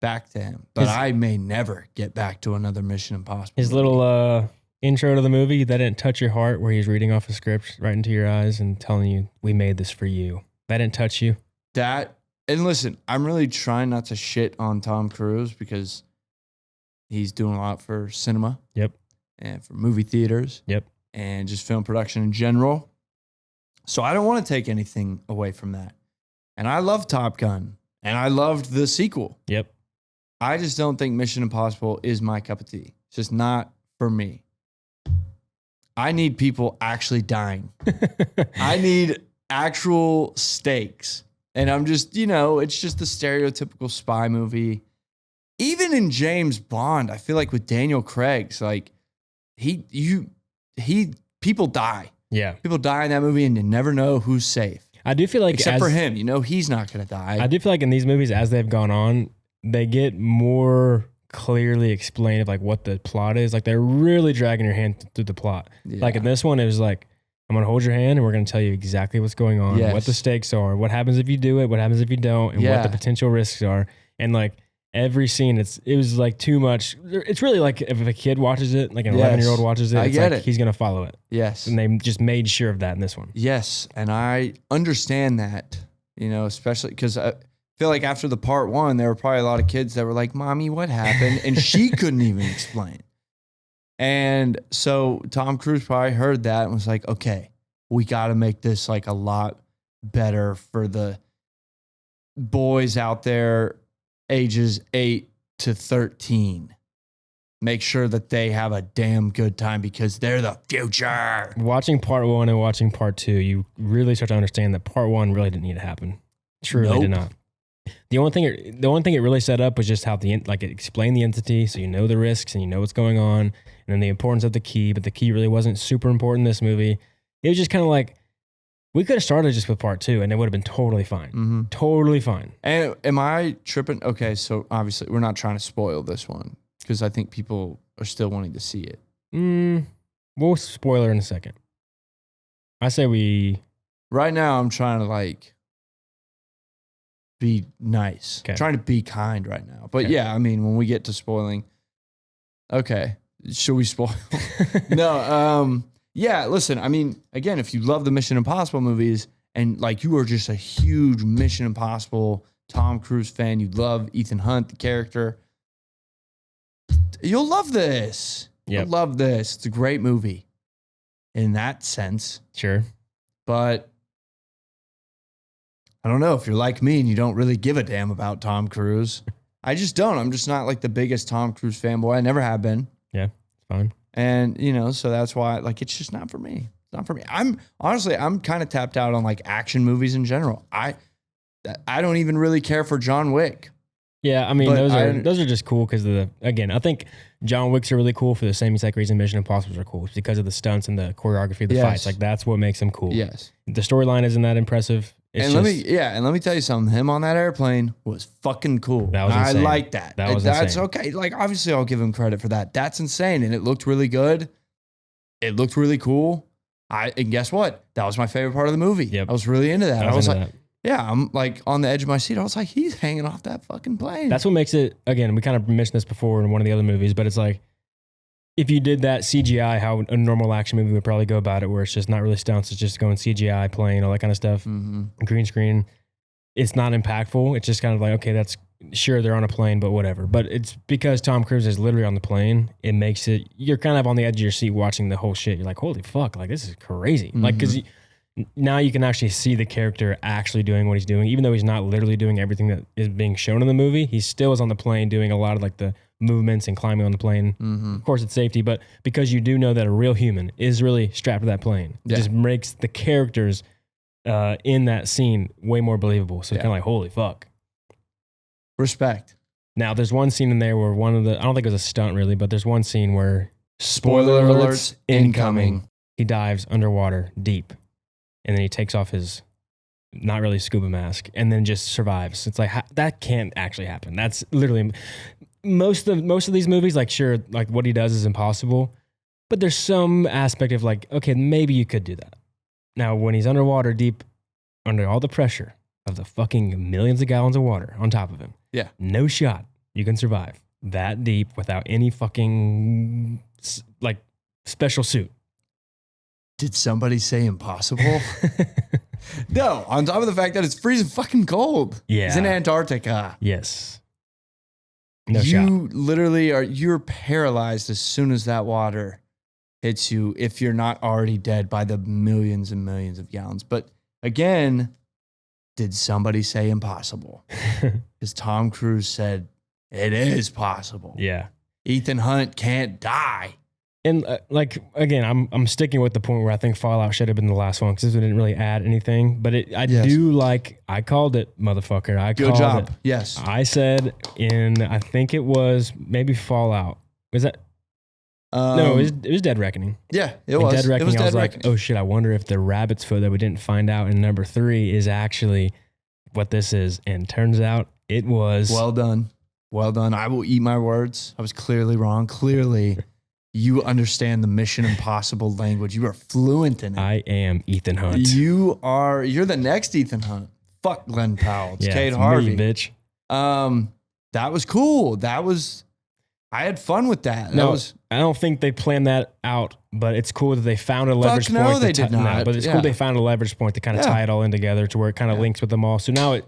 back to him. But I may never get back to another Mission Impossible. His movie. little intro to the movie, that didn't touch your heart, where he's reading off a script right into your eyes and telling you, we made this for you. That didn't touch you? That, and listen, I'm really trying not to shit on Tom Cruise because he's doing a lot for cinema. Yep. And for movie theaters. Yep. And just film production in general. So I don't want to take anything away from that. And I love Top Gun. And I loved the sequel. Yep. I just don't think Mission Impossible is my cup of tea. It's just not for me. I need people actually dying. I need actual stakes. And I'm just, it's just the stereotypical spy movie. Even in James Bond, I feel like with Daniel Craig's, like people die. Yeah. People die in that movie and you never know who's safe. I do feel like Except for him, he's not going to die. I do feel like in these movies, as they've gone on, they get more clearly explained of like what the plot is. Like they're really dragging your hand through the plot. Yeah. Like in this one, it was like, I'm going to hold your hand and we're going to tell you exactly what's going on, Yes. what the stakes are, what happens if you do it, what happens if you don't, and what the potential risks are. And like every scene, it was like too much. It's really like if a kid watches it, like an 11-year-old watches it, I it's get like it. he's going to follow it. Yes. And they just made sure of that in this one. Yes. And I understand that, especially because I feel like after the part one, there were probably a lot of kids that were like, Mommy, what happened? And she couldn't even explain. And so Tom Cruise probably heard that and was like, okay, we got to make this like a lot better for the boys out there ages 8 to 13. Make sure that they have a damn good time because they're the future. Watching part 1 and watching part 2, you really start to understand that part 1 really didn't need to happen. Truly did not. The only thing it really set up was just how it explained the entity, so you know the risks and you know what's going on, and then the importance of the key. But the key really wasn't super important in this movie. It was just kind of like We could have started just with part 2 and it would have been totally fine. Mm-hmm. Totally fine. And am I tripping? Okay, so obviously we're not trying to spoil this one because I think people are still wanting to see it. We'll spoiler in a second. I say we... Right now, I'm trying to like be nice. Okay. Trying to be kind right now. But Okay. yeah, I mean, when we get to spoiling, okay, should we spoil? No, yeah, listen, I mean, again, if you love the Mission Impossible movies and like you are just a huge Mission Impossible Tom Cruise fan, you love Ethan Hunt, the character, you'll love this. Yep. You'll love this. It's a great movie in that sense. Sure. But I don't know if you're like me and you don't really give a damn about Tom Cruise. I just don't. I'm just not like the biggest Tom Cruise fanboy. I never have been. Yeah, it's fine. And, so that's why, like, it's just not for me. It's not for me. I'm kind of tapped out on like action movies in general. I don't even really care for John Wick. Yeah, I mean, But those are just cool because again, I think John Wicks are really cool for the same exact reason Mission Impossibles are cool. It's because of the stunts and the choreography of the Yes. fights. Like that's what makes them cool. Yes. The storyline isn't that impressive. It's Let me tell you something. Him on that airplane was fucking cool. That was I insane. like that. That's That's insane. okay. Like obviously I'll give him credit for that. That's insane. And it looked really good. It looked really cool. And guess what? That was my favorite part of the movie. Yep. I was really into that. I was into like, that. yeah, I'm like on the edge of my seat. I was like, he's hanging off that fucking plane. That's what makes it, again, we kind of mentioned this before in one of the other movies, but it's like, if you did that CGI, how a normal action movie would probably go about it, where it's just not really stunts, it's just going CGI, plane, all that kind of stuff, green screen, it's not impactful. It's just kind of like, okay, that's sure they're on a plane, but whatever. But it's because Tom Cruise is literally on the plane, it makes it, you're kind of on the edge of your seat watching the whole shit. You're like, holy fuck, like this is crazy. Like, because now you can actually see the character actually doing what he's doing, even though he's not literally doing everything that is being shown in the movie. He still is on the plane doing a lot of like the movements and climbing on the plane. Of course, it's safety, but because you do know that a real human is really strapped to that plane, it just makes the characters in that scene way more believable. So it's kind of like, holy fuck. Respect. Now, there's one scene in there where I don't think it was a stunt really, but there's one scene where, Spoiler alerts incoming. He dives underwater deep. And then he takes off his, not really scuba mask, and then just survives. It's like, that can't actually happen. That's literally, most of these movies, like sure, like what he does is impossible, but there's some aspect of like, okay, maybe you could do that. Now, when he's underwater deep, under all the pressure of the fucking millions of gallons of water on top of him, Yeah. no shot you can survive that deep without any fucking like special suit. Did somebody say impossible? No, on top of the fact that it's freezing fucking cold. Yeah. He's in Antarctica. Yes. No shot. You literally you're paralyzed as soon as that water hits you if you're not already dead by the millions and millions of gallons. But again, did somebody say impossible? Because Tom Cruise said it is possible. Yeah. Ethan Hunt can't die. And like, again, I'm sticking with the point where I think Fallout should have been the last one because it didn't really add anything. But I called it, motherfucker. Good job. Yes. I said I think it was maybe Fallout. Was that? No, it was Dead Reckoning. Yeah, it In was. Dead Reckoning, It was I Dead was like, Reckoning. oh shit, I wonder if the rabbit's foot that we didn't find out in number 3 is actually what this is. And turns out it was. Well done. Well done. I will eat my words. I was clearly wrong. Clearly, you understand the Mission Impossible language. You are fluent in it. I am Ethan Hunt. You're the next Ethan Hunt. Fuck Glenn Powell. It's Kate it's Harvey. me, bitch. That was cool. I had fun with that. No, I don't think they planned that out, but it's cool that they found a leverage no, point. they did not. But it's Yeah. cool they found a leverage point to kind of tie it all in together to where it kind of links with them all. So now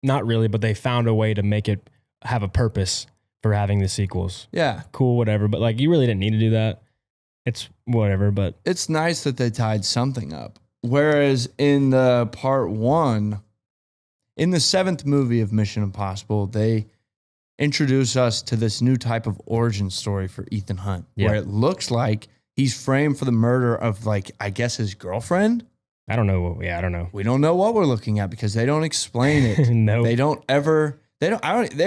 not really, but they found a way to make it have a purpose for having the sequels. Yeah. Cool, whatever. But like, you really didn't need to do that. It's whatever, but It's nice that they tied something up. Whereas in the part 1, in the 7th movie of Mission Impossible, they introduce us to this new type of origin story for Ethan Hunt, where it looks like he's framed for the murder of, like, I guess his girlfriend. I don't know. I don't know. We don't know what we're looking at because they don't explain it. No. They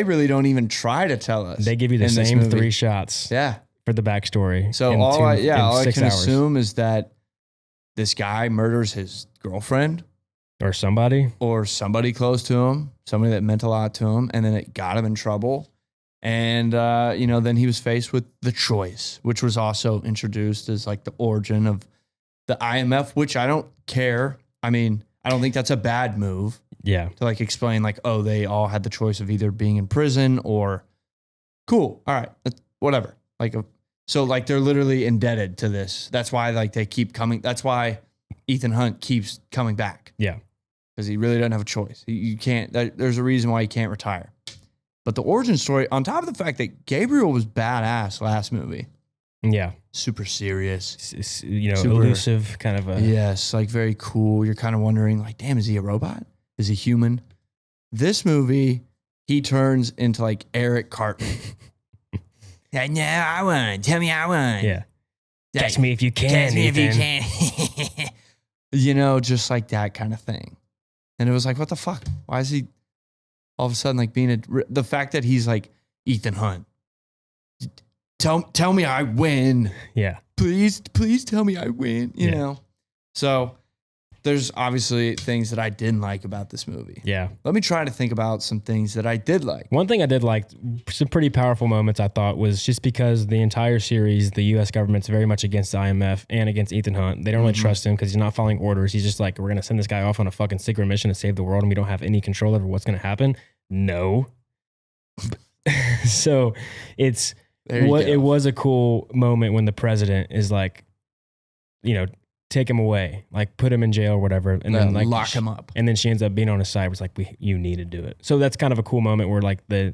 really don't even try to tell us. They give you the in this same movie. 3 shots Yeah. for the backstory. So in all I 6 can hours. assume is that this guy murders his girlfriend Or somebody. or somebody close to him, somebody that meant a lot to him, and then it got him in trouble. And, then he was faced with the choice, which was also introduced as like the origin of the IMF, which I don't care. I mean, I don't think that's a bad move Yeah. to like explain like, oh, they all had the choice of either being in prison or cool. All right. Whatever. Like, so like they're literally indebted to this. That's why like they keep coming. That's why Ethan Hunt keeps coming back. Yeah. Because he really doesn't have a choice. You can't, there's a reason why he can't retire. But the origin story, on top of the fact that Gabriel was badass last movie, Yeah. super serious. Super- Elusive kind of a. Yes, like very cool. You're kind of wondering, like, damn, is he a robot? Is he human? This movie, he turns into like Eric Cartman. No, I won. Tell me I won. Yeah. Text me if you can. Ethan. Just like that kind of thing. And it was like, what the fuck? Why is he all of a sudden like being the fact that he's like Ethan Hunt? Tell me I win. Yeah. Please tell me I win. You know? So there's obviously things that I didn't like about this movie. Yeah. Let me try to think about some things that I did like. One thing I did like, some pretty powerful moments I thought, was just because the entire series, the U.S. government's very much against the IMF and against Ethan Hunt. They don't really trust him because he's not following orders. He's just like, we're going to send this guy off on a fucking secret mission to save the world and we don't have any control over what's going to happen. No. So it was a cool moment when the president is like, take him away, like put him in jail or whatever, and then like lock him up. And then she ends up being on his side. Was like, you need to do it. So that's kind of a cool moment where like the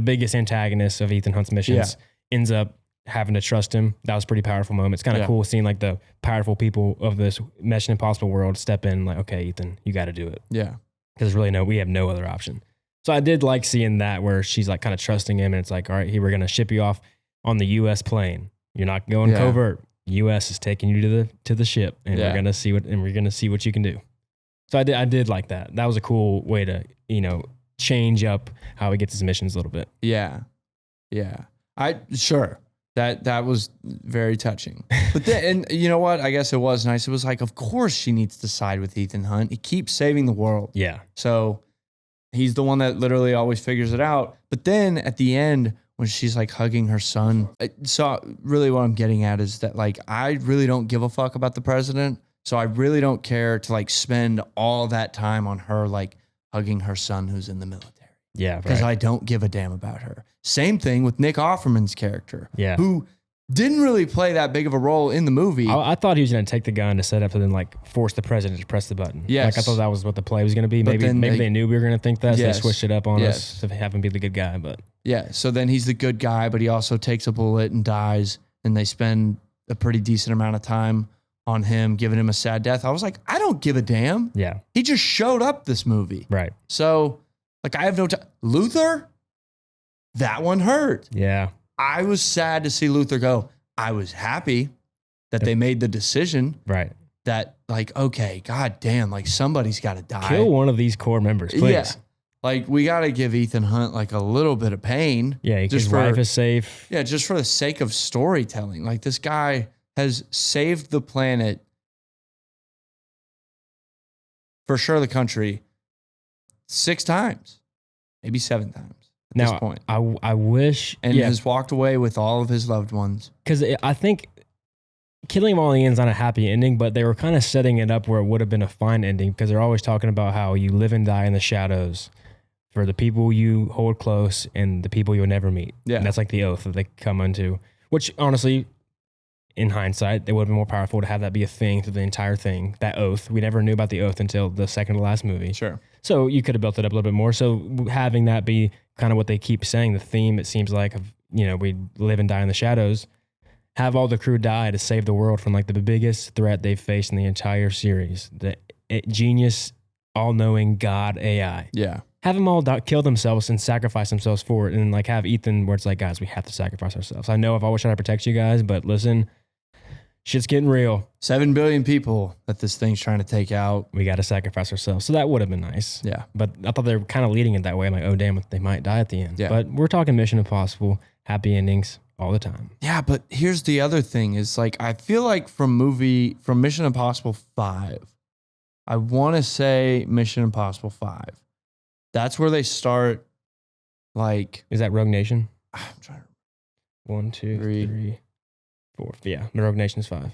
biggest antagonist of Ethan Hunt's missions ends up having to trust him. That was a pretty powerful moment. It's kind of cool seeing like the powerful people of this Mission Impossible world step in. Like, okay, Ethan, you got to do it. Yeah, because we have no other option. So I did like seeing that where she's like kind of trusting him, and it's like, all right, here we're gonna ship you off on the U.S. plane. You're not going covert. U.S. is taking you to the ship, and we're gonna see what you can do. So I did like that. That was a cool way to change up how he gets his missions a little bit. Yeah. That was very touching. But then, and you know what? I guess it was nice. It was like, of course she needs to side with Ethan Hunt. He keeps saving the world. Yeah. So he's the one that literally always figures it out. But then at the end, when she's like hugging her son, so really what I'm getting at is that like, I really don't give a fuck about the president. So I really don't care to like spend all that time on her, like hugging her son who's in the military. Yeah. Because I don't give a damn about her. Same thing with Nick Offerman's character. Yeah. Who didn't really play that big of a role in the movie. I thought he was going to take the gun to set up and then like force the president to press the button. Yes. Like I thought that was what the play was going to be. Maybe they knew we were going to think that. So they switched it up on us to have him be the good guy. But yeah. So then he's the good guy, but he also takes a bullet and dies. And they spend a pretty decent amount of time on him, giving him a sad death. I was like, I don't give a damn. Yeah. He just showed up this movie. Right. So like, I have no time. Luther, that one hurt. Yeah. I was sad to see Luther go. I was happy that they made the decision. Right. That like, okay, god damn, like somebody's got to die. Kill one of these core members, please. Yeah. Like we got to give Ethan Hunt like a little bit of pain. Yeah, his wife is safe. Yeah, just for the sake of storytelling. Like this guy has saved the planet, for sure the country, 6 times, maybe 7 times at this point. I wish. And has walked away with all of his loved ones. Because I think killing them all in the end is not a happy ending, but they were kind of setting it up where it would have been a fine ending because they're always talking about how you live and die in the shadows for the people you hold close and the people you'll never meet. Yeah. And that's like the oath that they come into, which honestly, in hindsight, it would have been more powerful to have that be a thing through the entire thing. That oath. We never knew about the oath until the second to last movie. Sure. So you could have built it up a little bit more. So having that be kind of what they keep saying, the theme, it seems like, of, we live and die in the shadows, have all the crew die to save the world from like the biggest threat they've faced in the entire series. The genius, all-knowing God AI. Yeah. Have them all kill themselves and sacrifice themselves for it. And like have Ethan where it's like, guys, we have to sacrifice ourselves. I know I've always tried to protect you guys, but listen, shit's getting real. 7 billion people that this thing's trying to take out. We got to sacrifice ourselves. So that would have been nice. Yeah. But I thought they were kind of leading it that way. I'm like, oh, damn, they might die at the end. Yeah. But we're talking Mission Impossible, happy endings, all the time. Yeah, but here's the other thing is like, I feel like from Mission Impossible 5, I want to say Mission Impossible 5. That's where they start like. Is that Rogue Nation? I'm trying to. 1, 2, 3, 4. Yeah, Rogue Nation's 5.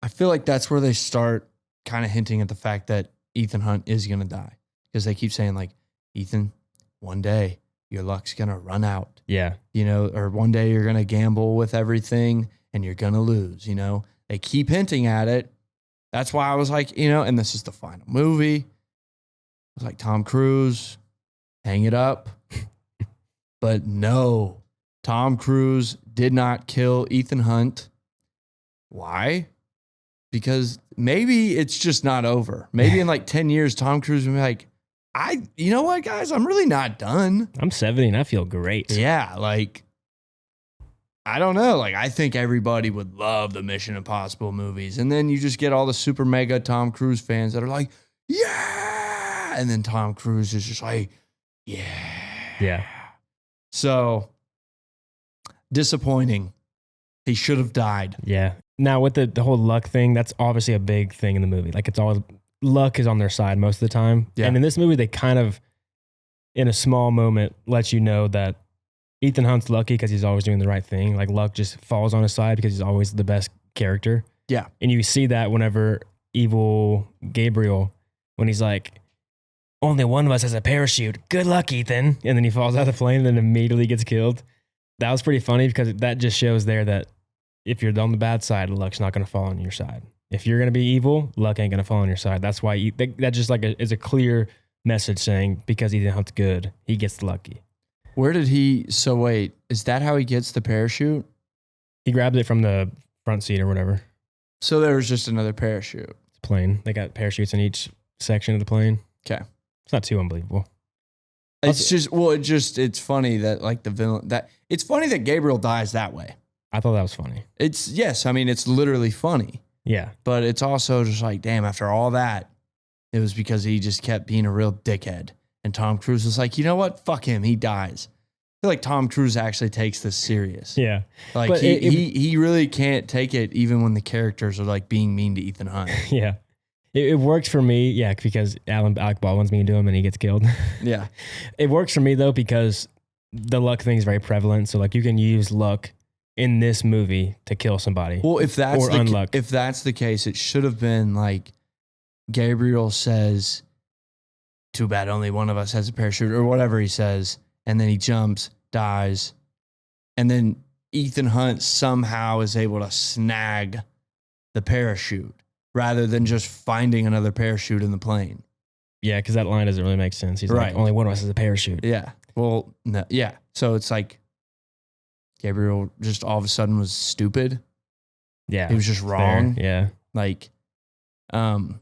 I feel like that's where they start kind of hinting at the fact that Ethan Hunt is going to die. Because they keep saying like, Ethan, one day your luck's going to run out. Yeah. You know, or one day you're going to gamble with everything and you're going to lose, you know. They keep hinting at it. That's why I was like, you know, and this is the final movie. I was like, Tom Cruise, hang it up. But no, Tom Cruise did not kill Ethan Hunt. Why? Because maybe it's just not over. Maybe in like 10 years, Tom Cruise will be like, you know what, guys, I'm really not done. I'm 70 and I feel great. Yeah, like, I don't know. Like, I think everybody would love the Mission Impossible movies. And then you just get all the super mega Tom Cruise fans that are like, yeah. And then Tom Cruise is just like, yeah. Yeah. So, disappointing. He should have died. Yeah. Now, with the whole luck thing, that's obviously a big thing in the movie. Like, it's always, luck is on their side most of the time. Yeah. And in this movie, they kind of, in a small moment, let you know that Ethan Hunt's lucky because he's always doing the right thing. Like, luck just falls on his side because he's always the best character. Yeah. And you see that whenever evil Gabriel, when he's like, only one of us has a parachute. Good luck, Ethan. And then he falls out of the plane and then immediately gets killed. That was pretty funny because that just shows there that if you're on the bad side, luck's not going to fall on your side. If you're going to be evil, luck ain't going to fall on your side. That's why that just like is a clear message saying because Ethan Hunt's good, he gets lucky. Where did he? So wait, is that how he gets the parachute? He grabbed it from the front seat or whatever. So there was just another parachute. Plane. They got parachutes in each section of the plane. Okay. It's not too unbelievable. It's just, well, it's funny that like the villain, it's funny that Gabriel dies that way. I thought that was funny. Yes, I mean, it's literally funny, Yeah. but it's also just like, damn, after all that, it was because he just kept being a real dickhead. And Tom Cruise was like, you know what? Fuck him. He dies. I feel like Tom Cruise actually takes this serious. Yeah. Like But he really can't take it even when the characters are like being mean to Ethan Hunt. Yeah. It works for me, yeah, because Alec Baldwin's mean to him and he gets killed. Yeah. It works for me though because the luck thing is very prevalent. So like you can use luck in this movie to kill somebody. Well, if that's unluck. If that's the case, it should have been like Gabriel says, "Too bad only one of us has a parachute," or whatever he says, and then he jumps, dies, and then Ethan Hunt somehow is able to snag the parachute rather than just finding another parachute in the plane. Yeah, because that line doesn't really make sense. He's Right. like, only one of us has a parachute. Yeah. Well, no, yeah. So it's like Gabriel just all of a sudden was stupid. Yeah. He was just Fair. wrong. Yeah. Like, and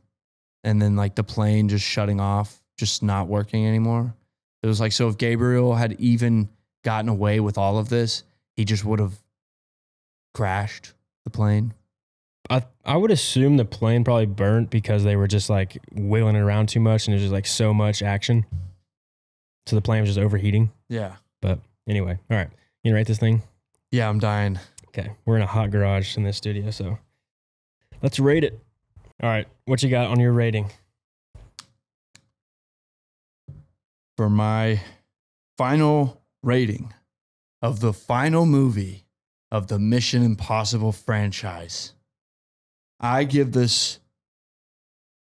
then like the plane just shutting off, just not working anymore. It was like, so if Gabriel had even gotten away with all of this, he just would have crashed the plane. I would assume the plane probably burnt because they were just like wiggling it around too much and there's just like so much action. So the plane was just overheating. Yeah. But anyway, all right. You gonna rate this thing? Yeah, I'm dying. Okay. We're in a hot garage in this studio, so let's rate it. All right. What you got on your rating? For my final rating of the final movie of the Mission Impossible franchise, I give this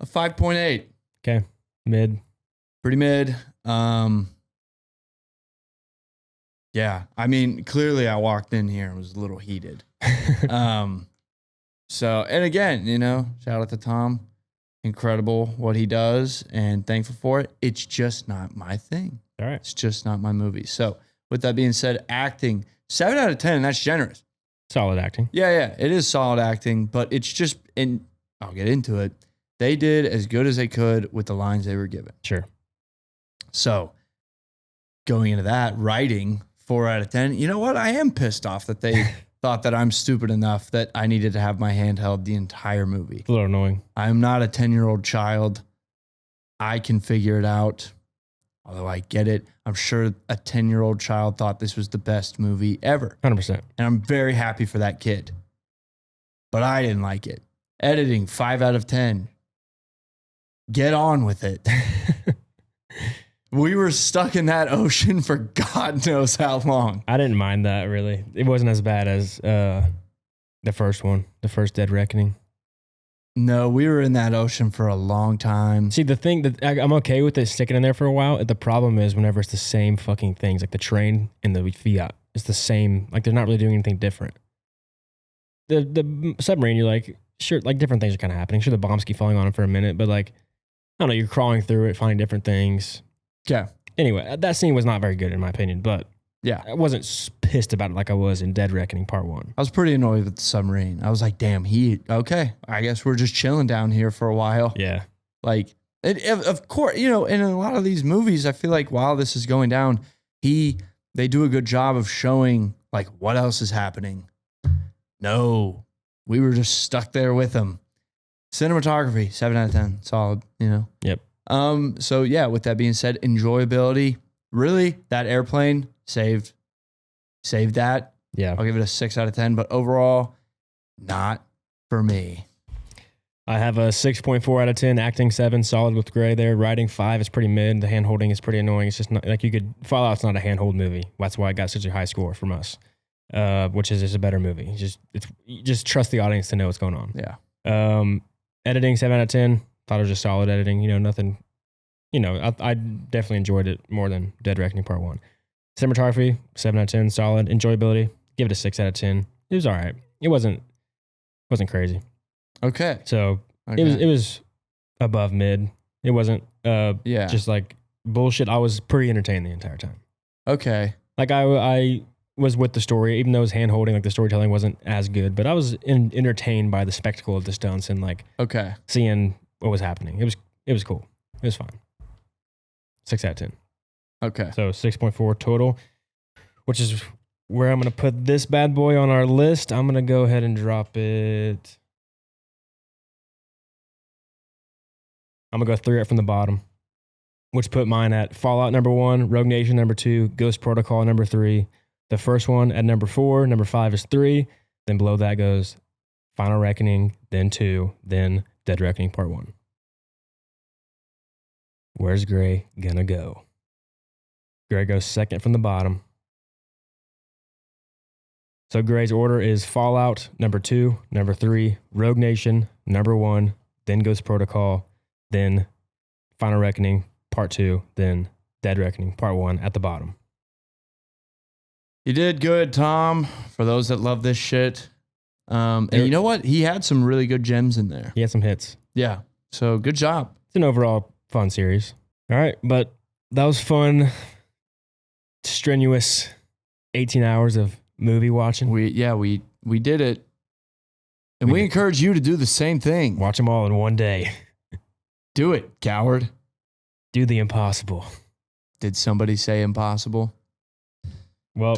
a 5.8. Okay. Mid. Pretty mid. Yeah. I mean, clearly I walked in here and was a little heated. So, and again, you know, shout out to Tom. Incredible what he does and thankful for it. It's just not my thing. All right. It's just not my movie. So, with that being said, acting 7 out of 10, that's generous. Solid acting. Yeah, it is solid acting, but it's just, and I'll get into it. They did as good as they could with the lines they were given. Sure. So, going into that, writing 4 out of 10. You know what? I am pissed off that they thought that I'm stupid enough that I needed to have my hand held the entire movie. It's a little annoying. I'm not a 10-year-old child. I can figure it out Although I get it, I'm sure a 10-year-old child thought this was the best movie ever. 100%. And I'm very happy for that kid. But I didn't like it. Editing, 5 out of 10. Get on with it. We were stuck in that ocean for God knows how long. I didn't mind that, really. It wasn't as bad as the first one, the first Dead Reckoning. No, we were in that ocean for a long time. See, the thing that I'm okay with it sticking in there for a while. The problem is whenever it's the same fucking things, like the train and the Fiat, it's the same. Like they're not really doing anything different. The submarine, you're like, sure, like different things are kind of happening. Sure, the bombs keep falling on it for a minute, but like, I don't know, you're crawling through it, finding different things. Yeah. Anyway, that scene was not very good in my opinion, but Yeah. I wasn't pissed about it like I was in Dead Reckoning Part 1. I was pretty annoyed with the submarine. I was like, damn, okay. I guess we're just chilling down here for a while. Yeah. Like, of course, in a lot of these movies, I feel like while this is going down, they do a good job of showing like what else is happening. No, we were just stuck there with him. Cinematography, 7 out of 10, solid, Yep. So yeah, with that being said, enjoyability, really, that airplane saved that. Yeah. I'll give it a 6 out of 10, but overall, not for me. I have a 6.4 out of 10, acting 7, solid with Gray there. Writing 5 is pretty mid. The hand holding is pretty annoying. It's just not, like Fallout's not a handhold movie. That's why it got such a high score from us, which is just a better movie. Just trust the audience to know what's going on. Yeah. Editing 7 out of 10. Thought it was just solid editing. Nothing. I definitely enjoyed it more than Dead Reckoning Part 1. Cinematography 7 out of 10, solid. Enjoyability, give it a 6 out of 10. It was all right. It wasn't crazy. Okay. So Okay. it was above mid. It wasn't just like bullshit. I was pretty entertained the entire time. Okay. Like I was with the story, even though it was hand holding. Like the storytelling wasn't as good, but I was entertained by the spectacle of the stunts and like seeing what was happening. It was cool. It was fine. 6 out of 10. Okay. So 6.4 total, which is where I'm going to put this bad boy on our list. I'm going to go ahead and drop it. I'm going to go 3 up from the bottom, which put mine at Fallout number 1, Rogue Nation number 2, Ghost Protocol number 3. The first one at number 4, number 5 is 3. Then below that goes Final Reckoning, then 2, then Dead Reckoning Part 1. Where's Gray gonna go? Gray goes second from the bottom. So Gray's order is Fallout number 2, number 3, Rogue Nation number 1, then Ghost Protocol, then Final Reckoning Part 2, then Dead Reckoning Part 1 at the bottom. You did good, Tom. For those that love this shit. And you know what? He had some really good gems in there. He had some hits. Yeah. So good job. It's an overall fun series. All right, but that was fun, strenuous 18 hours of movie watching. We did it. And we encourage you to do the same thing. Watch them all in one day. Do it, coward. Do the impossible. Did somebody say impossible? Well,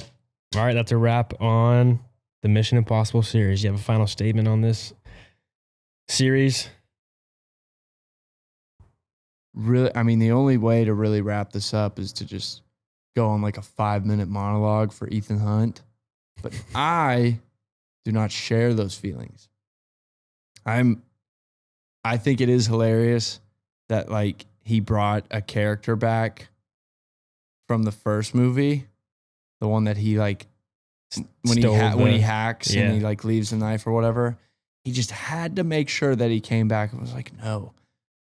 all right, that's a wrap on the Mission Impossible series. You have a final statement on this series? Really, I mean, the only way to really wrap this up is to just go on like a 5-minute monologue for Ethan Hunt. But I do not share those feelings. I think it is hilarious that like he brought a character back from the first movie, the one that he like when he hacks and he like leaves the knife or whatever. He just had to make sure that he came back and was like, no,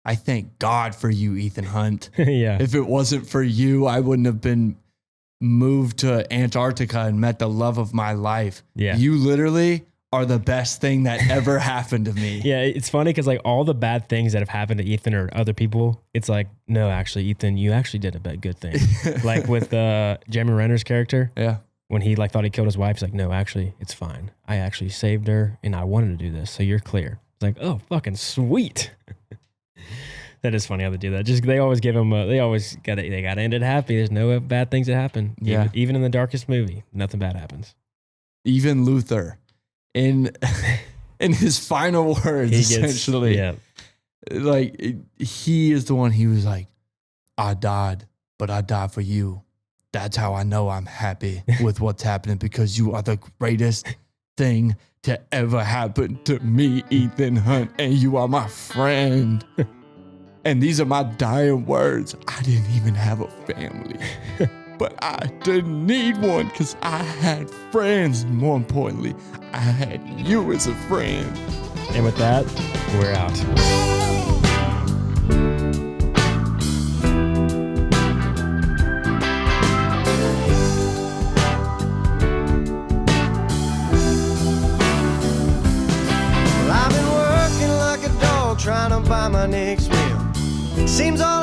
I thank God for you, Ethan Hunt. Yeah. If it wasn't for you, I wouldn't have been moved to Antarctica and met the love of my life. Yeah. You literally are the best thing that ever happened to me. Yeah, it's funny because like all the bad things that have happened to Ethan or other people, it's like, no, actually, Ethan, you actually did a good thing. Like with Jeremy Renner's character. Yeah. When he like thought he killed his wife, he's like, no, actually, it's fine. I actually saved her and I wanted to do this. So you're clear. It's like, oh, fucking sweet. That is funny how they do that. Just they always give him. They got to end it happy. There's no bad things that happen. Yeah. Even in the darkest movie, nothing bad happens. Even Luther, in his final words, essentially, Yeah. like he is the one. He was like, I died but I die for you. That's how I know I'm happy with what's happening, because you are the greatest thing to ever happen to me, Ethan Hunt, and you are my friend. And these are my dying words. I didn't even have a family, but I didn't need one because I had friends. And more importantly, I had you as a friend. And with that, we're out. I've been working like a dog trying to buy my next meal. Seems all